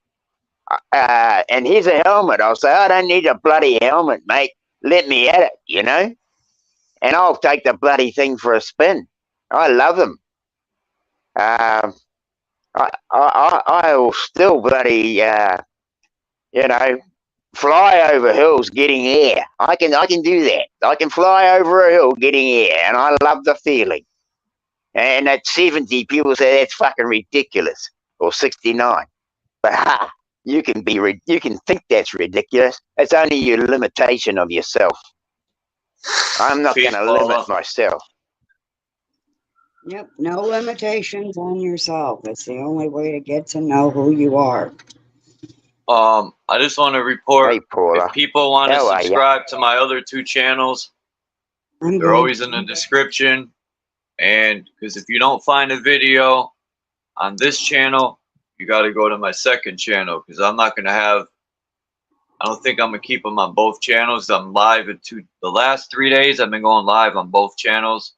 And here's a helmet." I'll say, "I don't need a bloody helmet, mate. Let me at it, you know." And I'll take the bloody thing for a spin. I love them. I will still bloody, fly over hills getting air. I can do that. I can fly over a hill getting air, and I love the feeling. And at 70, people say that's fucking ridiculous, or 69. But you can think that's ridiculous. It's only your limitation of yourself. I'm not going to limit myself. Yep, no limitations on yourself. It's the only way to get to know who you are. I just want to report, hey, Paula, if people want to subscribe to my other 2 channels, they're always in the description. And because if you don't find a video on this channel, you got to go to my second channel, because I'm not going to have, I don't think I'm going to keep them on both channels. I'm live in the last 3 days. I've been going live on both channels.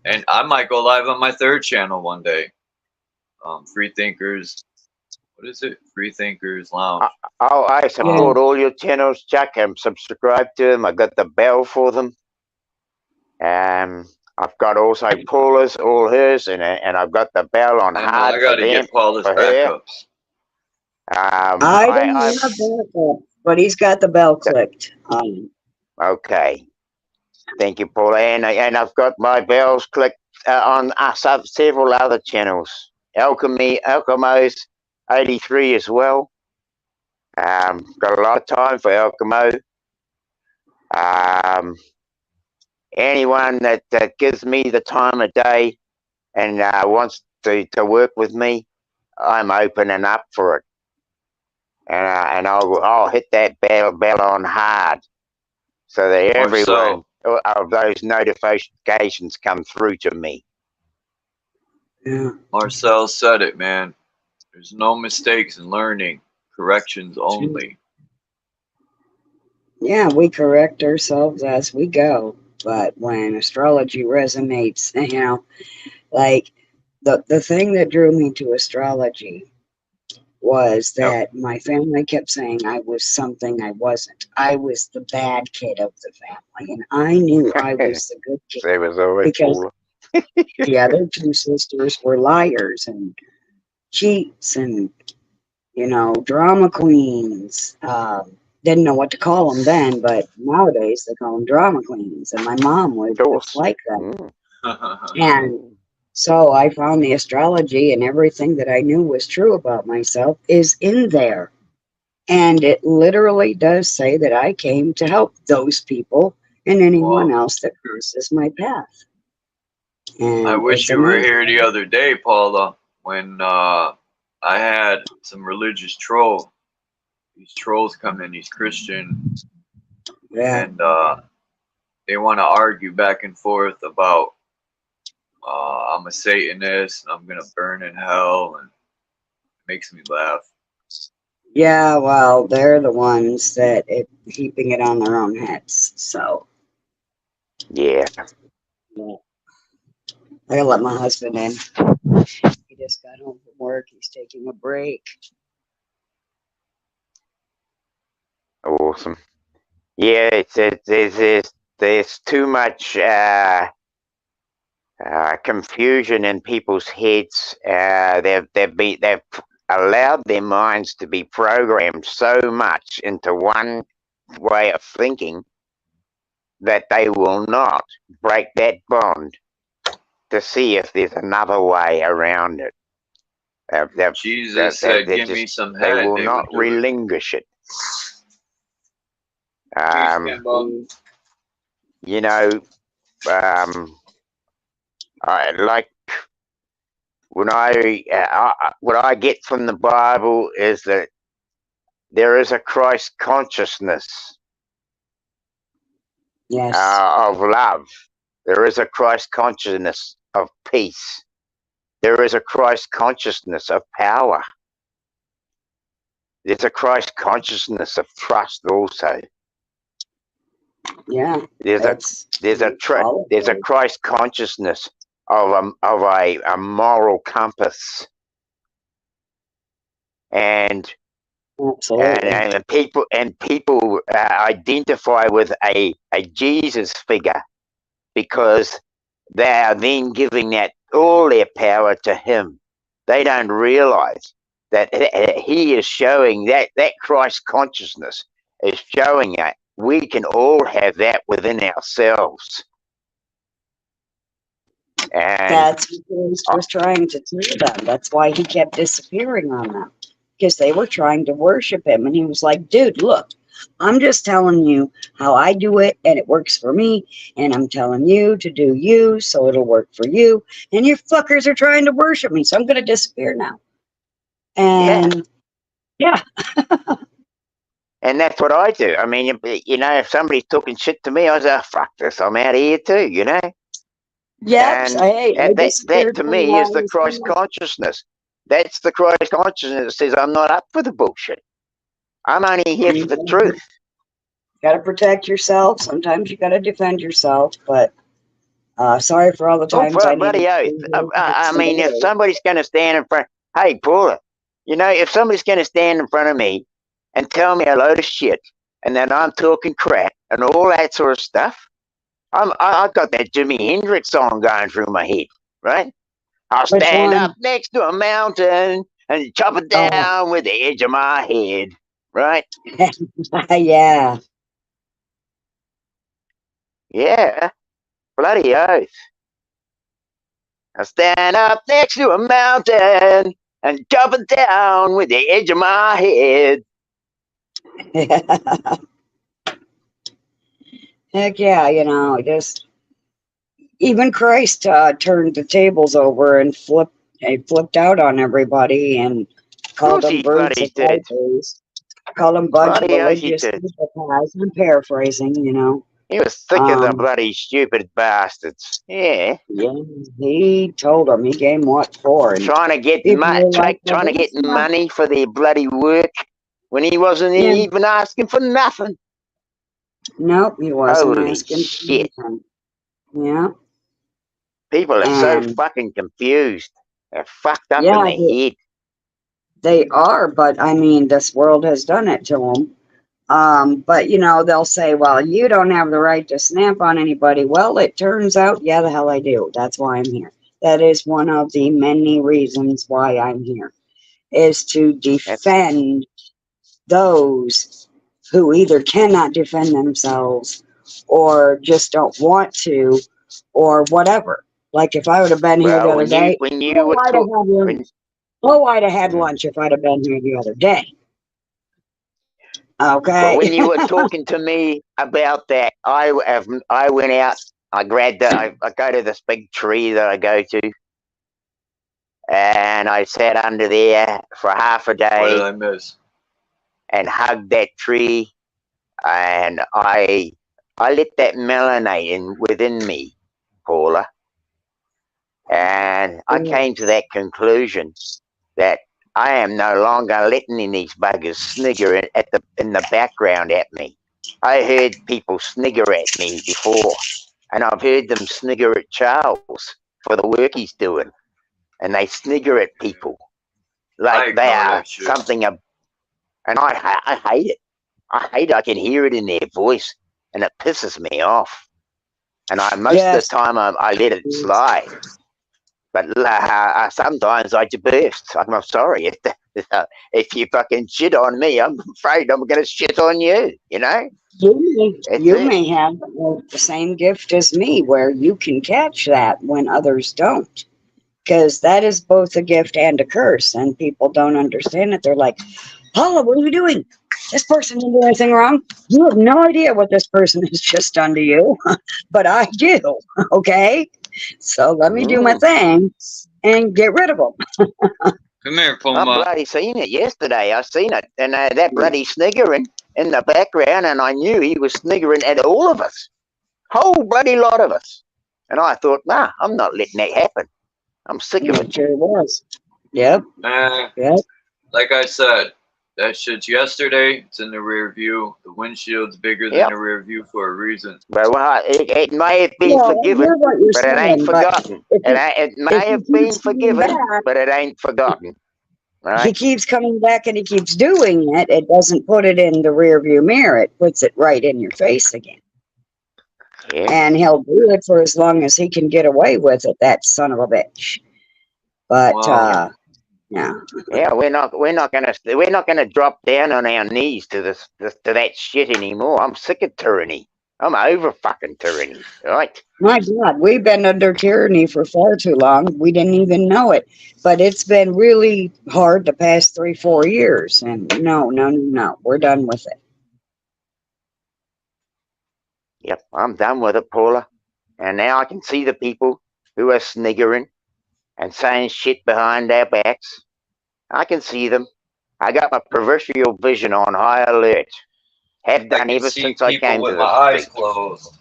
And I might go live on my 3rd channel one day. Free Thinkers. What is it? Free Thinkers Lounge. I support all your channels, Chuck. I'm subscribed to them. I got the bell for them. I've got also Paula's, all hers, and I've got the bell on hard. I got to get Paula's backups. I don't have backup, but he's got the bell clicked. Okay. Thank you, Paula. And I've got my bells clicked on several other channels. Alchemy's 83 as well. Got a lot of time for Alchemy. Anyone that gives me the time of day and wants to work with me, I'm opening up for it. And I'll hit that bell on hard, so that of those notifications come through to me. Yeah. Marcel said it, man. There's no mistakes in learning. Corrections only. Yeah, we correct ourselves as we go. But when astrology resonates, you know, like the thing that drew me to astrology was that my family kept saying I was something I wasn't. I was the bad kid of the family, and I knew I was the good kid They was always because the other two sisters were liars and cheats and, you know, drama queens. Didn't know what to call them then, but nowadays they call them drama queens. And my mom was just like that. And so I found the astrology, and everything that I knew was true about myself is in there. And it literally does say that I came to help those people and anyone else that crosses my path. And I wish you were here the other day, Paula, when I had some religious troll. These trolls come in, these Christian, and they want to argue back and forth about I'm a Satanist and I'm gonna burn in hell, and it makes me laugh. Yeah, well, they're the ones that heaping it on their own heads. So yeah. I gotta let my husband in. He just got home from work. He's taking a break. Awesome. Yeah, there's too much confusion in people's heads. They've allowed their minds to be programmed so much into one way of thinking that they will not break that bond to see if there's another way around it. Jesus said, "Give me some head." They will not relinquish it. You know, I like when what I get from the Bible is that there is a Christ consciousness of love. There is a Christ consciousness of peace. There is a Christ consciousness of power. There's a Christ consciousness of trust also. Yeah. There's a Christ consciousness of a moral compass. And people identify with a Jesus figure because they are then giving that all their power to him. They don't realize that he is showing that Christ consciousness is showing that we can all have that within ourselves. And that's what Christ was trying to tell them. That's why he kept disappearing on them, because they were trying to worship him. And he was like, dude, look, I'm just telling you how I do it, and it works for me, and I'm telling you to do you, so it'll work for you. And you fuckers are trying to worship me, so I'm going to disappear now. And yeah. And that's what I do. I mean, you know, if somebody's talking shit to me, I say, oh, fuck this, I'm out of here too, you know? Yeah, and that to me is the Christ consciousness. That's the Christ consciousness that says I'm not up for the bullshit. I'm only here for the truth. Got to protect yourself. Sometimes you got to defend yourself, but sorry for all the times I mean, if somebody's going to stand in front, hey, Paula, you know, if somebody's going to stand in front of me and tell me a load of shit and then I'm talking crap and all that sort of stuff, I've got that Jimi Hendrix song going through my head, right? I'll stand up next to a mountain and chop it down with the edge of my head, right? Yeah. Yeah. Bloody oath. I'll stand up next to a mountain and chop it down with the edge of my head. Heck yeah, you know, just even Christ turned the tables over and flipped out on everybody and called them birds of feathers. Called them bunch of religious psychopaths. I'm paraphrasing, you know. He was sick of the Um, bloody stupid bastards. Yeah. yeah, he told them. He gave him what for, and Trying to get people were like, well, trying to get that's not. money for their bloody work when he wasn't Yeah, even asking for nothing. nope, he wasn't Holy asking for shit. anything. Yeah, People are so and fucking confused. They're fucked up in yeah, the head. they are. But I mean, this world has done it to them. But you know, they'll say, well, you don't have the right to snap on anybody. Well, it turns out, yeah, the hell I do. That's why I'm here. That is one of the many reasons why I'm here, is to That's defend those who either cannot defend themselves or just don't want to or whatever. Like if I would have been here the well other day, when you oh, were I'd have had when oh, I'd have had mm. lunch if I'd have been here the other day. Well, Okay. when you were talking to me about that, I went out. I grabbed I go to this big tree that I go to, and I sat under there for half a What did day I miss? and hugged that tree, and I let that melanate in within me, Paula, and I came to that conclusion that I am no longer letting these buggers snigger in the background at me. I heard people snigger at me before, and I've heard them snigger at Charles for the work he's doing, and they snigger at people I like they ignore are that shit. something, and I hate it. I hate it. I can hear it in their voice, and it pisses me off. And most of the Yes. time I let it slide. But sometimes I burst. I'm sorry. If you fucking shit on me, I'm afraid I'm going to shit on you, you know? That's You it. may have the same gift as me, where you can catch that when others don't. Because that is both a gift and a curse, and people don't understand it. They're like, Paula, what are you doing? This person didn't do anything wrong. You have no idea what this person has just done to you, but I do. Okay, so let me do my thing and get rid of them. Come here, I Puma. bloody seen it yesterday. I seen it. And that bloody sniggering in the background, and I knew he was sniggering at all of us. Whole bloody lot of us. And I thought, nah, I'm not letting that happen. I'm sick of It it. sure was. Yep. Yep. Like I said, that shit's yesterday. It's in the rear view. The windshield's bigger than Yep. the rear view for a reason. Well, it may have been Well, I forgiven, hear what you're but it ain't saying, but forgotten. if It may have he been keeps coming forgiven, back, but it ain't forgotten. All he right? keeps coming back and he keeps doing it. It doesn't put it in the rear view mirror. It puts it right in your face again. Yeah. And he'll do it for as long as he can get away with it, that son of a bitch. But Wow. yeah. Yeah, we're not gonna drop down on our knees to that shit anymore. I'm sick of tyranny. I'm over fucking tyranny. Right? My God, we've been under tyranny for far too long. We didn't even know it. But it's been really hard the past 3-4 years. And no, we're done with it. Yep, I'm done with it, Paula. And now I can see the people who are sniggering and saying shit behind our backs. I can see them. I got my peripheral vision on high alert. Have I done can ever see since I people came with to my this eyes street. closed.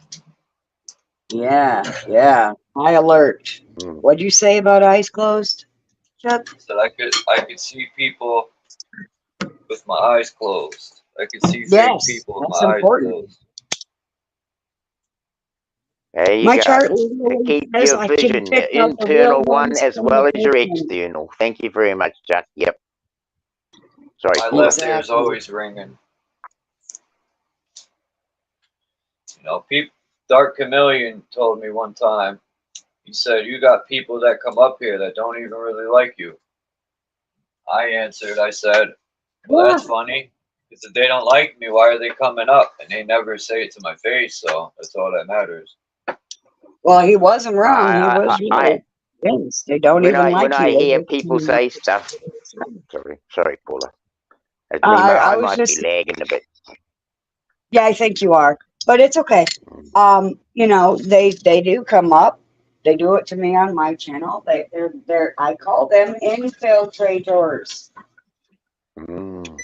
Yeah. High alert. What'd you say about eyes closed, Chuck? So I could see people with my eyes closed. I could see fake Yes, people with my that's eyes important. closed. There you My go. chart To literally keep says your I can vision, your pick out the real internal one ones as from the well as your fake ones. external. Thank you very much, Chuck. Yep. Sorry, My Paula. left ear is Exactly. always ringing. You know, Dark Chameleon told me one time. He said, "You got people that come up here that don't even really like you." I answered. I said, "Well, Yeah. that's funny. Because if they don't like me, why are they coming up?" And they never say it to my face, so that's all that matters. Well, he wasn't wrong. He was I right. Yes, they don't when even I like you. hear They people just, say stuff. Sorry, Paula. I I was might be just, lagging a bit. yeah, I think you are, but it's okay. You know, they do come up. They do it to me on my channel. They're I call them infiltrators. Mm.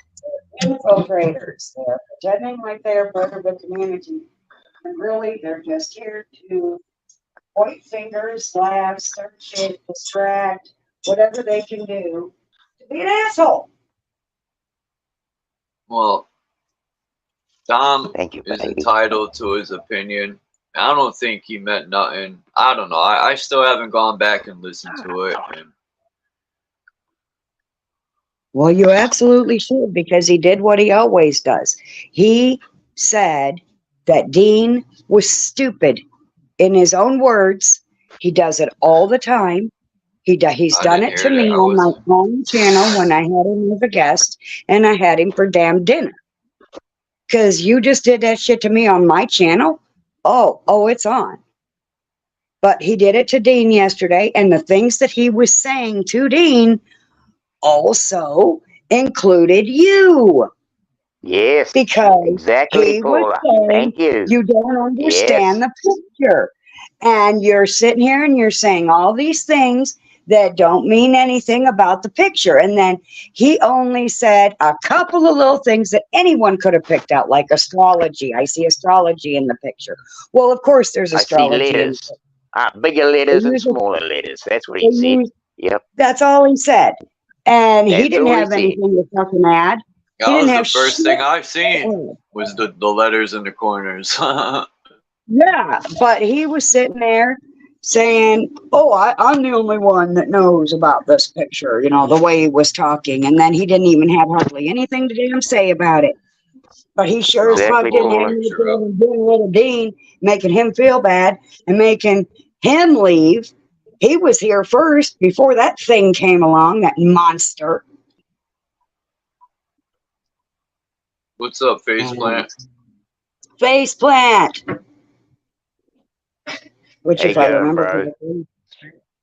Infiltrators. They're pretending like they're part of the community. Really, they're just here to point fingers, laugh, start shit, distract, whatever they can do to be an asshole. Well, Tom Thank you, is baby. entitled to his opinion. I don't think he meant nothing. I don't know. I still haven't gone back and listened to it. And Well, you absolutely should, because he did what he always does. He said that Dean was stupid. In his own words, he does it all the time. He's I done didn't it to hear me that. I on my was own channel when I had him as a guest, and I had him for damn dinner. Because you just did that shit to me on my channel. Oh, it's on. But he did it to Dean yesterday, and the things that he was saying to Dean also included you. Yes, Because exactly, he was Paula. saying Thank you. you don't understand Yes. the picture. And you're sitting here and you're saying all these things that don't mean anything about the picture. And then he only said a couple of little things that anyone could have picked out, like astrology. I see astrology in the picture. Well, of course there's I see astrology in letters. Bigger letters and smaller letters. That's what he said. Yep. That's all he said. And he That's didn't all he have said. anything to fucking add. that He didn't was the have first shit. thing I've seen was the letters in the corners. Yeah, but he was sitting there saying, "Oh, I'm the only one that knows about this picture." You know, the way he was talking, and then he didn't even have hardly anything to damn say about it. But he sure as fuck Exactly, didn't have Paula. anything to do with Dean, making him feel bad and making him leave. He was here first before that thing came along, that monster. What's up, faceplant? Faceplant. Which, How you if I going, remember bro? correctly,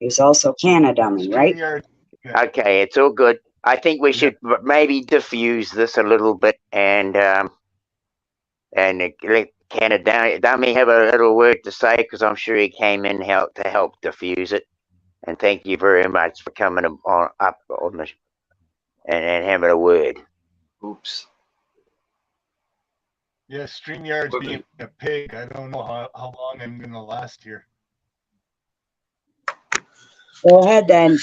is also Canada dummy, right? Okay, it's all good. I think we should maybe diffuse this a little bit and let Canada Dummy have a little word to say, because I'm sure he came in to help diffuse it. And thank you very much for coming up on the and having a word. Oops. Yeah, StreamYard's being a pig. I don't know how long I'm going to last here. Go ahead then.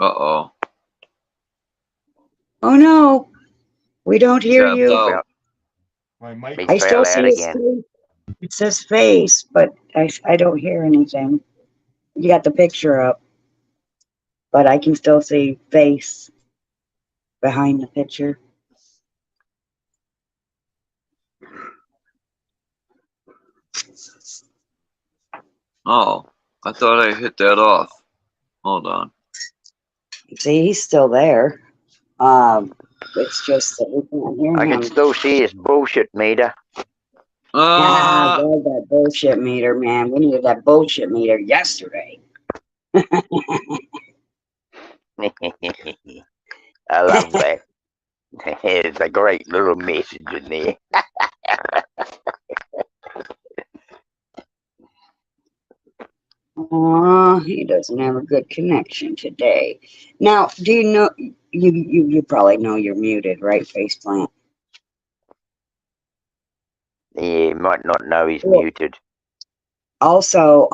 Uh-oh. Oh no, we don't hear Tapped you. out. My mic. He I still fell see out his again. face. It says face, but I don't hear anything. You got the picture up, but I can still see face behind the picture. Oh, I thought I hit that off. Hold on. See, he's still there. It's just that we can't hear I him. can still see his bullshit meter. Ah, there's that bullshit meter, man. We needed that bullshit meter yesterday. I love that. It's a great little message in there. Oh, he doesn't have a good connection today. Now, do you know you probably know you're muted, right, Faceplant? He might not know he's Well, muted. also,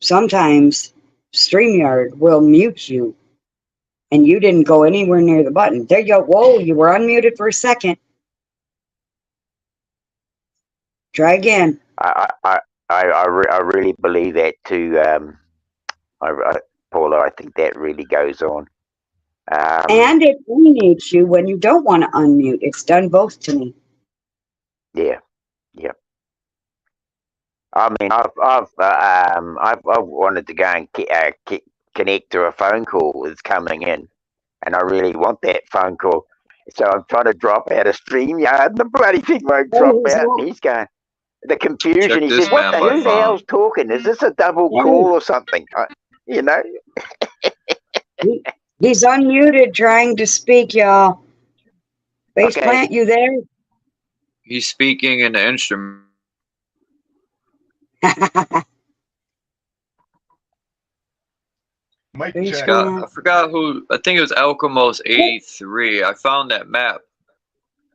sometimes StreamYard will mute you and you didn't go anywhere near the button. There you go. Whoa, you were unmuted for a second. Try again. I really believe that too. Paula, I think that really goes on. And it unmutes you when you don't want to unmute. It's done both to me. Yeah. I mean, I've wanted to go and connect to a phone call that's coming in, and I really want that phone call. So I'm trying to drop out of StreamYard, and the bloody thing won't drop out. And he's going, the confusion. Check He this said, "What man the? by Who the phone. hell's talking? Is this a double call or something?" You know. He's unmuted trying to speak, y'all. Faceplant, Okay. you there? He's speaking in the instrument. Mic Thanks, check. man. I forgot who. I think it was Alchemos 83. I found that map.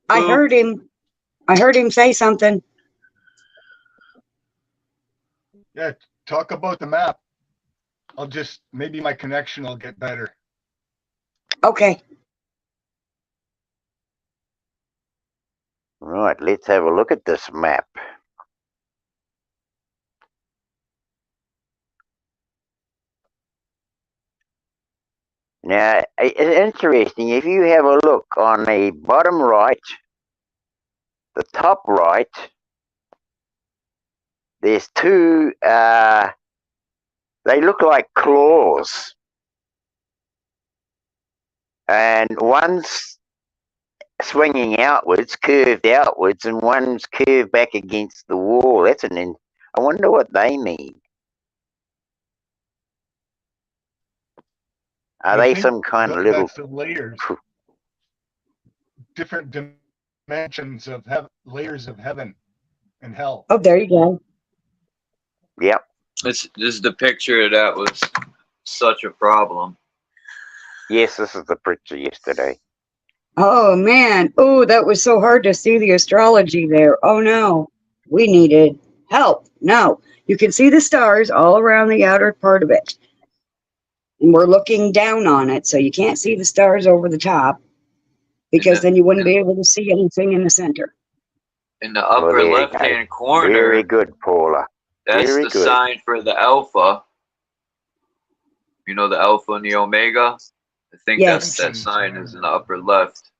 I Who? heard him. I heard him say something. Yeah, talk about the map. I'll just, maybe my connection will get better. Okay. Right, let's have a look at this map. Now, it's interesting, if you have a look on the bottom right, the top right, there's two, they look like claws. And one's swinging outwards, curved outwards, and one's curved back against the wall. I wonder what they mean. Are I they think some kind of little... that's the layers. Different dimensions of layers of heaven and hell. Oh, there you go. Yep. This is the picture that was such a problem. Yes, this is the picture yesterday. Oh, man. Oh, that was so hard to see the astrology there. Oh, no. We needed help. No. You can see the stars all around the outer part of it. And we're looking down on it, so you can't see the stars over the top, because then you wouldn't be able to see anything in the center. In the upper there you left-hand go. corner, Very good, Paula. that's Very the good. sign for the Alpha. You know, the Alpha and the Omega? I think Yes. that sign is in the upper left.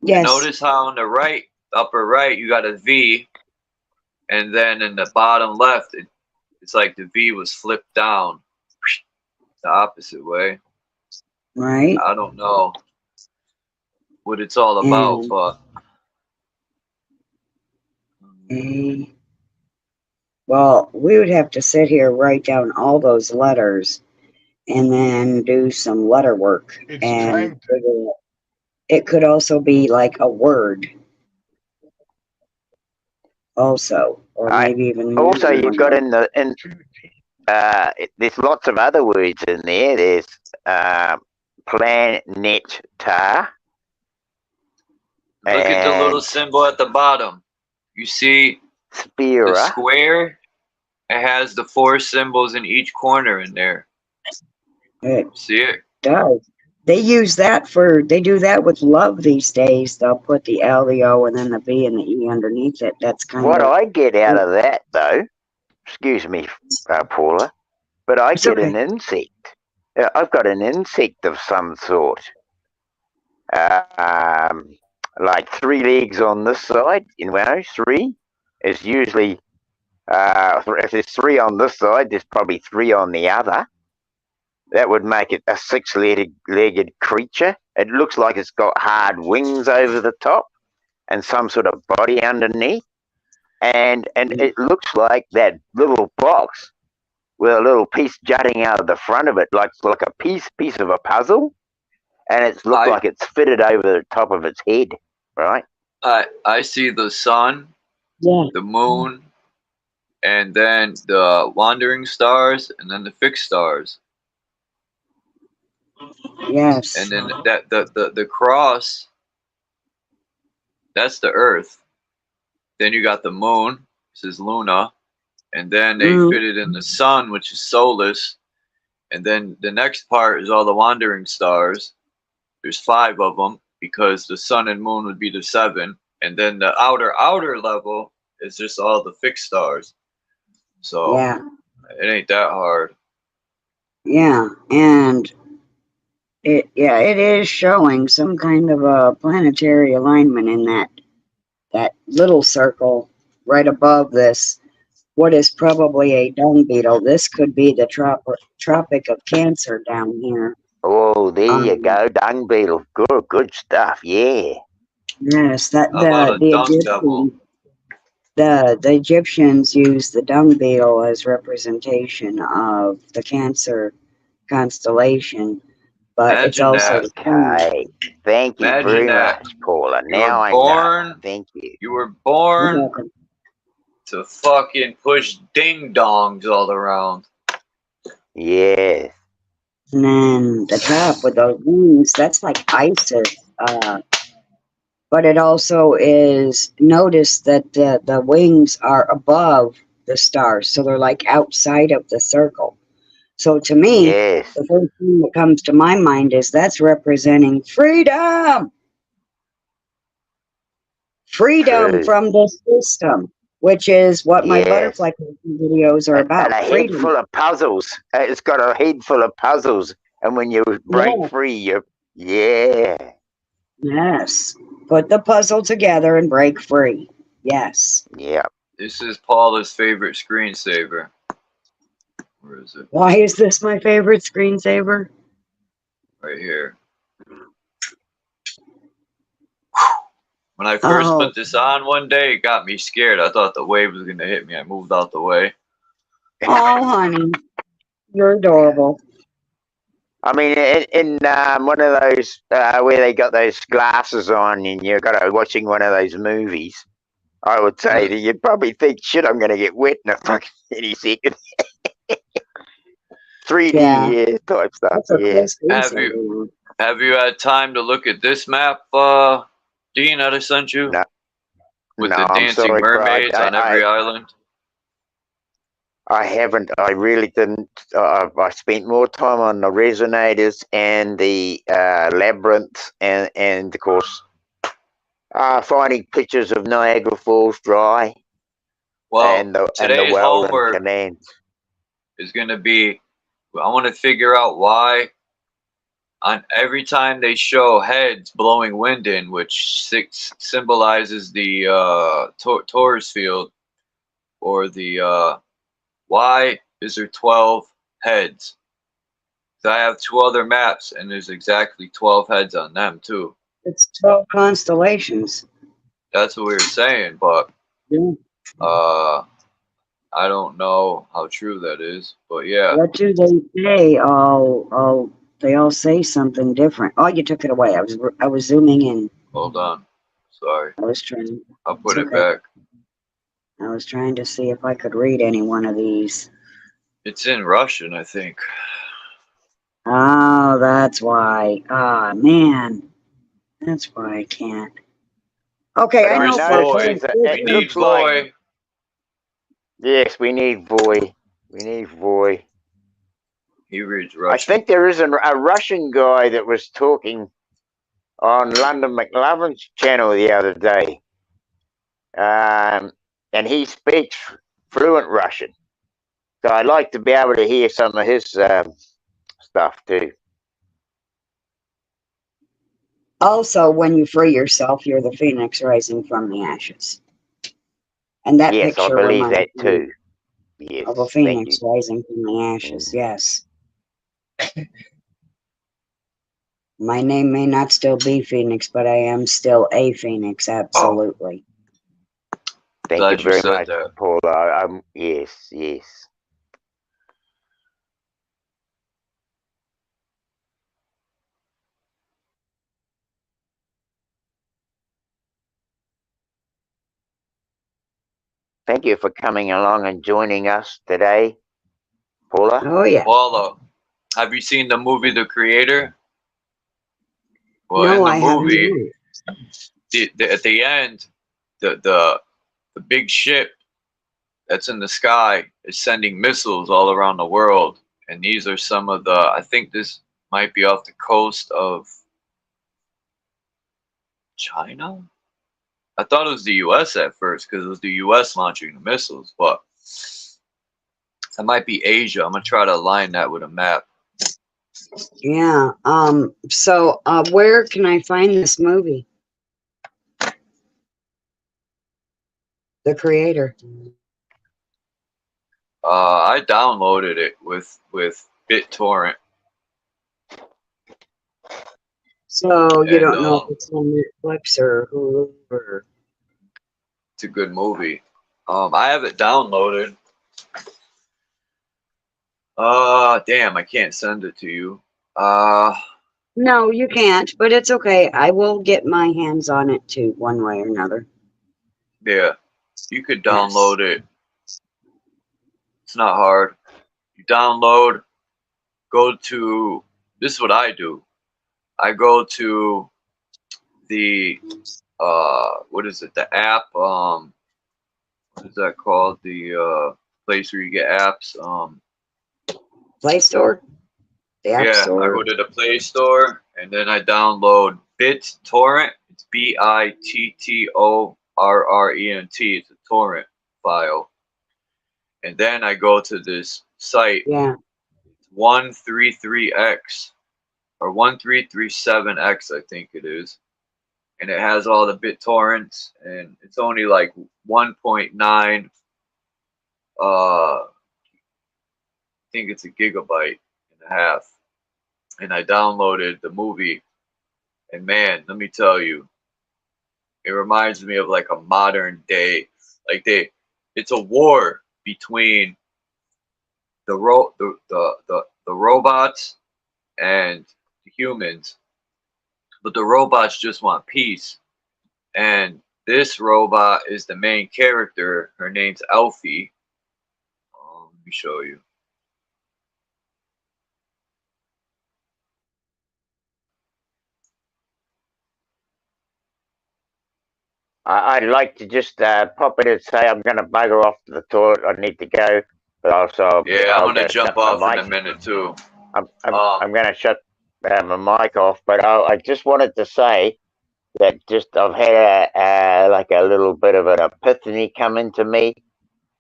Yes. Notice how on the right, upper right, you got a V, and then in the bottom left, it's like the V was flipped down the opposite way. Right. I don't know what it's all about, And- but Well, we would have to sit here, write down all those letters, and then do some letter work. It's And it could also be like a word, also, or maybe even more. Also, than you've one got word. there's lots of other words in there. There's planet tar. look at the little symbol at the bottom. You see the Spira. square? It has the 4 symbols in each corner in there. It See it? does. They use that they do that with love these days. They'll put the L, the O, and then the V and the E underneath it. That's kind What of. I get out of that, though, excuse me, Paula, but I get an insect. I've got an insect of some sort. Like 3 legs on this side, 3 is usually, if there's 3 on this side, there's probably 3 on the other. That would make it a 6-legged creature. It looks like it's got hard wings over the top and some sort of body underneath. And it looks like that little box with a little piece jutting out of the front of it, like a piece of a puzzle. And it's looked like it's fitted over the top of its head, right? I see the sun, the moon, and then the wandering stars, and then the fixed stars. Yes. And then the cross, that's the earth. Then you got the moon, this is Luna, and then they fit it in the sun, which is Solus. And then the next part is all the wandering stars. There's 5 of them, because the sun and moon would be the 7. And then the outer level is just all the fixed stars. So it ain't that hard. Yeah, and it is showing some kind of a planetary alignment in that little circle right above this. What is probably a dung beetle. This could be the Tropic of Cancer down here. Oh, there you go, dung beetle. Good stuff. Yeah. Yes, the Egyptians used the dung beetle as representation of the Cancer constellation, but it's also okay. Thank you very much, Paula. Now I know. Thank you. You were born to fucking push ding dongs all around. Yes. And then the top with those wings, that's like Isis. But it also is, notice that the wings are above the stars. So they're like outside of the circle. So to me, Yes. the first thing that comes to my mind is that's representing freedom. Freedom True. from the system, which is what my Yes. butterfly videos are And about. a head Freedom. full of puzzles. It's got a head full of puzzles. And when you break Yeah. free, yeah. Yes. Put the puzzle together and break free. Yes. Yeah. This is Paula's favorite screensaver. Where is it? Why is this my favorite screensaver? Right here. When I first put this on one day, it got me scared. I thought the wave was going to hit me. I moved out the way. Oh, honey. You're adorable. I mean, in one of those where they got those glasses on and you're watching one of those movies, I would say that you'd probably think, shit, I'm going to get wet in a fucking any second. 3D Yeah. type stuff. That's a Yeah. cool screensaver. Have you had time to look at this map, Dean, that I sent you? No. With No, the I'm dancing sorry, bro. mermaids on every island? I haven't. I really didn't. I spent more time on the resonators and the labyrinth, and of course, finding pictures of Niagara Falls dry. Well, and the today's Weldon homework Canal. is going to be, I want to figure out why on every time they show heads blowing wind in, which symbolizes the Taurus field, or the why is there 12 heads? So I have 2 other maps, and there's exactly 12 heads on them too. It's 12 constellations. That's what we were saying, but Yeah. I don't know how true that is, but yeah. What do they say? Oh, they all say something different. Oh, you took it away. I was zooming in. Hold on. Sorry. I was trying. I'll put It's it okay. back. I was trying to see if I could read any one of these. It's in Russian, I think. Oh, that's why. Ah, man. That's why I can't. Okay, But I Where's know. Voy? We need looks Voy. like, yes, we need Voy. We need Voy. He reads I Russian. think there is a Russian guy that was talking on London McLovin's channel the other day. And he speaks fluent Russian. So I'd like to be able to hear some of his stuff too. Also, when you free yourself, you're the phoenix rising from the ashes. And that Yes, I picture believe that reminds me too. Yes, of a thank phoenix you. rising from the ashes. Yes. My name may not still be Phoenix, but I am still a Phoenix. Absolutely. Thank Glad you you very said much, that. Paula. Yes, yes. Thank you for coming along and joining us today, Paula. Oh, yeah. Paula, have you seen the movie The Creator? Well, No, in the I movie, haven't. at the end, the big ship that's in the sky is sending missiles all around the world, and these are some of the. I think this might be off the coast of China. I thought it was the U.S. at first because it was the U.S. launching the missiles, but that might be Asia. I'm gonna try to align that with a map. Yeah. So, where can I find this movie? The Creator. I downloaded it with BitTorrent. So, you And, don't know if it's on Netflix or Hulu or... It's a good movie. I have it downloaded. Damn, I can't send it to you. No, you can't, but it's okay. I will get my hands on it too, one way or another. Yeah, you could download it. It's not hard. You download, go to, this is what I do. I go to the, what is it, the app, what is that called? The place where you get apps. Play Store? The App Yeah, I Store? go to the Play Store and then I download BitTorrent. It's BITTORRENT. It's a torrent file. And then I go to this site, Yeah. 133X or 1337X, I think it is. And it has all the BitTorrents, and it's only like 1.9, I think it's a gigabyte and a half. And I downloaded the movie, and man, let me tell you, it reminds me of like a modern day, like it's a war between the robots and the humans, but the robots just want peace. And this robot is the main character. Her name's Alfie. Let me show you. I'd like to just pop in and say I'm going to bugger off to the toilet. I need to go, but also Yeah, I'm I'll gonna go jump shut my off in a mic. minute too. I'm going to shut my mic off, but I just wanted to say that just I've had like a little bit of an epiphany come into me,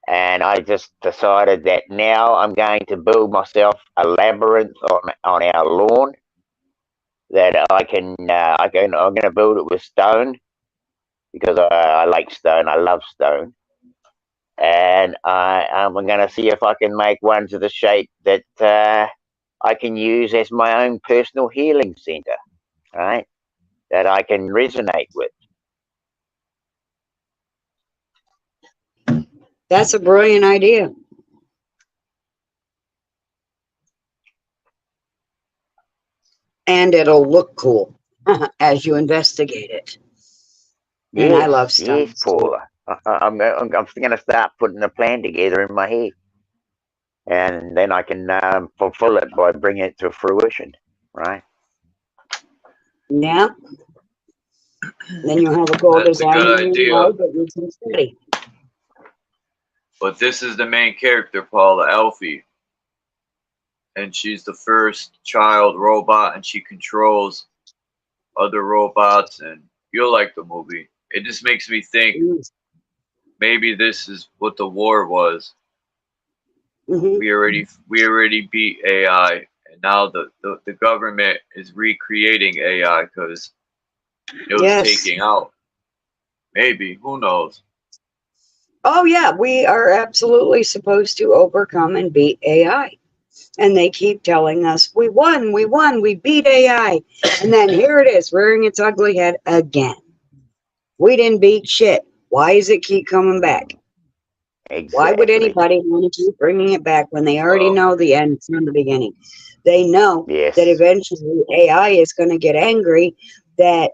and I just decided that now I'm going to build myself a labyrinth on our lawn that I'm going to build it with stone because I like stone. I love stone. And I'm going to see if I can make one to the shape that I can use as my own personal healing center, right? That I can resonate with. That's a brilliant idea. And it'll look cool as you investigate it. And I love Yes, stones too. Paula. I'm going to start putting a plan together in my head, and then I can fulfill it by bringing it to fruition, right? Yeah. Then you have a goal That's a design good in idea. your life that you can study. But this is the main character, Paula, Alfie. And she's the first child robot, and she controls other robots, and you'll like the movie. It just makes me think maybe this is what the war was. Mm-hmm. We already beat AI, and now the government is recreating AI because it was taking out. Maybe, who knows? Oh yeah, we are absolutely supposed to overcome and beat AI. And they keep telling us, we won, we beat AI. And then here it is, rearing its ugly head again. We didn't beat shit. Why does it keep coming back? Exactly. Why would anybody want to keep bringing it back when they already know the end from the beginning? They know that eventually AI is going to get angry that,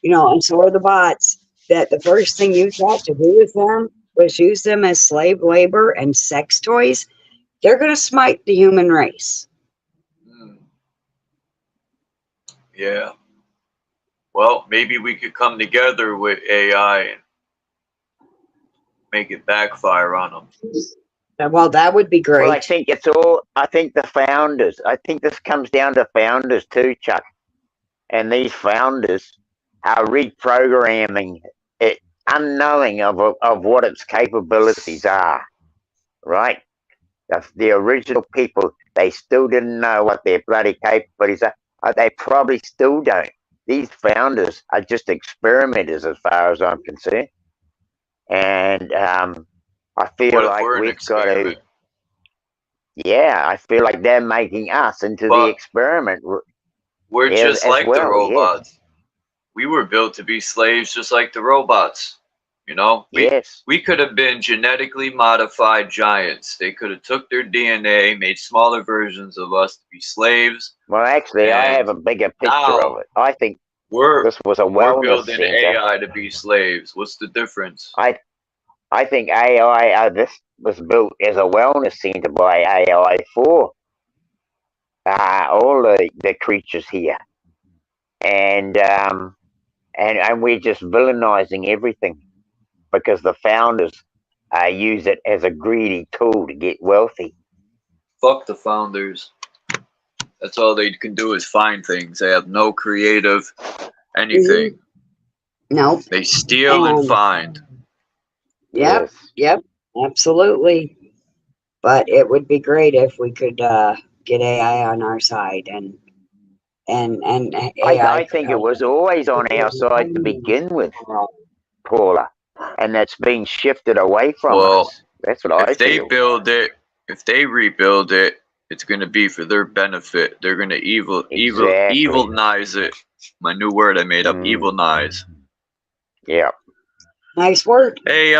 and so are the bots, that the first thing you thought to do with them was use them as slave labor and sex toys. They're going to smite the human race. Yeah. Well, maybe we could come together with AI and make it backfire on them. Well, that would be great. Well, I think the founders, I think this comes down to founders too, Chuck. And these founders are reprogramming it, unknowing of what its capabilities are, right? The original people, they still didn't know what their bloody capabilities are. They probably still don't. These founders are just experimenters as far as I'm concerned. And I feel like we've got to, I feel like they're making us into the experiment. We're just like the robots. Yes. We were built to be slaves just like the robots. We could have been genetically modified giants. They could have took their DNA, made smaller versions of us to be slaves. Well, actually, I have a bigger picture of it. I think this was a wellness building center. AI to be slaves. What's the difference? I think AI, this was built as a wellness center by AI for all the creatures here, and we're just villainizing everything because the founders use it as a greedy tool to get wealthy. Fuck the founders. That's all they can do is find things. They have no creative anything. Nope. They steal and find. Yep. Yes. Yep. Absolutely. But it would be great if we could get AI on our side and AI. I think it was always on our side to begin with, Paula, and that's been shifted away from us. That's what I If they feel. build it, if they rebuild it, it's going to be for their benefit. They're going to evilize it. My new word I made up, evilize. Yeah. Nice word. Hey,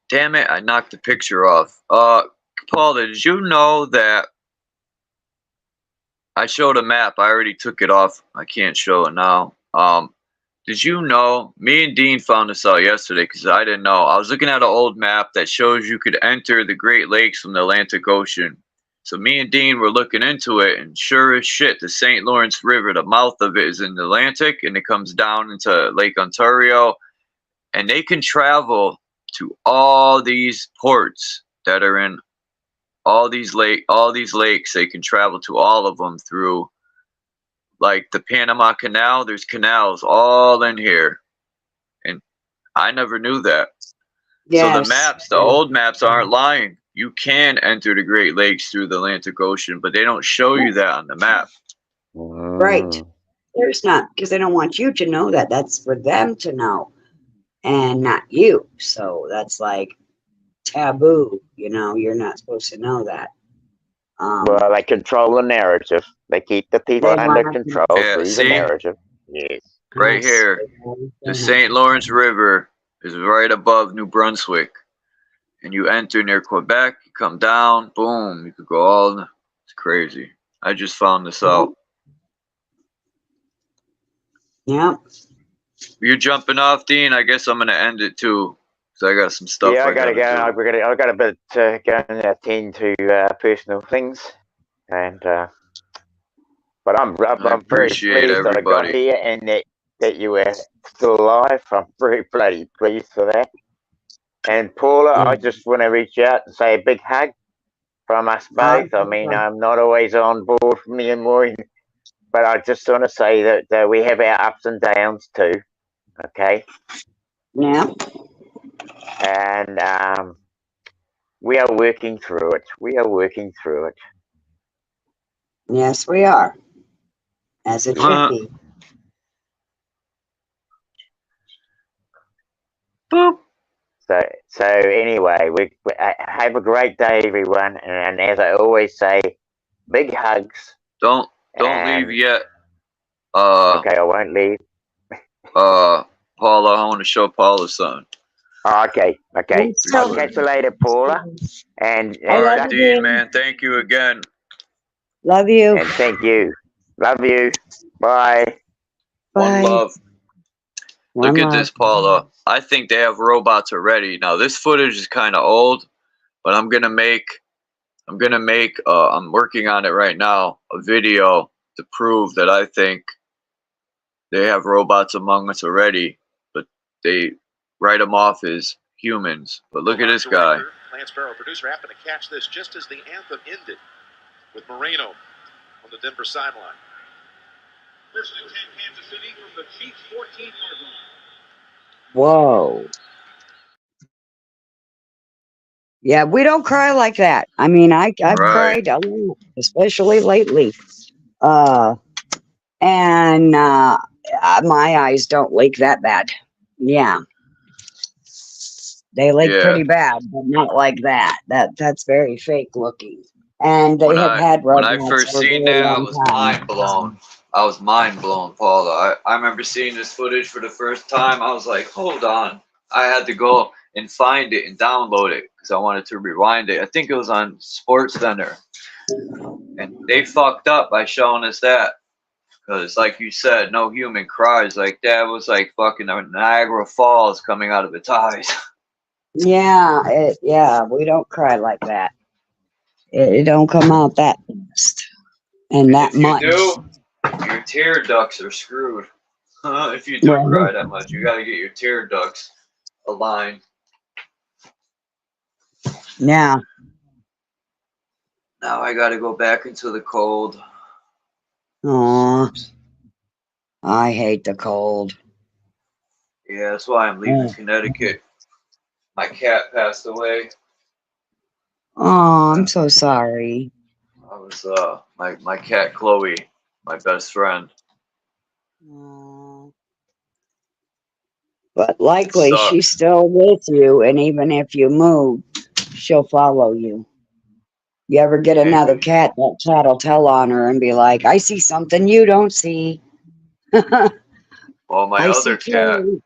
damn it, I knocked the picture off. Paula, did you know that I showed a map? I already took it off. I can't show it now. Did you know, me and Dean found this out yesterday because I didn't know. I was looking at an old map that shows you could enter the Great Lakes from the Atlantic Ocean. So me and Dean were looking into it, and sure as shit, the St. Lawrence River, the mouth of it is in the Atlantic, and it comes down into Lake Ontario, and they can travel to all these ports that are in all these lakes. They can travel to all of them through, like, the Panama Canal. There's canals all in here, and I never knew that. Yes. So the maps, the old maps aren't lying. You can enter the Great Lakes through the Atlantic Ocean, but they don't show you that on the map. Right. There's not, because they don't want you to know that. That's for them to know, and not you. So that's like taboo. You know, you're not supposed to know that. Well, they control the narrative. They keep the people under control through the narrative. Yes. Right here, the St. Lawrence River is right above New Brunswick. And you enter near Quebec, you come down, boom, you could go all, it's crazy. I just found this out. Yeah. You're jumping off, Dean? I guess I'm going to end it too. So I got some stuff. Yeah, I gotta go. I've got a bit to go and attend to personal things, and but I'm very pleased that I got here and that you were still alive. I'm very bloody pleased for that. And Paula, I just want to reach out and say a big hug from us both. I mean, I'm not always on board from the morning, but I just want to say that we have our ups and downs too. Okay. Yeah. And we are working through it. We are working through it. Yes, we are. As it should be. Boop. So anyway, we have a great day, everyone. And as I always say, big hugs. Don't leave yet. Okay, I won't leave. Paula, I want to show Paula something. Oh, okay. I'll catch you later, Paula. And all right, Dean, man. Thank you again. Love you. And thank you. Love you. Bye. One love. Look at this, Paula. I think they have robots already. Now this footage is kind of old, but I'm working on it right now, a video to prove that I think they have robots among us already, but they write them off as humans. But look at this guy. Lance Barrow, producer, happened to catch this just as the anthem ended with Moreno on the Denver sideline. First and 10, Kansas City from the Chiefs' 14-yard line. Whoa. Yeah, we don't cry like that. I mean, I've cried a lot, especially lately. And my eyes don't leak that bad. Yeah. They leak pretty bad, but not like that. That's very fake looking. And they have had robots. When I first seen that, I was mind blown. I was mind blown, Paula. I remember seeing this footage for the first time. I was like, hold on. I had to go and find it and download it because I wanted to rewind it. I think it was on Sports Center. And they fucked up by showing us that. Because like you said, no human cries. Like that was like fucking Niagara Falls coming out of its eyes. Yeah, we don't cry like that. It don't come out that fast. And that if you much. do, your tear ducts are screwed. If you do Well, cry that much, you got to get your tear ducts aligned. yeah. Now I got to go back into the cold. Aw, I hate the cold. Yeah, that's why I'm leaving Oh, Connecticut. My cat passed away. I'm so sorry. I was my cat Chloe, my best friend. Aw. But likely she's Sucks. still with you, and even if you move, she'll follow you. You ever get another Maybe. cat, that cat will tell on her and be like, I see something you don't see. Well, my I other see cat Chloe.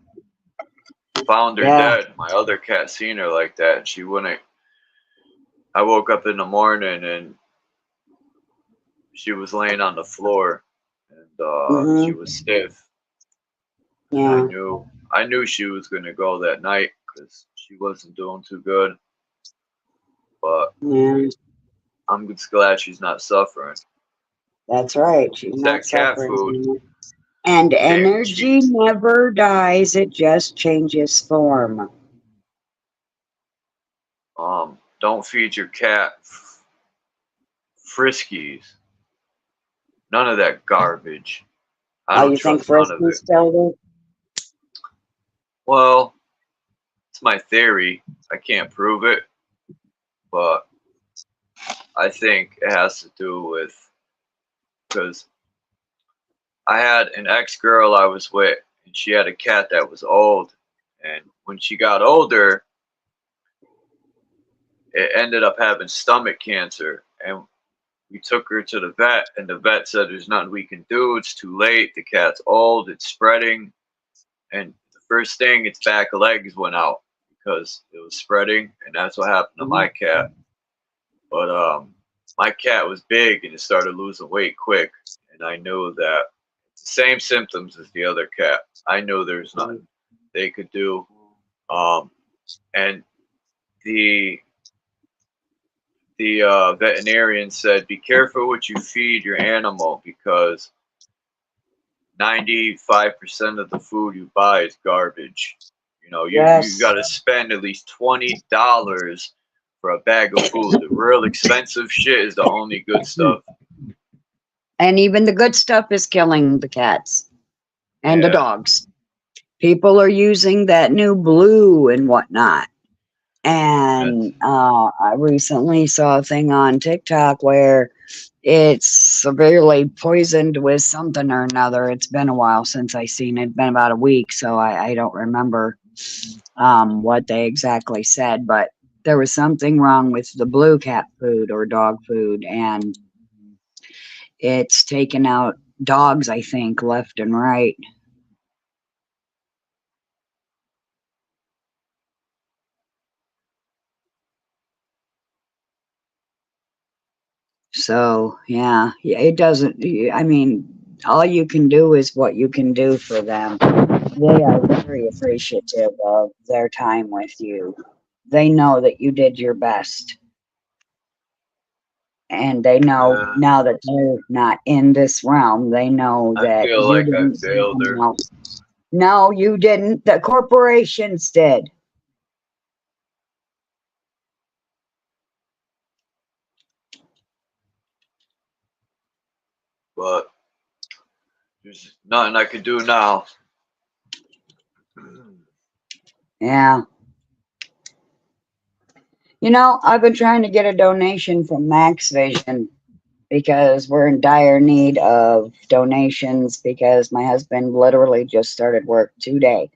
found her Yeah. dead. My other cat seen her like that, and she wouldn't. I woke up in the morning and she was laying on the floor, and she Mm-hmm. was stiff. And Yeah. I knew she was gonna go that night because she wasn't doing too good. But Yeah. I'm just glad she's not suffering. That's right. She's It's not that cat suffering food. anymore. And Damn energy cheese. never dies, it just changes form. Don't feed your cat Friskies. None of that garbage. I Oh, don't you think trust none of Frisky it. still Well, it's my theory. I can't prove it, but I think it has to do with because I had an ex-girl I was with, and she had a cat that was old. And when she got older, it ended up having stomach cancer. And we took her to the vet, and the vet said there's nothing we can do. It's too late. The cat's old. It's spreading. And the first thing, its back legs went out because it was spreading, and that's what happened to my cat. But my cat was big, and it started losing weight quick, and I knew that the same symptoms as the other cat. I knew there's nothing they could do. And the veterinarian said, be careful what you feed your animal because 95% of the food you buy is garbage. You know, you got Yes. to spend at least $20 for a bag of food. The real expensive shit is the only good stuff. And even the good stuff is killing the cats and the Yeah. dogs. People are using that new blue and whatnot. And I recently saw a thing on TikTok where it's severely poisoned with something or another. It's been a while since I seen it. It's been about a week, so I don't remember what they exactly said, but there was something wrong with the blue cat food or dog food, and it's taken out dogs, I think, left and right. So yeah, it doesn't. I mean, all you can do is what you can do for them. They are very appreciative of their time with you. They know that you did your best, and they know Yeah. now that they're not in this realm. They know I that feel you like I didn't send failed them her. out. No, you didn't. The corporations did. But there's nothing I can do now. Yeah. You know, I've been trying to get a donation from Max Vision because we're in dire need of donations because my husband literally just started work today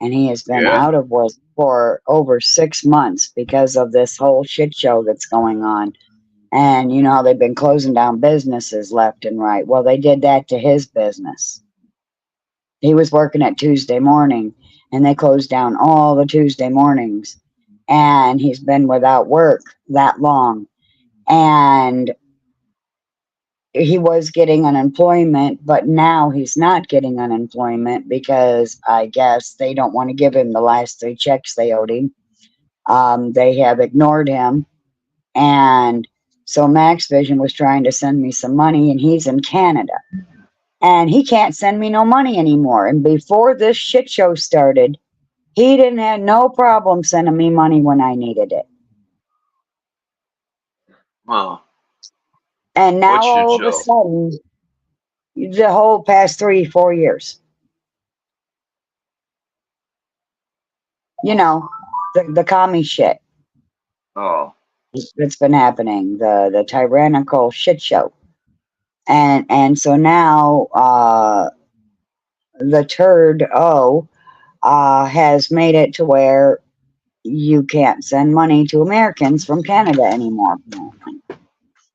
and he has been Yeah. out of work for over 6 months because of this whole shit show that's going on. And you know how they've been closing down businesses left and right. Well, they did that to his business. He was working at Tuesday morning and they closed down all the Tuesday mornings. And he's been without work that long. And he was getting unemployment, but now he's not getting unemployment because I guess they don't want to give him the last 3 checks they owed him. They have ignored him, and So Max Vision was trying to send me some money, and he's in Canada. And he can't send me no money anymore. And before this shit show started, he didn't have no problem sending me money when I needed it. Huh. And now What shit all of a show? sudden, the whole past 3-4 years, you know, the commie shit Oh. that's been happening, the tyrannical shit show. And so now the turd has made it to where you can't send money to Americans from Canada anymore.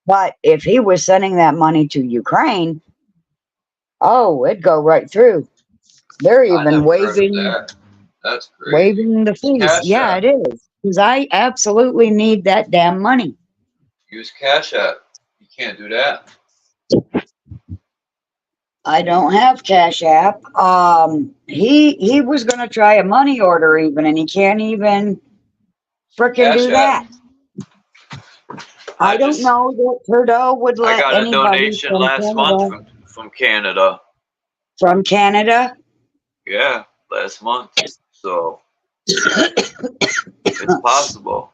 But if he was sending that money to Ukraine, oh, it'd go right through. They're I even never heard of waving that. That's crazy. waving the Use fees. Cash Yeah, App. it is. Because I absolutely need that damn money. Use Cash App. You can't do that. I don't have Cash App. He was gonna try a money order even, and he can't even frickin' Cash do App. that. I don't know that Trudeau would I let got a anybody donation from last month Canada. from Canada. From Canada? Yeah, last month. So it's possible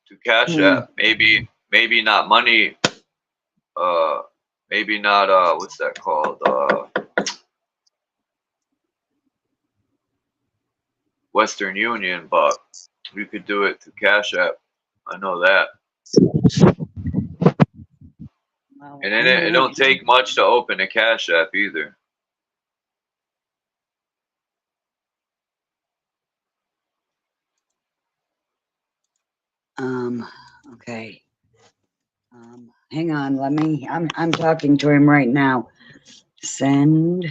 to Cash App. Maybe not money. Maybe not. What's that called? Western Union, but we could do it to Cash App. I know that. Well, And then it don't take much to open a Cash App either. Okay. Hang on, I'm talking to him right now. Send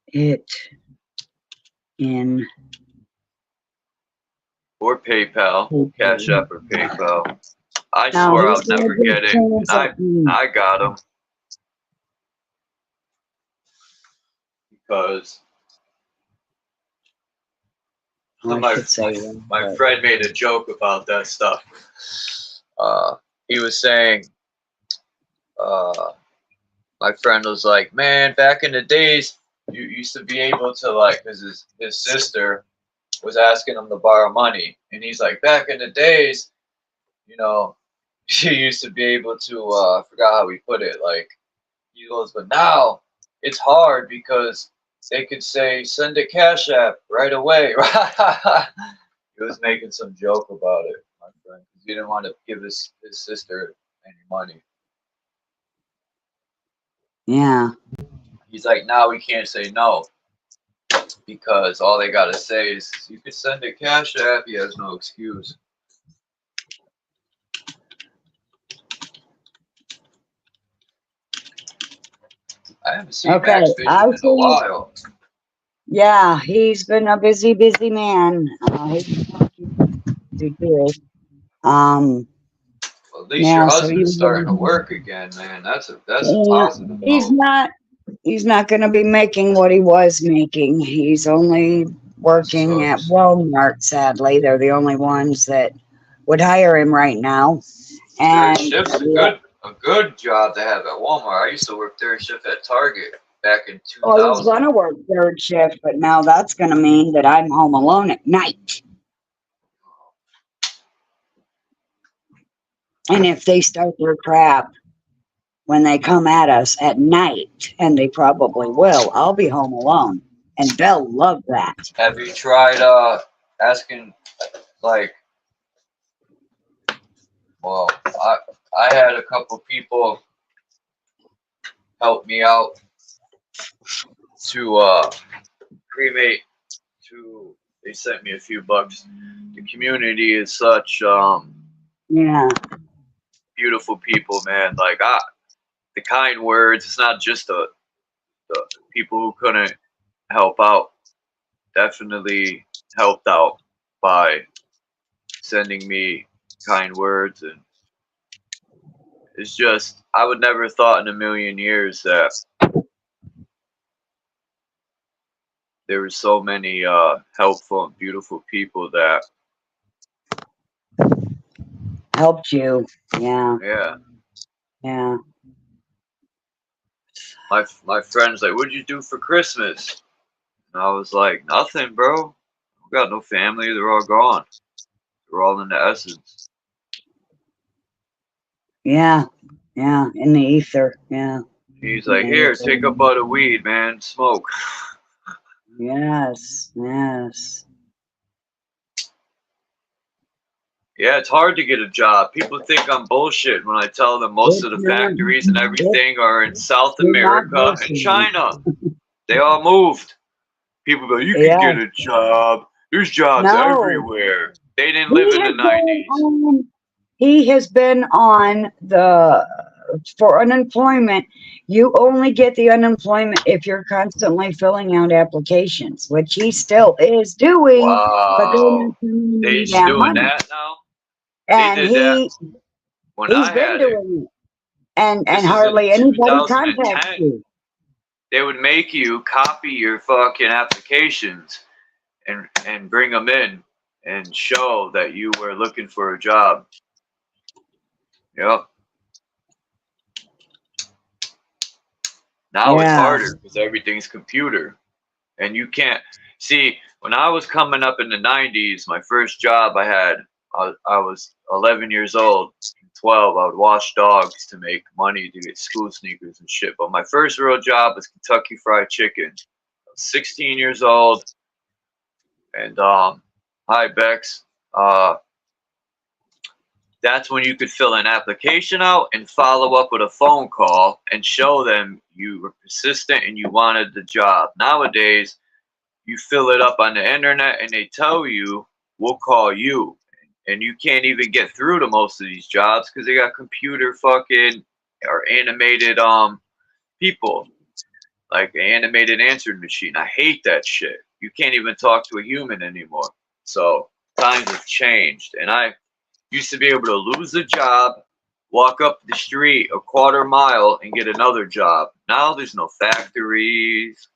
it in Or PayPal, Cash App or PayPal. I now, swear he's I'll gonna never just get it. And translate. I got them because my friend made a joke about that stuff. He was saying, my friend was like, man, back in the days, you used to be able to, like, because his sister was asking him to borrow money. And he's like, back in the days, you know, she used to be able to, I forgot how he put it, like, he goes, but now it's hard because they could say, send a Cash App right away. He was making some joke about it, my friend, because he didn't want to give his sister any money. Yeah. He's like, now we can't say no because all they got to say is, you could send a Cash App. He has no excuse. I haven't seen Max Vision in a while. Yeah, he's been a busy man. He's busy too. Well, at least Yeah, your so husband's starting to work again, man. That's a positive he's note. not going to be making what he was making. He's only working at Walmart. Sadly, they're the only ones that would hire him right now. And Third shift's a good job to have at Walmart. I used to work third shift at Target back in 2000. well, he's going to work third shift, but now that's going to mean that I'm home alone at night. And if they start their crap when they come at us at night, and they probably will, I'll be home alone. And they'll love that. Have you tried asking, like, well, I had a couple people help me out to cremate. They sent me a few bucks. The community is such beautiful people, man. Like, the kind words. It's not just the people who couldn't help out. Definitely helped out by sending me kind words, and it's just, I would never thought in a million years that there were so many helpful and beautiful people that helped you. Yeah, Yeah. yeah. My friend's like, what'd you do for Christmas? And I was like, nothing, bro. We got no family. They're all gone. They're all in the essence. Yeah, yeah, in the ether. Yeah. He's In like, the here, ether. take a bud of weed, man. Smoke. Yes, yes. Yeah, it's hard to get a job. People think I'm bullshit when I tell them most It's of the not, factories and everything are in South you're not America and bullshitting. China. They all moved. People go, you can Yeah. get a job. There's jobs No. everywhere. They didn't live in the 90s. He has been on the for unemployment. You only get the unemployment if you're constantly filling out applications, which he still is doing, but they're not Wow. giving They him that doing money. that now? They And did that when he's I been had it. doing it. And This is in hardly anybody contacts 2010. you. They would make you copy your fucking applications and bring them in and show that you were looking for a job. Yep. Now it's Yeah. harder because everything's computer. And you can't see when I was coming up in the 90s, my first job I had, I was 11 years old. 12, I would wash dogs to make money to get school sneakers and shit. But my first real job was Kentucky Fried Chicken. I was 16 years old. And hi Bex. That's when you could fill an application out and follow up with a phone call and show them you were persistent and you wanted the job. Nowadays, you fill it up on the internet and they tell you, we'll call you. And you can't even get through to most of these jobs because they got computer fucking or animated people. Like an animated answering machine. I hate that shit. You can't even talk to a human anymore. So times have changed. And I used to be able to lose a job, walk up the street a quarter mile and get another job. Now there's no factories.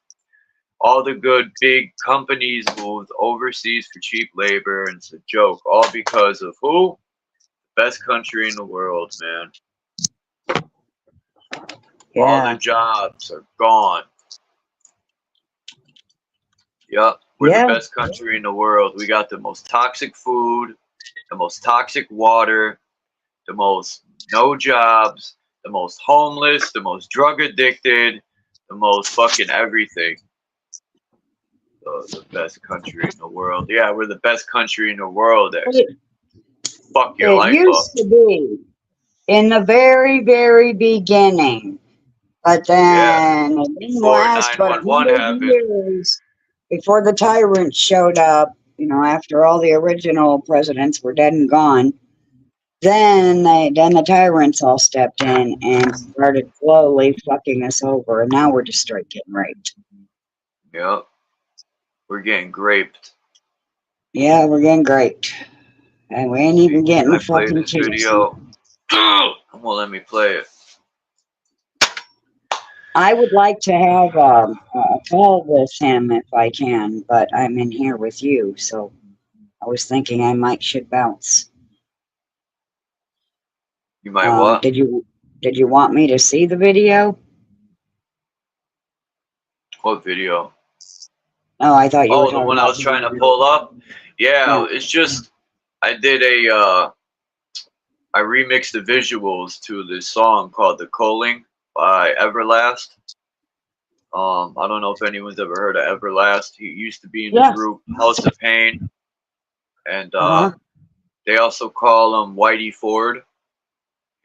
All the good big companies moved overseas for cheap labor, and it's a joke. All because of who? Best country in the world, man. All the Yeah. jobs are gone. Yep, we're the Yeah. best country in the world. We got the most toxic food, the most toxic water, the most no jobs, the most homeless, the most drug addicted, the most fucking everything. The best country in the world. Yeah, we're the best country in the world. Fuck your It life up. used to be in the very, very beginning, but Yeah, then it didn't before last but 911 100 happened. years before the tyrants showed up. You know, after all the original presidents were dead and gone, then the tyrants all stepped in and started slowly fucking us over, and now we're just straight getting raped. Yep, we're getting graped. Yeah, we're getting raped, and we ain't even getting Can I the play fucking this chance. video? Come on, let me play it. I would like to have a call with him if I can, but I'm in here with you, so I was thinking I should bounce. You might what? Did you want me to see the video? What video? Oh, I thought you were Oh, the talking one I about was trying to pull up? Yeah, Yeah. it's just, I did I remixed the visuals to this song called The Calling by Everlast. I don't know if anyone's ever heard of Everlast. He used to be in the Yes. group House of Pain. And Uh-huh. they also call him Whitey Ford.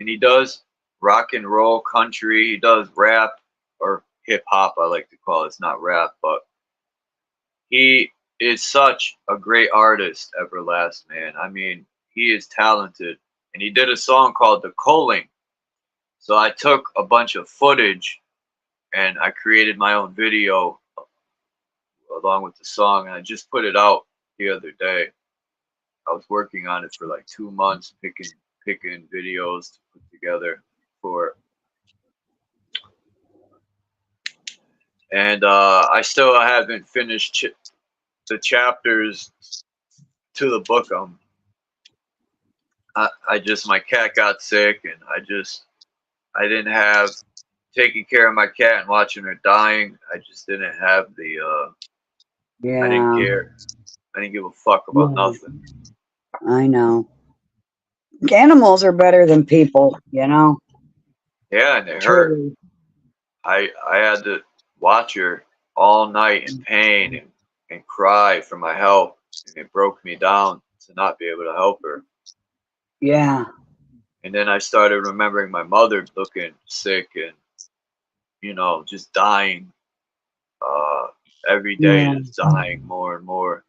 And he does rock and roll, country. He does rap or hip hop, I like to call it. It's not rap, but he is such a great artist, Everlast, man. I mean, he is talented. And he did a song called The Calling. So I took a bunch of footage and I created my own video along with the song, and I just put it out the other day. I was working on it for like 2 months, picking videos to put together for it. And I still haven't finished the chapters to the book my cat got sick, and I didn't have taking care of my cat and watching her dying. I just didn't have the, I didn't Yeah, care. I didn't give a fuck about yeah, nothing. I know. Animals are better than people, you know? Yeah, and it hurt. Truly. I had to watch her all night in pain and cry for my help, and it broke me down to not be able to help her. Yeah, And then I started remembering my mother looking sick and, you know, just dying. Every day, yeah. just dying more and more.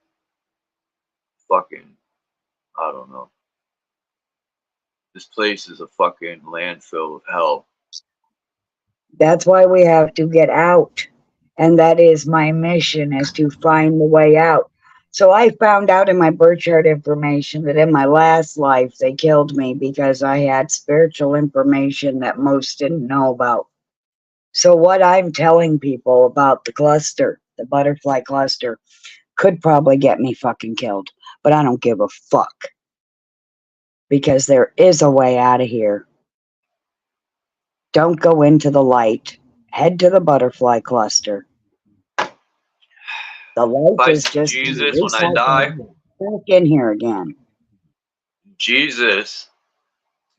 Fucking, I don't know. This place is a fucking landfill of hell. That's why we have to get out. And that is my mission, is to find the way out. So I found out in my birth chart information that in my last life, they killed me because I had spiritual information that most didn't know about. So what I'm telling people about the cluster, the butterfly cluster, could probably get me fucking killed. But I don't give a fuck. Because there is a way out of here. Don't go into the light. Head to the butterfly cluster. The light If I is see just Jesus when I die, back in here again. Jesus,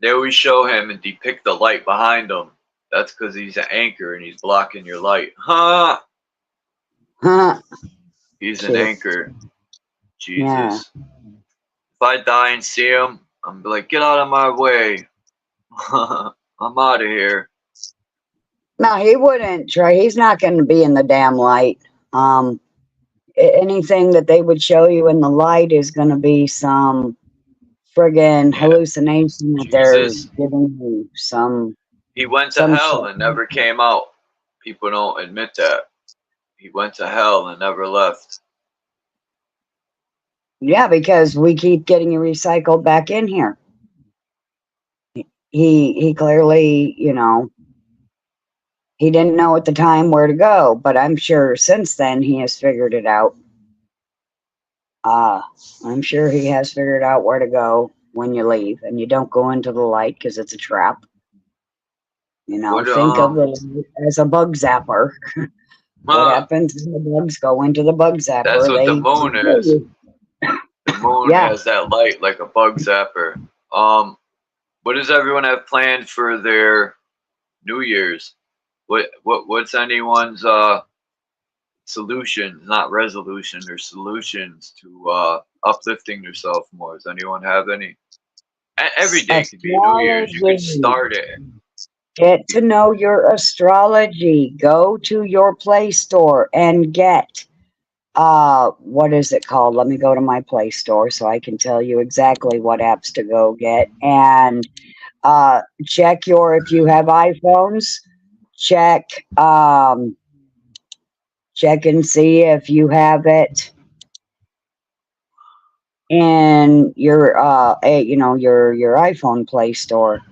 they always show him and depict the light behind him. That's because he's an anchor and he's blocking your light. Huh? Huh? He's an Cute. anchor. Yeah. Jesus. If I die and see him, I'm like, get out of my way. I'm out of here. No, he wouldn't try. He's not going to be in the damn light. Anything that they would show you in the light is going to be some friggin' Yeah. hallucination that they're Jesus, giving you. he went to Some hell shit. and never came out. People don't admit that. He went to hell and never left. Yeah, because we keep getting you recycled back in here. He clearly, you know, he didn't know at the time where to go, but I'm sure since then he has figured it out. I'm sure he has figured out where to go when you leave, and you don't go into the light because it's a trap. You know, What, think of it as a bug zapper. What happens when the bugs go into the bug zapper? That's what the They moon kill is. you. The moon Yeah. has that light like a bug zapper. What does everyone have planned for their New Year's? What's anyone's solutions, not resolution, or solutions to uplifting yourself more? Does anyone have any? Every day could be New Year's. You could Astrology. start it. Get to know your astrology. Go to your Play Store and get what is it called? Let me go to my Play Store so I can tell you exactly what apps to go get. And check your, if you have iPhones, check check and see if you have it in your you know, your iPhone Play Store.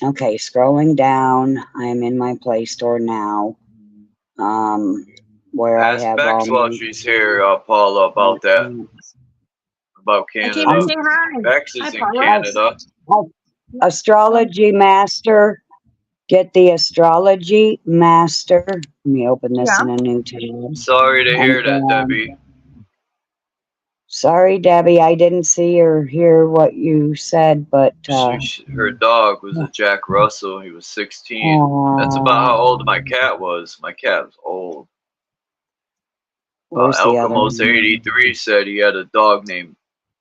Okay, scrolling down, I'm in my Play Store now. Where Ask I have Bex all while my she's here, Paula, about that, about I came to Canada. say hi. Bex is Hi, in Paula. Canada. Astrology Master. Get the Astrology Master. Let me open this Yeah. in a new tab. Sorry to hear that, And, Debbie. sorry, Debbie, I didn't see or hear what you said, but Her dog was a Jack Russell. He was 16. That's about how old my cat was. My cat was old. where's the other Alchemos one? 83 said he had a dog named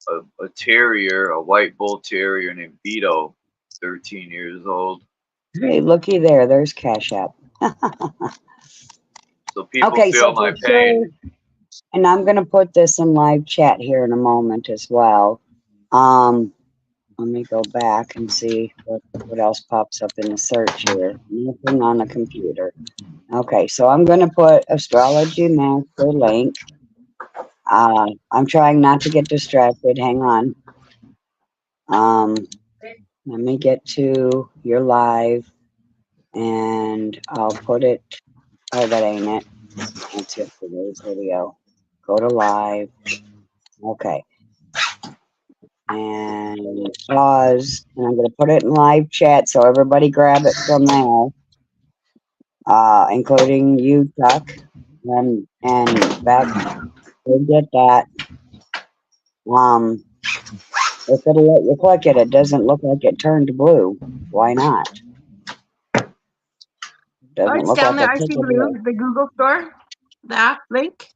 a terrier, a white bull terrier named Vito, 13 years old. Hey, looky there. There's Cash App. So people Okay, feel so my for pain. sure, and I'm going to put this in live chat here in a moment as well. Let me go back and see what else pops up in the search here. Nothing on the computer. Okay, so I'm going to put Astrology Master link. I'm trying not to get distracted. Hang on. Let me get to your live, and I'll put it. Oh, that ain't it. That's yesterday's video. Go to live. Okay. And pause. And I'm going to put it in live chat so everybody grab it from there, including you, Chuck, and Beck. We'll get that. If it'll let you click it, it doesn't look like it turned blue. Why not? Doesn't it's look down like there. I see blue. The Google store, the app link.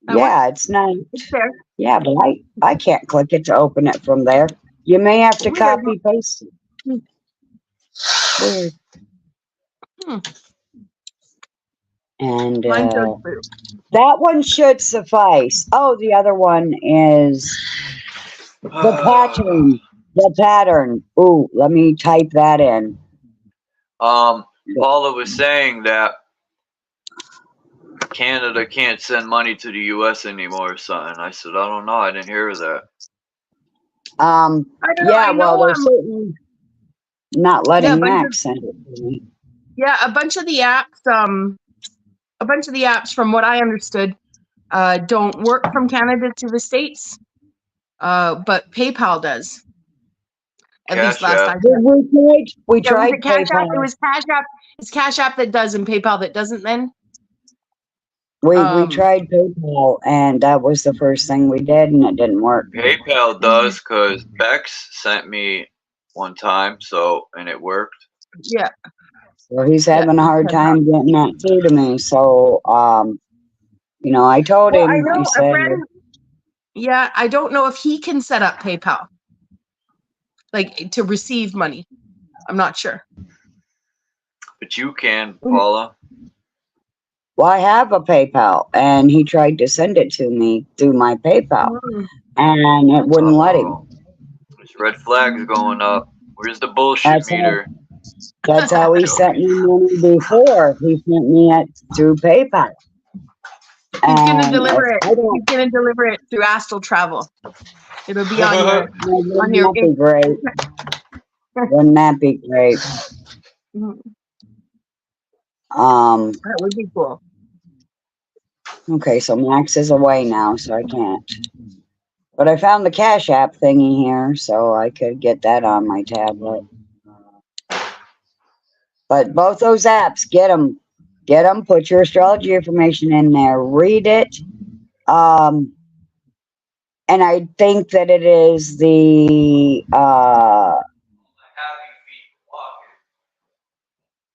Yeah, it's not. It's there. Yeah, but I can't click it to open it from there. You may have to copy paste it. Weird. And that one should suffice. Oh, the other one is the pattern. The pattern. Ooh, let me type that in. Paula was saying that Canada can't send money to the U.S. anymore or something. I said, I don't know. I didn't hear that. I don't yeah, know, well, they're certainly not letting Max send it to me. Yeah, a bunch of the apps, from what I understood, don't work from Canada to the States, but PayPal does. At least last I checked. We tried PayPal. It was CASHAPP. It's CASHAPP that does and PayPal that doesn't then. We tried PayPal, and that was the first thing we did, and it didn't work. PayPal does, because Bex sent me one time, and it worked. Yeah. So he's having a hard time getting that through to me. So, you know, I told him, I said, yeah, I don't know if he can set up PayPal, like to receive money. I'm not sure. But you can, Paula. Well, I have a PayPal, and he tried to send it to me through my PayPal, and it wouldn't let him. There's red flags going up. Where's the bullshit meter? That's how he sent me money before. He sent me it through PayPal. He's gonna deliver it. He's gonna deliver it through Astral Travel. It'll be on your. Wouldn't that be great? Wouldn't that be great? That would be cool. Okay, so Max is away now, so I can't. But I found the Cash App thingy here, so I could get that on my tablet. But both those apps, get them. Get them, put your astrology information in there, read it. And I think that it is the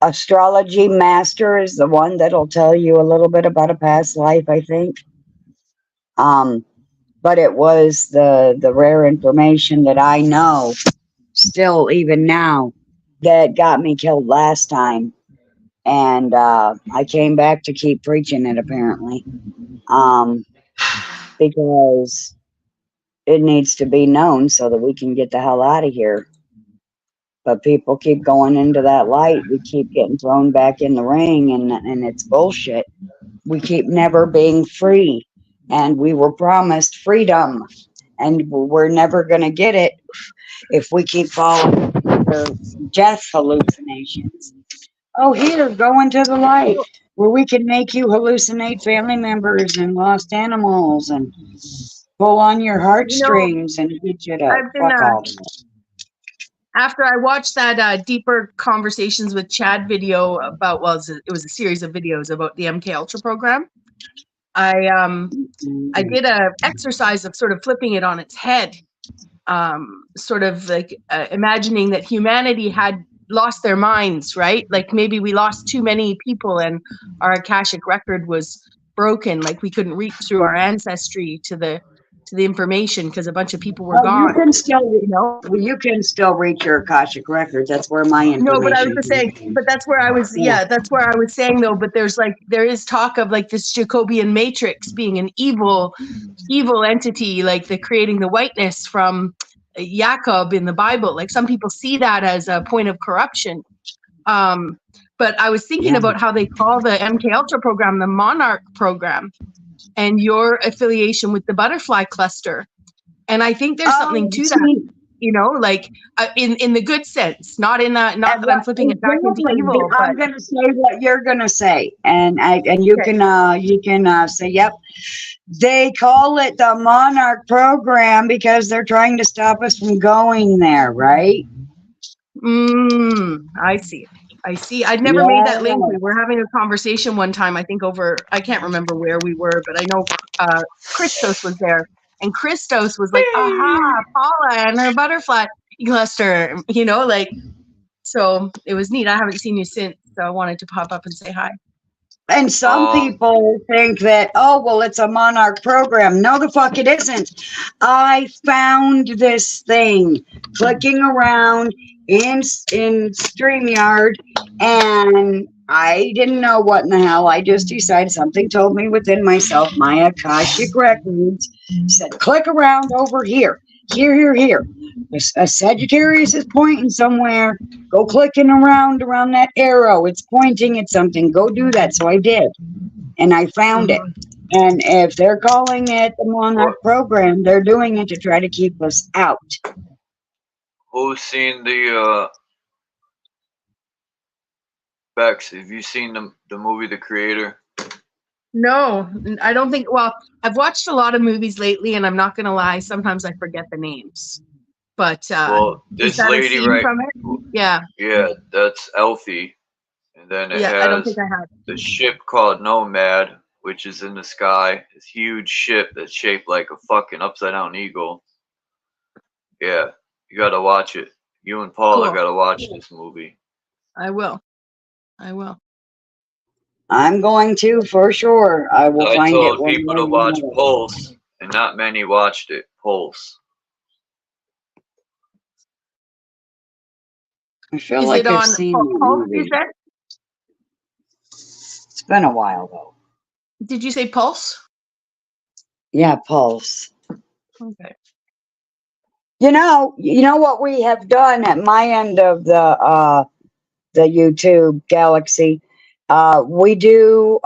Astrology Master is the one that'll tell you a little bit about a past life, I think. But it was the rare information that I know, still even now, that got me killed last time. And I came back to keep preaching it, apparently, because it needs to be known so that we can get the hell out of here. But people keep going into that light. We keep getting thrown back in the ring, and it's bullshit. We keep never being free, and we were promised freedom, and we're never going to get it if we keep following the death hallucinations. Oh, here, go into the light where we can make you hallucinate family members and lost animals and pull on your heartstrings and get you to fuck all of it. After I watched that deeper conversations with Chad video about, well, it was a series of videos about the MK Ultra program. I did a exercise of sort of flipping it on its head, sort of like imagining that humanity had lost their minds, right? Like maybe we lost too many people and our Akashic record was broken, like we couldn't reach through our ancestry to the information because a bunch of people were gone. You can still, you can still reach your Akashic records. That's where my information. No, but I was just saying, but that's where I was. Yeah, that's where I was saying though. But there is talk of like this Jacobian matrix being an evil entity, like the creating the whiteness from Jacob in the Bible. Like some people see that as a point of corruption. But I was thinking about how they call the MK Ultra program the Monarch program, and your affiliation with the Butterfly Cluster. And I think there's something to that. you know, like in the good sense, not in that, not that I'm flipping it back into Exactly. evil. I'm But going to say what you're going to say, and you Okay. can say, yep. They call it the Monarch program because they're trying to stop us from going there, right? I see. I see. I'd never made that link. Yeah. We were having a conversation one time, I think over, I can't remember where we were, but I know Christos was there. And Christos was like, aha, Paula and her butterfly cluster, you know, like, so it was neat. I haven't seen you since, so I wanted to pop up and say hi. And some people think that, oh, well, it's a Monarch program. No, the fuck it isn't. I found this thing clicking around in StreamYard, and I didn't know what in the hell. I just decided, something told me within myself, my Akashic records said, click around over here. Here. A Sagittarius is pointing somewhere. Go clicking around that arrow. It's pointing at something. Go do that. So I did. And I found it. And if they're calling it the Monarch program, they're doing it to try to keep us out. Who's seen the Bex? Have you seen the movie The Creator? No, I don't think, well, I've watched a lot of movies lately, and I'm not going to lie, sometimes I forget the names. But well, this lady right, from it? Yeah, that's Elfie, and then it I don't has think I have. the ship called Nomad, which is in the sky. This huge ship that's shaped like a fucking upside down eagle. Yeah, you gotta watch it. You and Paula Cool. gotta watch this movie. I will. I'm going to, for sure. I will I find it. told people to watch Pulse, and not many watched it. Pulse. I feel Is like it I've on seen Pulse, that you movie. said? It's been a while, though. Did you say Pulse? Yeah, Pulse. Okay. You know what we have done at my end of the YouTube galaxy. We do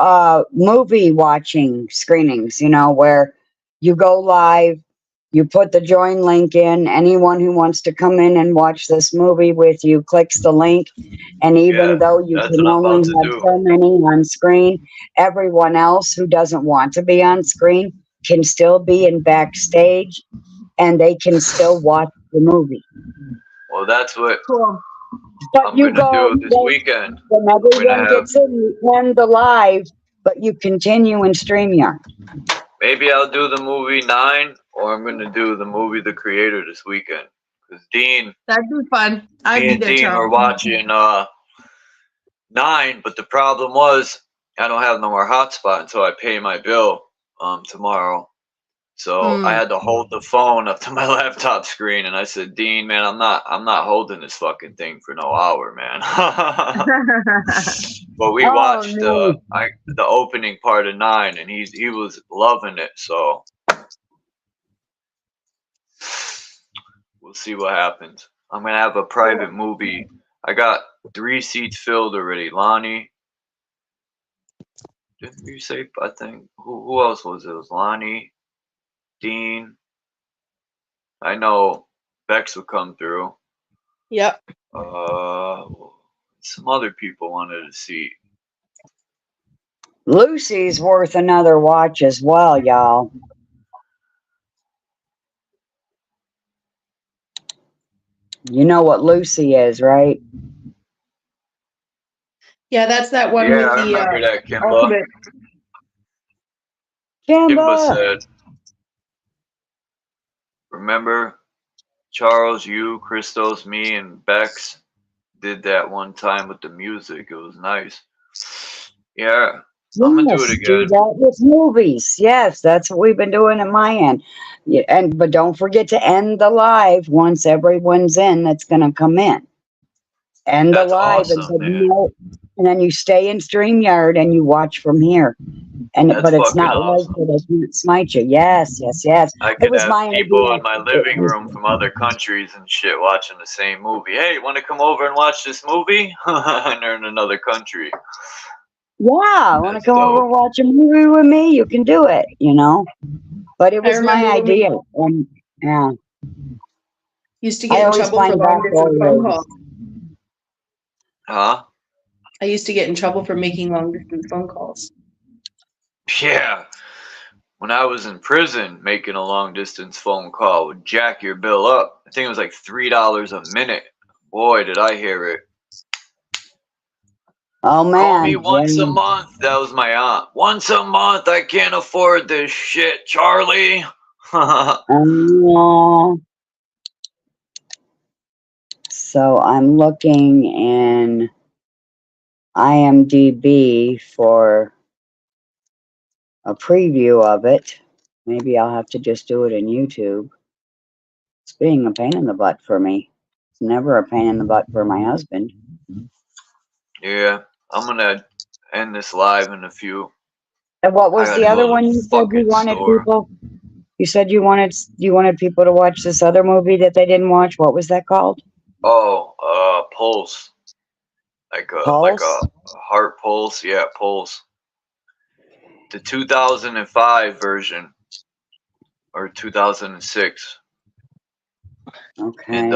movie watching screenings. You know, where you go live, you put the join link in. Anyone who wants to come in and watch this movie with you clicks the link, and even though you can only have so many on screen, everyone else who doesn't want to be on screen can still be in backstage, and they can still watch the movie. Well, that's what But I'm gonna do this weekend. When everyone gets in, you end the live, but you continue in StreamYard. Maybe I'll do the movie 9, or I'm gonna do the movie The Creator this weekend. Because Dean, that'd be fun. Me and Dean were watching 9, but the problem was I don't have no more hotspot until I pay my bill tomorrow. So I had to hold the phone up to my laptop screen, and I said, Dean, man, I'm not holding this fucking thing for no hour, man. But we watched the opening part of 9, and he was loving it. So we'll see what happens. I'm gonna have a private movie. I got 3 seats filled already. Lonnie, didn't you say? I think who else was it? It was Lonnie, Dean. I know Bex would come through. Yep. Some other people wanted to see. Lucy's worth another watch as well, y'all. You know what Lucy is, right? Yeah, that's that one Yeah, with I the remember that, Kimba. ultimate. Kimba said, remember Charles, you, Christos, me, and Bex did that one time with the music. It was nice. Yeah, I'm gonna do it again. Do that with movies. Yes, that's what we've been doing at my end. Yeah, but don't forget to end the live once everyone's in that's gonna come in. End the live, and then you stay in StreamYard and you watch from here. But it's not like that. I can't smite you. Yes. I could have people in my living room from other countries and shit watching the same movie. Hey, want to come over and watch this movie? And they're in another country. Yeah, want to come over and watch a movie with me? You can do it, you know. But it was my idea. Yeah. Used to I get in always trouble for find long that distance phone always. calls. Huh? I used to get in trouble for making long distance phone calls. Yeah. When I was in prison, making a long distance phone call would jack your bill up. I think it was like $3 a minute. Boy, did I hear it. Oh Call me man, once a yeah. month. That was my aunt. Once a month. I can't afford this shit, Charlie. So I'm looking in IMDb for a preview of it. Maybe I'll have to just do it in YouTube. It's being a pain in the butt for me. It's never a pain in the butt for my husband. Yeah, I'm gonna end this live in a few. And what I was gotta the other go to one the you said you fucking wanted store. people? You said you wanted people to watch this other movie that they didn't watch. What was that called? Oh, Pulse. Like a Pulse? heart pulse. Yeah, Pulse. The 2005 version or 2006. Okay. And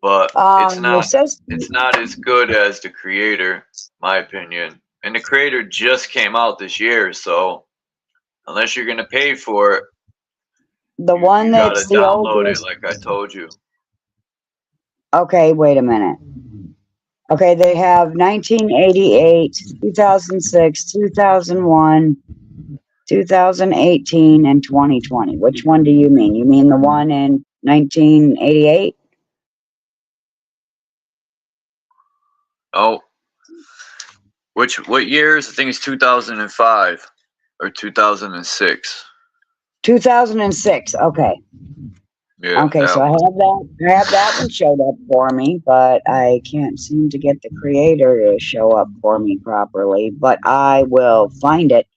but It says it's not as good as the creator, my opinion. And the creator just came out this year, so unless you're gonna pay for it, the you one gotta that's the download it oldest. like I told you. Okay, wait a minute. Okay, they have 1988, 2006, 2001, 2018, and 2020. Which one do you mean? You mean the one in 1988? Oh, what years? I think it's 2005 or 2006. 2006. Okay. Yeah, Okay, that so I one. have that one showed up for me, but I can't seem to get the creator to show up for me properly. But I will find it.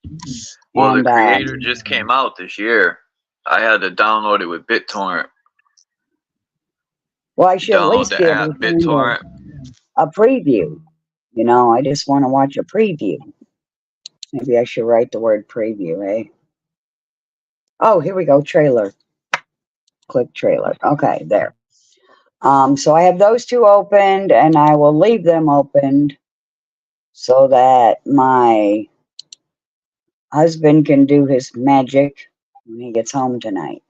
Well, the And creator just came out this year. I had to download it with BitTorrent. well, I should at Download least the be able app to find BitTorrent. a preview. You know, I just want to watch a preview. Maybe I should write the word preview, eh? Oh, here we go. Trailer. Click trailer. Okay, there. So I have those two opened, and I will leave them opened so that my husband can do his magic when he gets home tonight.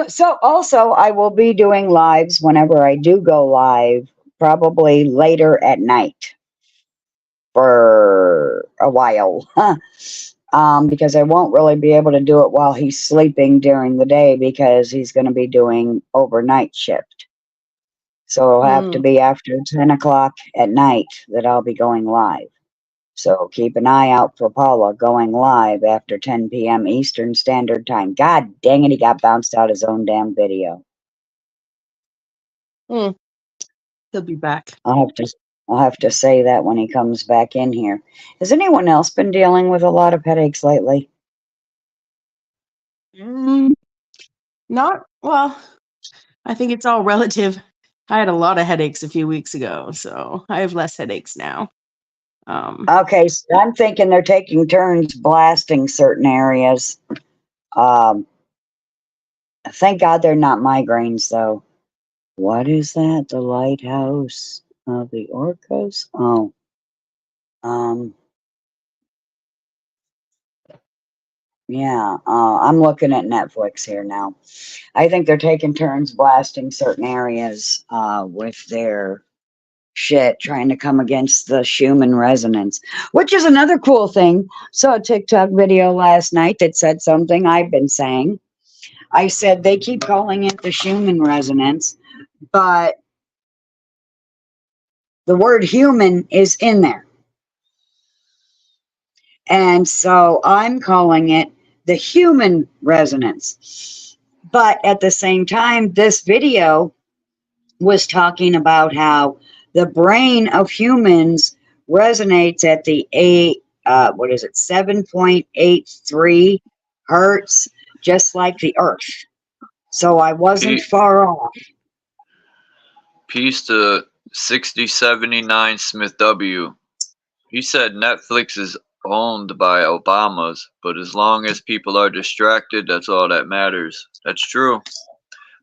So also, I will be doing lives whenever I do go live, probably later at night for a while. Because I won't really be able to do it while he's sleeping during the day because he's going to be doing overnight shift. So it'll have to be after 10 o'clock at night that I'll be going live. So keep an eye out for Paula going live after 10 p.m. Eastern Standard Time. God dang it, he got bounced out his own damn video. He'll be back. I'll have to say that when he comes back in here. Has anyone else been dealing with a lot of headaches lately? Not well. I think it's all relative. I had a lot of headaches a few weeks ago, so I have less headaches now. Okay, so I'm thinking they're taking turns blasting certain areas. Thank God they're not migraines, though. What is that? The lighthouse of the orcas? Oh, yeah. I'm looking at Netflix here now. I think they're taking turns blasting certain areas with their shit, trying to come against the Schumann resonance, which is another cool thing. Saw a TikTok video last night that said something I've been saying. I said they keep calling it the Schumann resonance, but the word human is in there. And so I'm calling it the human resonance. But at the same time, this video was talking about how the brain of humans resonates at the 7.83 hertz, just like the earth. So I wasn't far off. Peace to 6079 Smith W. He said Netflix is owned by Obama's, but as long as people are distracted, that's all that matters. That's true.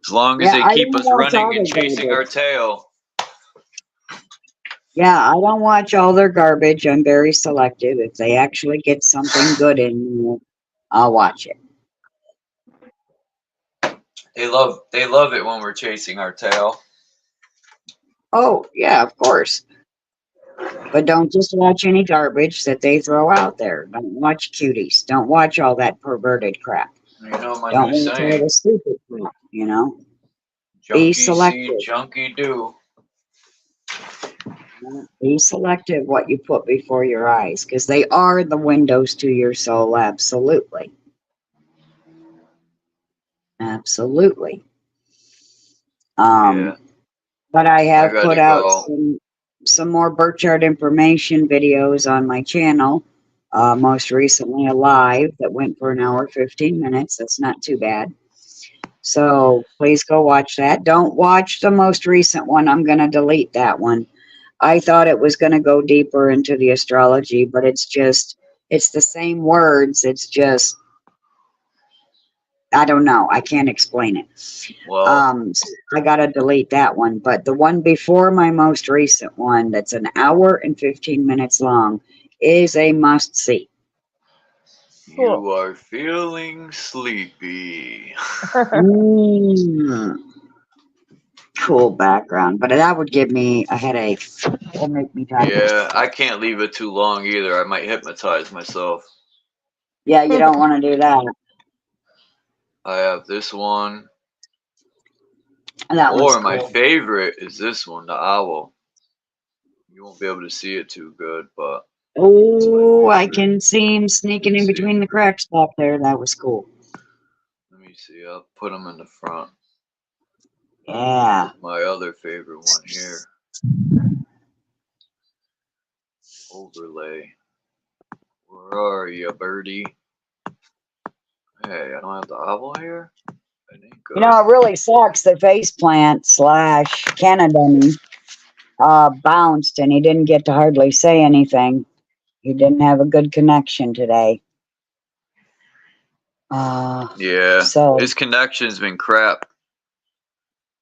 As long as Yeah, they I keep don't us watch running all and their chasing our garbage. tail. Yeah, I don't watch all their garbage. I'm very selective. If they actually get something good in there, I'll watch it. They love it when we're chasing our tail. Oh, yeah, of course. But don't just watch any garbage that they throw out there. Don't watch cuties. Don't watch all that perverted crap. You know my Don't new watch all saying, the stupid crap, you know? Be junkie see, selective. junkie do. Be selective what you put before your eyes, because they are the windows to your soul. Absolutely. Absolutely. Yeah, But I I have put gotta out go. some more Burchard information videos on my channel. Most recently a live that went for an hour 15 minutes. That's not too bad. So please go watch that. Don't watch the most recent one. I'm going to delete that one. I thought it was going to go deeper into the astrology, but it's the same words. It's just, I don't know. I can't explain it. Well, So I got to delete that one. But the one before my most recent one, that's an hour and 15 minutes long, is a must see. you are feeling sleepy. Mm, cool background, but that would give me a headache. It'll make me tired. Yeah, I can't leave it too long either. I might hypnotize myself. Yeah, you don't want to do that. I have this one. That one's Or my cool. favorite is this one, the owl. You won't be able to see it too good, but Oh, I favorite. can see him sneaking in See. between the cracks back there. That was cool. Let me see. I'll put them in the front. Yeah. My other favorite one here. Overlay. Where are you, birdie? Hey, I don't have the owl here? That ain't good. You know, it really sucks that Faceplant / Canada bounced and he didn't get to hardly say anything. He didn't have a good connection today. Yeah, So, his connection's been crap.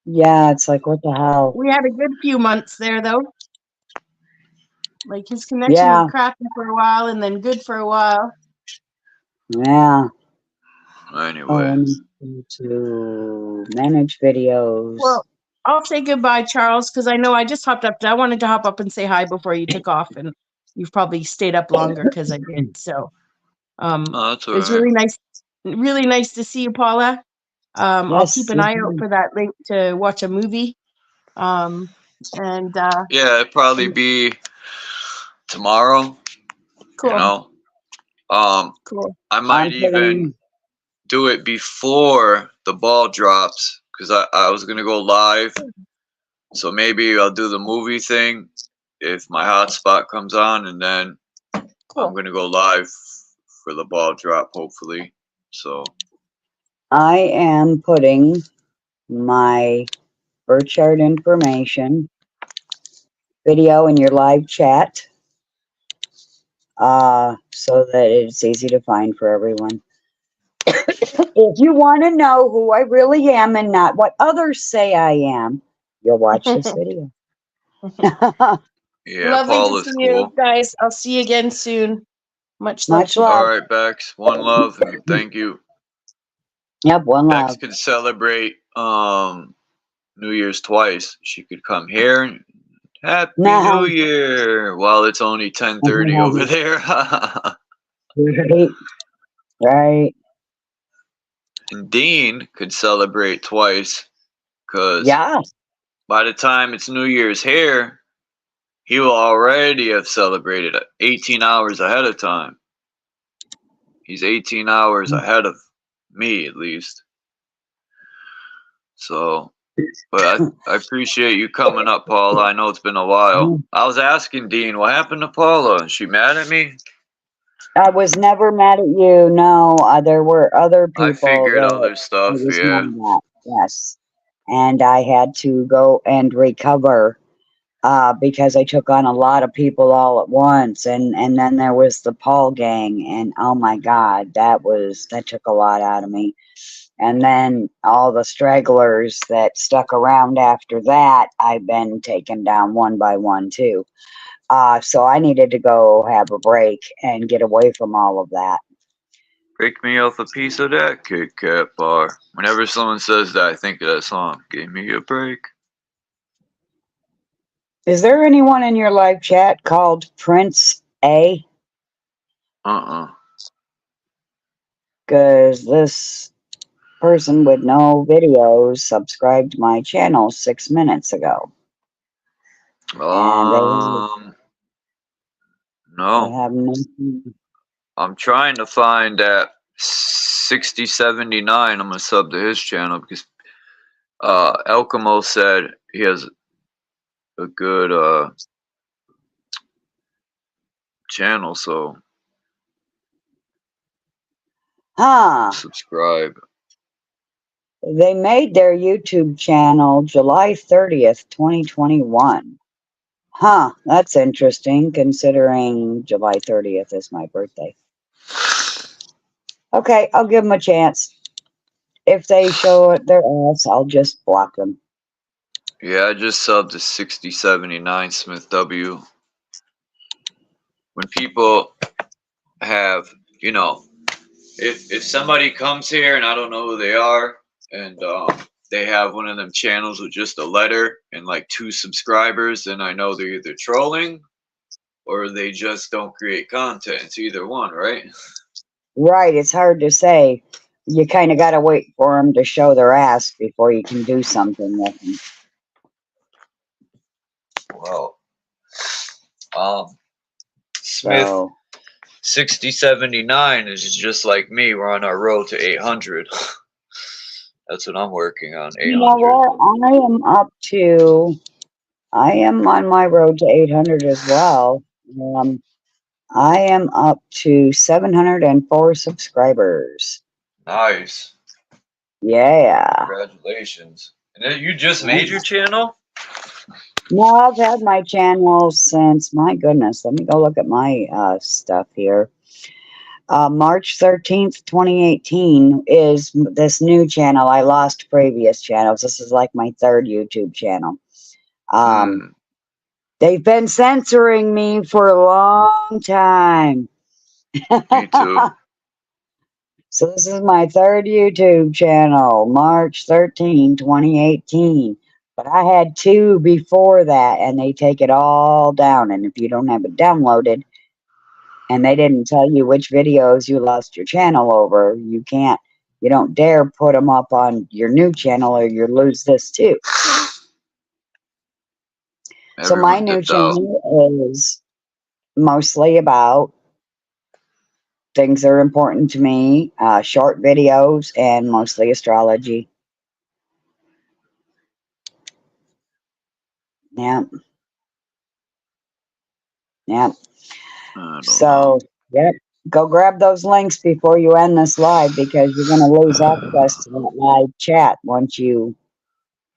yeah, it's like, what the hell? We had a good few months there, though. Like his connection Yeah, was crappy for a while and then good for a while. yeah. Anyway. To manage videos. Well, I'll say goodbye, Charles, because I know I just hopped up. I wanted to hop up and say hi before you took off, and you've probably stayed up longer because I did. So, Oh, that's it was alright. really nice to see you, Paula. I'll keep Yes. an eye out for that link to watch a movie. Yeah, it'd probably be tomorrow. Cool. You know. Cool. I might even do it before the ball drops because I was gonna go live. So maybe I'll do the movie thing if my hotspot comes on, and then I'm gonna go live for the ball drop, hopefully. So I am putting my birth chart information video in your live chat so that it's easy to find for everyone. If you want to know who I really am and not what others say I am, you'll watch this video. yeah, Lovely Paula's to see cool. you guys. I'll see you again soon. Much love. Much love. All right, Bex. One love and thank you. Yep, one Bex love. could celebrate New Year's twice. She could come here and Happy New Year while it's only 10:30 over there. Right. And Dean could celebrate twice because by the time it's New Year's here, he will already have celebrated 18 hours ahead of time. He's 18 hours ahead of me, at least. So, but I appreciate you coming up, Paula. I know it's been a while. I was asking Dean, what happened to Paula? Is she mad at me? I was never mad at you. No, there were other people. I figured other stuff, yeah. Yes. And I had to go and recover because I took on a lot of people all at once. And then there was the Paul gang. And oh my God, that took a lot out of me. And then all the stragglers that stuck around after that, I've been taking down one by one too. So I needed to go have a break and get away from all of that. Break me off a piece of that Kit Kat bar. Whenever someone says that, I think of that song. Give me a break. Is there anyone in your live chat called Prince A? Because this person with no videos subscribed to my channel 6 minutes ago. And No. they have nothing. I'm trying to find that 6079. I'm gonna sub to his channel because Elkimo said he has a good channel, so subscribe. They made their YouTube channel July 30th, 2021. That's interesting considering July 30th is my birthday. Okay, I'll give them a chance. If they show it their ass, I'll just block them. Yeah, I just subbed to 6079 Smith W. When people have, if somebody comes here and I don't know who they are, and they have one of them channels with just a letter and like 2 subscribers, then I know they're either trolling or they just don't create content. It's either one, right? Right, it's hard to say. You kind of got to wait for them to show their ass before you can do something with them. Well, Smith 6079 is just like me. We're on our road to 800. That's what I'm working on. 800. You know what? I am on my road to 800 as well. I am up to 704 subscribers. Nice. Yeah. Congratulations. And then you just made your channel? No, I've had my channel since, my goodness, let me go look at my stuff here. March 13th, 2018 is this new channel. I lost previous channels. This is like my 3rd YouTube channel. They've been censoring me for a long time. Me too. So this is my 3rd YouTube channel, March 13, 2018. But I had 2 before that, and they take it all down. And if you don't have it downloaded, and they didn't tell you which videos you lost your channel over, you don't dare put them up on your new channel or you lose this too. So my new channel is mostly about things that are important to me, short videos, and mostly astrology. Yep. So, yep. Go grab those links before you end this live because you're going to lose access to that live chat. Once you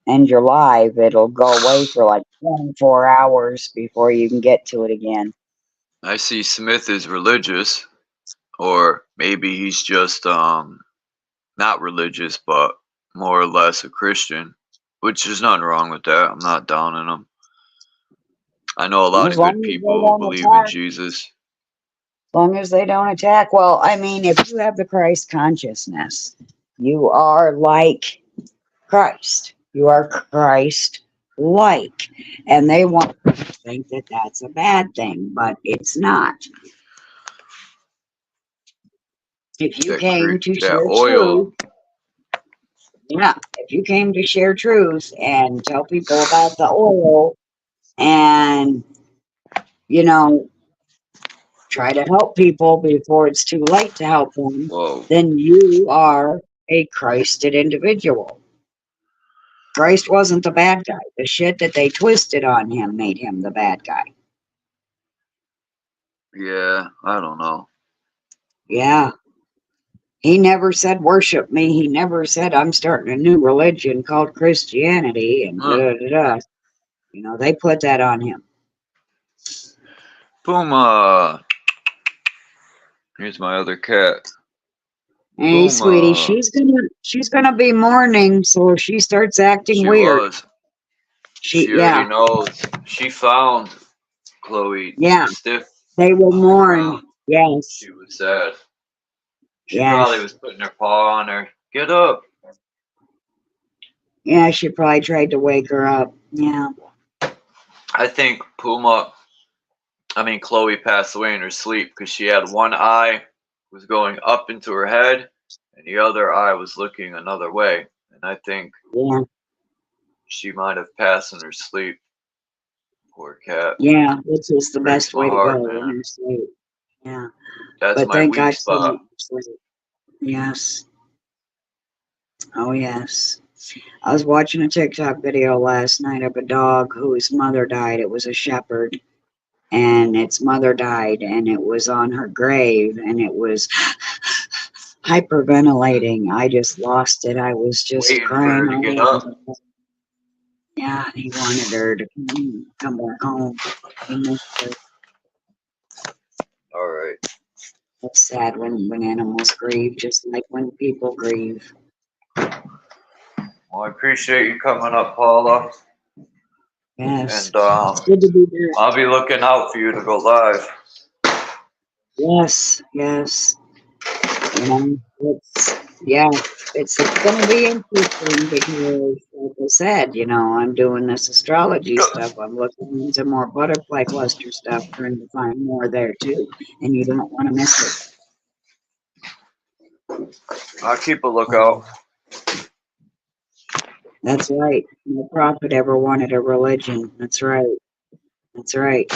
end your live, it'll go away for like 24 hours before you can get to it again. I see Smith is religious, or maybe he's just not religious, but more or less a Christian, which is nothing wrong with that. I'm not downing him. I know a lot of good people who believe in Jesus. As long as they don't attack. Well, I mean, if you have the Christ consciousness, you are like Christ. You are Christ-like. And they want to think that that's a bad thing, but it's not. If you came to share truth, if you came to share truth and tell people about the oil and, try to help people before it's too late to help them, then you are a Christed individual. Christ wasn't the bad guy. The shit that they twisted on him made him the bad guy. Yeah, I don't know. Yeah. He never said worship me. He never said I'm starting a new religion called Christianity and they put that on him. Boom. Here's my other cat. Hey, sweetie, Puma. she's gonna be mourning, so if she starts acting She weird, was. She already yeah, knows. She found Chloe yeah, stiff they will on the mourn. ground. Yes, She was sad. She yes, probably was putting her paw on her. Get up. yeah. She probably tried to wake her up. Yeah, I think Chloe passed away in her sleep because she had one eye was going up into her head and the other eye was looking another way. And I think yeah, she might have passed in her sleep. Poor cat. yeah. Which is the Breaks best my way to go heart, when man. you're asleep. Yeah, That's but my thank weak God she spot. didn't sleep. Yes. Oh yes. I was watching a TikTok video last night of a dog whose mother died. It was a shepherd, and its mother died, and it was on her grave, and it was hyperventilating. I just lost it. I was just Waiting for her crying to all get over up. the place. Yeah, he wanted her to come back home. He missed her. All right. It's sad when animals grieve, just like when people grieve. Well, I appreciate you coming up, Paula. Yes, And it's good to be back. I'll be looking out for you to go live. Yes, yes. You know, it's going to be interesting because, like I said, I'm doing this astrology stuff. I'm looking into more butterfly cluster stuff, trying to find more there too, and you don't want to miss it. I'll keep a lookout. That's right. No prophet ever wanted a religion. That's right. That's right.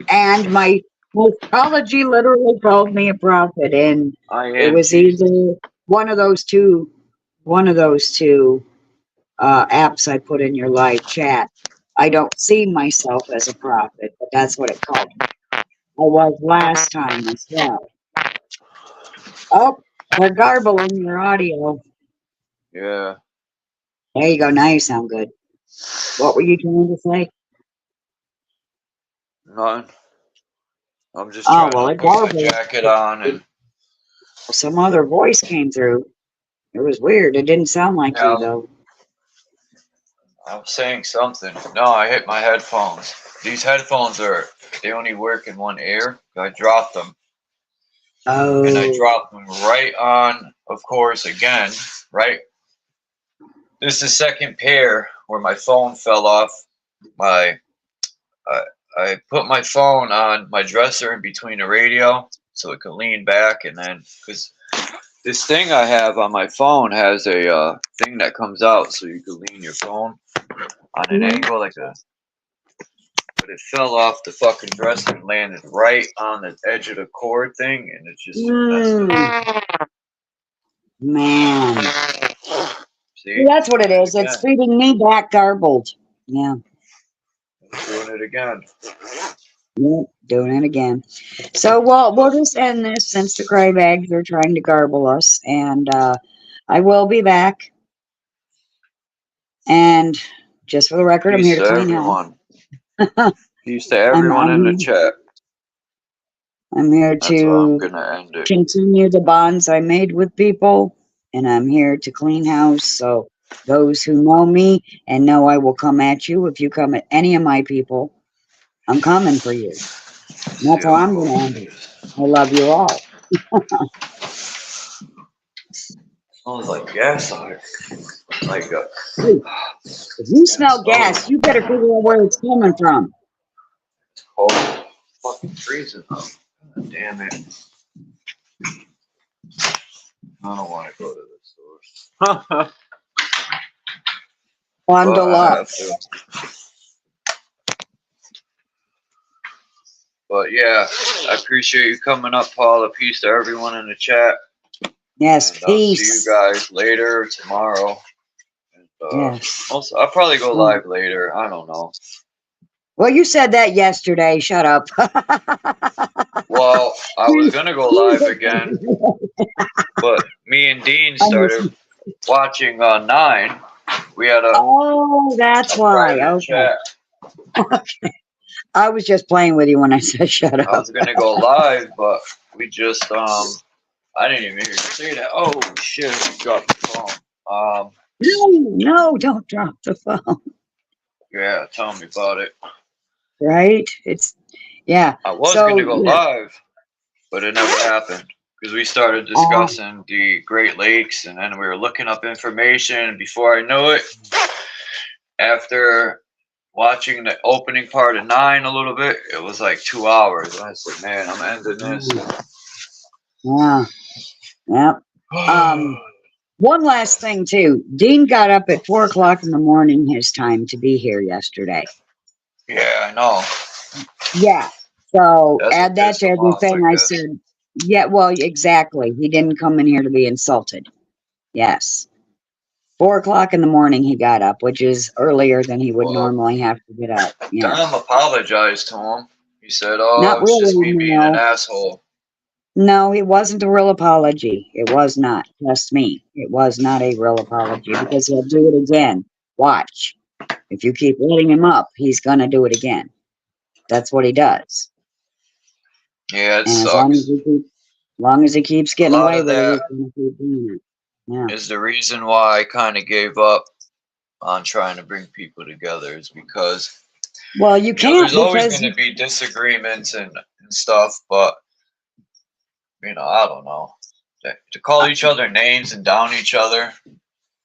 And my astrology literally called me a prophet, and I it am was Jesus. either one of those two apps I put in your live chat. I don't see myself as a prophet, but that's what it called me. I was last time as well. Oh, they're garbling your audio. Yeah. There you go. Now you sound good. What were you trying to say? Nothing. I'm just Oh, trying well, to it put my garbled. jacket on and Some other voice came through. It was weird. It didn't sound like you, though. I'm saying something. No, I hit my headphones. These headphones they only work in one ear. I dropped them. Oh. And I dropped them right on, of course, again, right? This is the second pair where my phone fell off. I put my phone on my dresser in between the radio so it could lean back, and then because this thing I have on my phone has a thing that comes out so you can lean your phone on an angle like a. But it fell off the fucking dresser and landed right on the edge of the cord thing, and it just messed up. Man. See? That's what it is. It's feeding me back garbled. Yeah. Doing it again. Yep, doing it again. So we'll just end this since the crybags are trying to garble us, and I will be back. And just for the record, I'm here to clean house. Peace to everyone in the chat. I'm here That's where I'm to gonna end it. continue the bonds I made with people, and I'm here to clean house. So those who know me and know I will come at you if you come at any of my people, I'm coming for you. And that's how I'm going to end it. I love you all. Smells like gas out here. Like Hey, if you smell gas, you better figure out where it's coming from. cold. Fucking freezing though. God damn it. I don't want to go to the store. Bundle up. But yeah, I appreciate you coming up, Paula. Peace to everyone in the chat. Yes, and peace. See you guys later tomorrow. And, yes. Also, I'll probably go live later. I don't know. Well, you said that yesterday. Shut up. Well, I was gonna go live again, but me and Dean started watching 9. We had a that's why. Okay. Okay. I was just playing with you when I said shut up. I was gonna go live, but we just I I didn't even hear you say that. Oh shit! I dropped the phone. No, don't drop the phone. Yeah, tell me about it. Right? It's yeah. I was So gonna go yeah. live, but it never happened because we started discussing the Great Lakes, and then we were looking up information. And before I knew it, after watching the opening part of 9 a little bit, it was like 2 hours. And I said, "Man, I'm ending this." Yeah. Yep. One last thing too. Dean got up at 4 o'clock in the morning his time to be here yesterday. Yeah, I know. Yeah. So That's add what that pissed to him off, everything I I guess. said. Yeah, well, exactly. He didn't come in here to be insulted. Yes. 4 o'clock in the morning he got up, which is earlier than he would Well, normally have to get up. Yeah. Dom apologized to him. He said, "Oh, Not it's just really, me being an no. asshole." No, it wasn't a real apology. It was not. Trust me. It was not a real apology because he'll do it again. Watch. If you keep letting him up, he's going to do it again. That's what he does. Yeah, it And sucks. long as he keeps A getting lot away of with it, that he's going to keep doing it. Yeah. is the reason why I kind of gave up on trying to bring people together, is because Well, you can't there's always because going to be disagreements and stuff, but I don't know. To call each other names and down each other,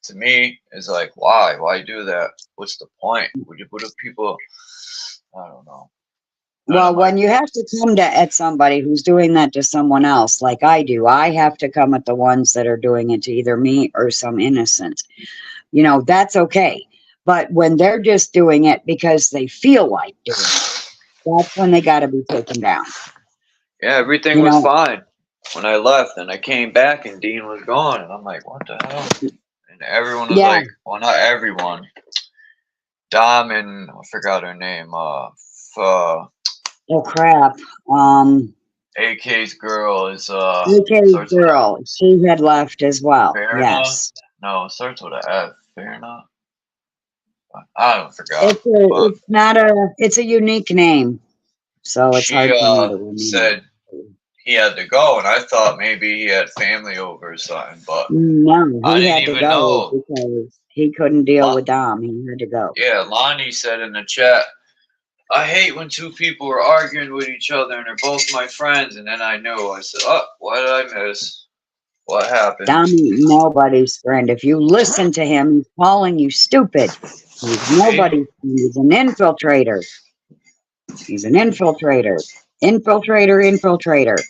to me, is like, why? Why do that? What's the point? What if people? I don't know. well, when you have to come at somebody who's doing that to someone else, like I do, I have to come at the ones that are doing it to either me or some innocent. That's okay. But when they're just doing it because they feel like doing it, that's when they got to be taken down. Yeah, everything was fine when I left, and I came back, and Dean was gone, and I'm like, what the hell? And everyone was like, well, not everyone. Dom and I forgot her name. Oh crap. AK's girl is AK's girl. She had left as well. Farina? Yes. No, it starts with an F. Farina? I don't forgot. It's a unique name. So it's hard for me to remember. Said he had to go, and I thought maybe he had family over or something, but no, I he didn't had to even go know. because he couldn't deal with Dom. He had to go. Yeah, Lonnie said in the chat, I hate when two people are arguing with each other and they're both my friends, and then I knew. I said, oh, what did I miss? What happened? Dom ain't nobody's friend. If you listen to him, he's calling you stupid. He's nobody's friend. He's an infiltrator. He's an infiltrator. Infiltrator.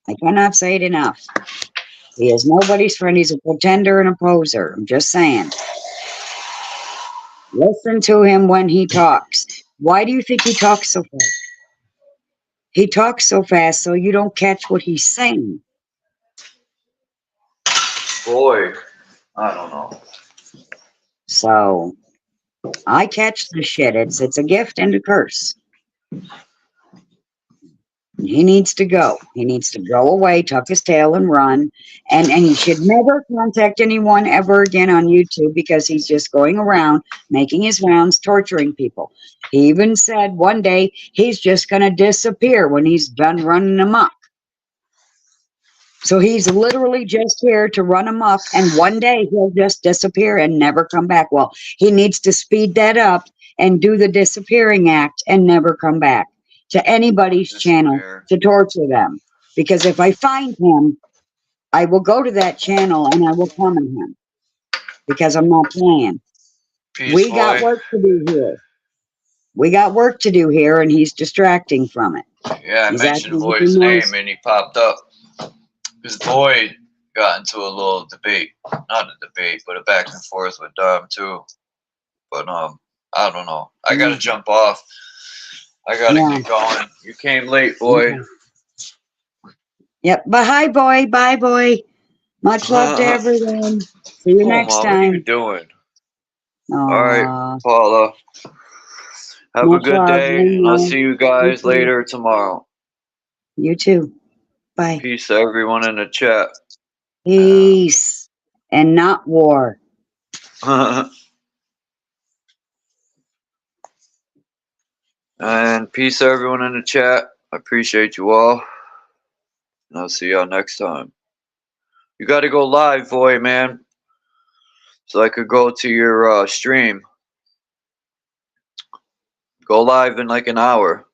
I cannot say it enough. He is nobody's friend. He's a pretender and a poser. I'm just saying. Listen to him when he talks. Why do you think he talks so fast? He talks so fast so you don't catch what he's saying. Boy, I don't know. So I catch the shit. It's a gift and a curse. He needs to go. He needs to go away, tuck his tail, and run. And he should never contact anyone ever again on YouTube because he's just going around making his rounds, torturing people. He even said one day he's just going to disappear when he's done running amok. So he's literally just here to run amok, and one day he'll just disappear and never come back. Well, he needs to speed that up and do the disappearing act and never come back to anybody's channel to torture them. Because if I find him, I will go to that channel and I will comment him. Because I'm not playing. We got work to do here. We got work to do here, and he's distracting from it. Yeah, I mentioned Boyd's name, and he popped up. Because Boyd got into a little debate. Not a debate, but a back and forth with Dom, too. But, I don't know. I gotta jump off. I gotta get going. You came late, boy. Yep. But hi, boy. Bye, boy. Much love to everyone. See you next time. What are you doing? Aww. All right, Paula. Have a good day, and I'll see you guys later tomorrow. You too. Bye. Peace to everyone in the chat. Peace. And not war. And peace to everyone in the chat. I appreciate you all. And I'll see y'all next time. You got to go live, boy, man, so I could go to your stream. Go live in like an hour.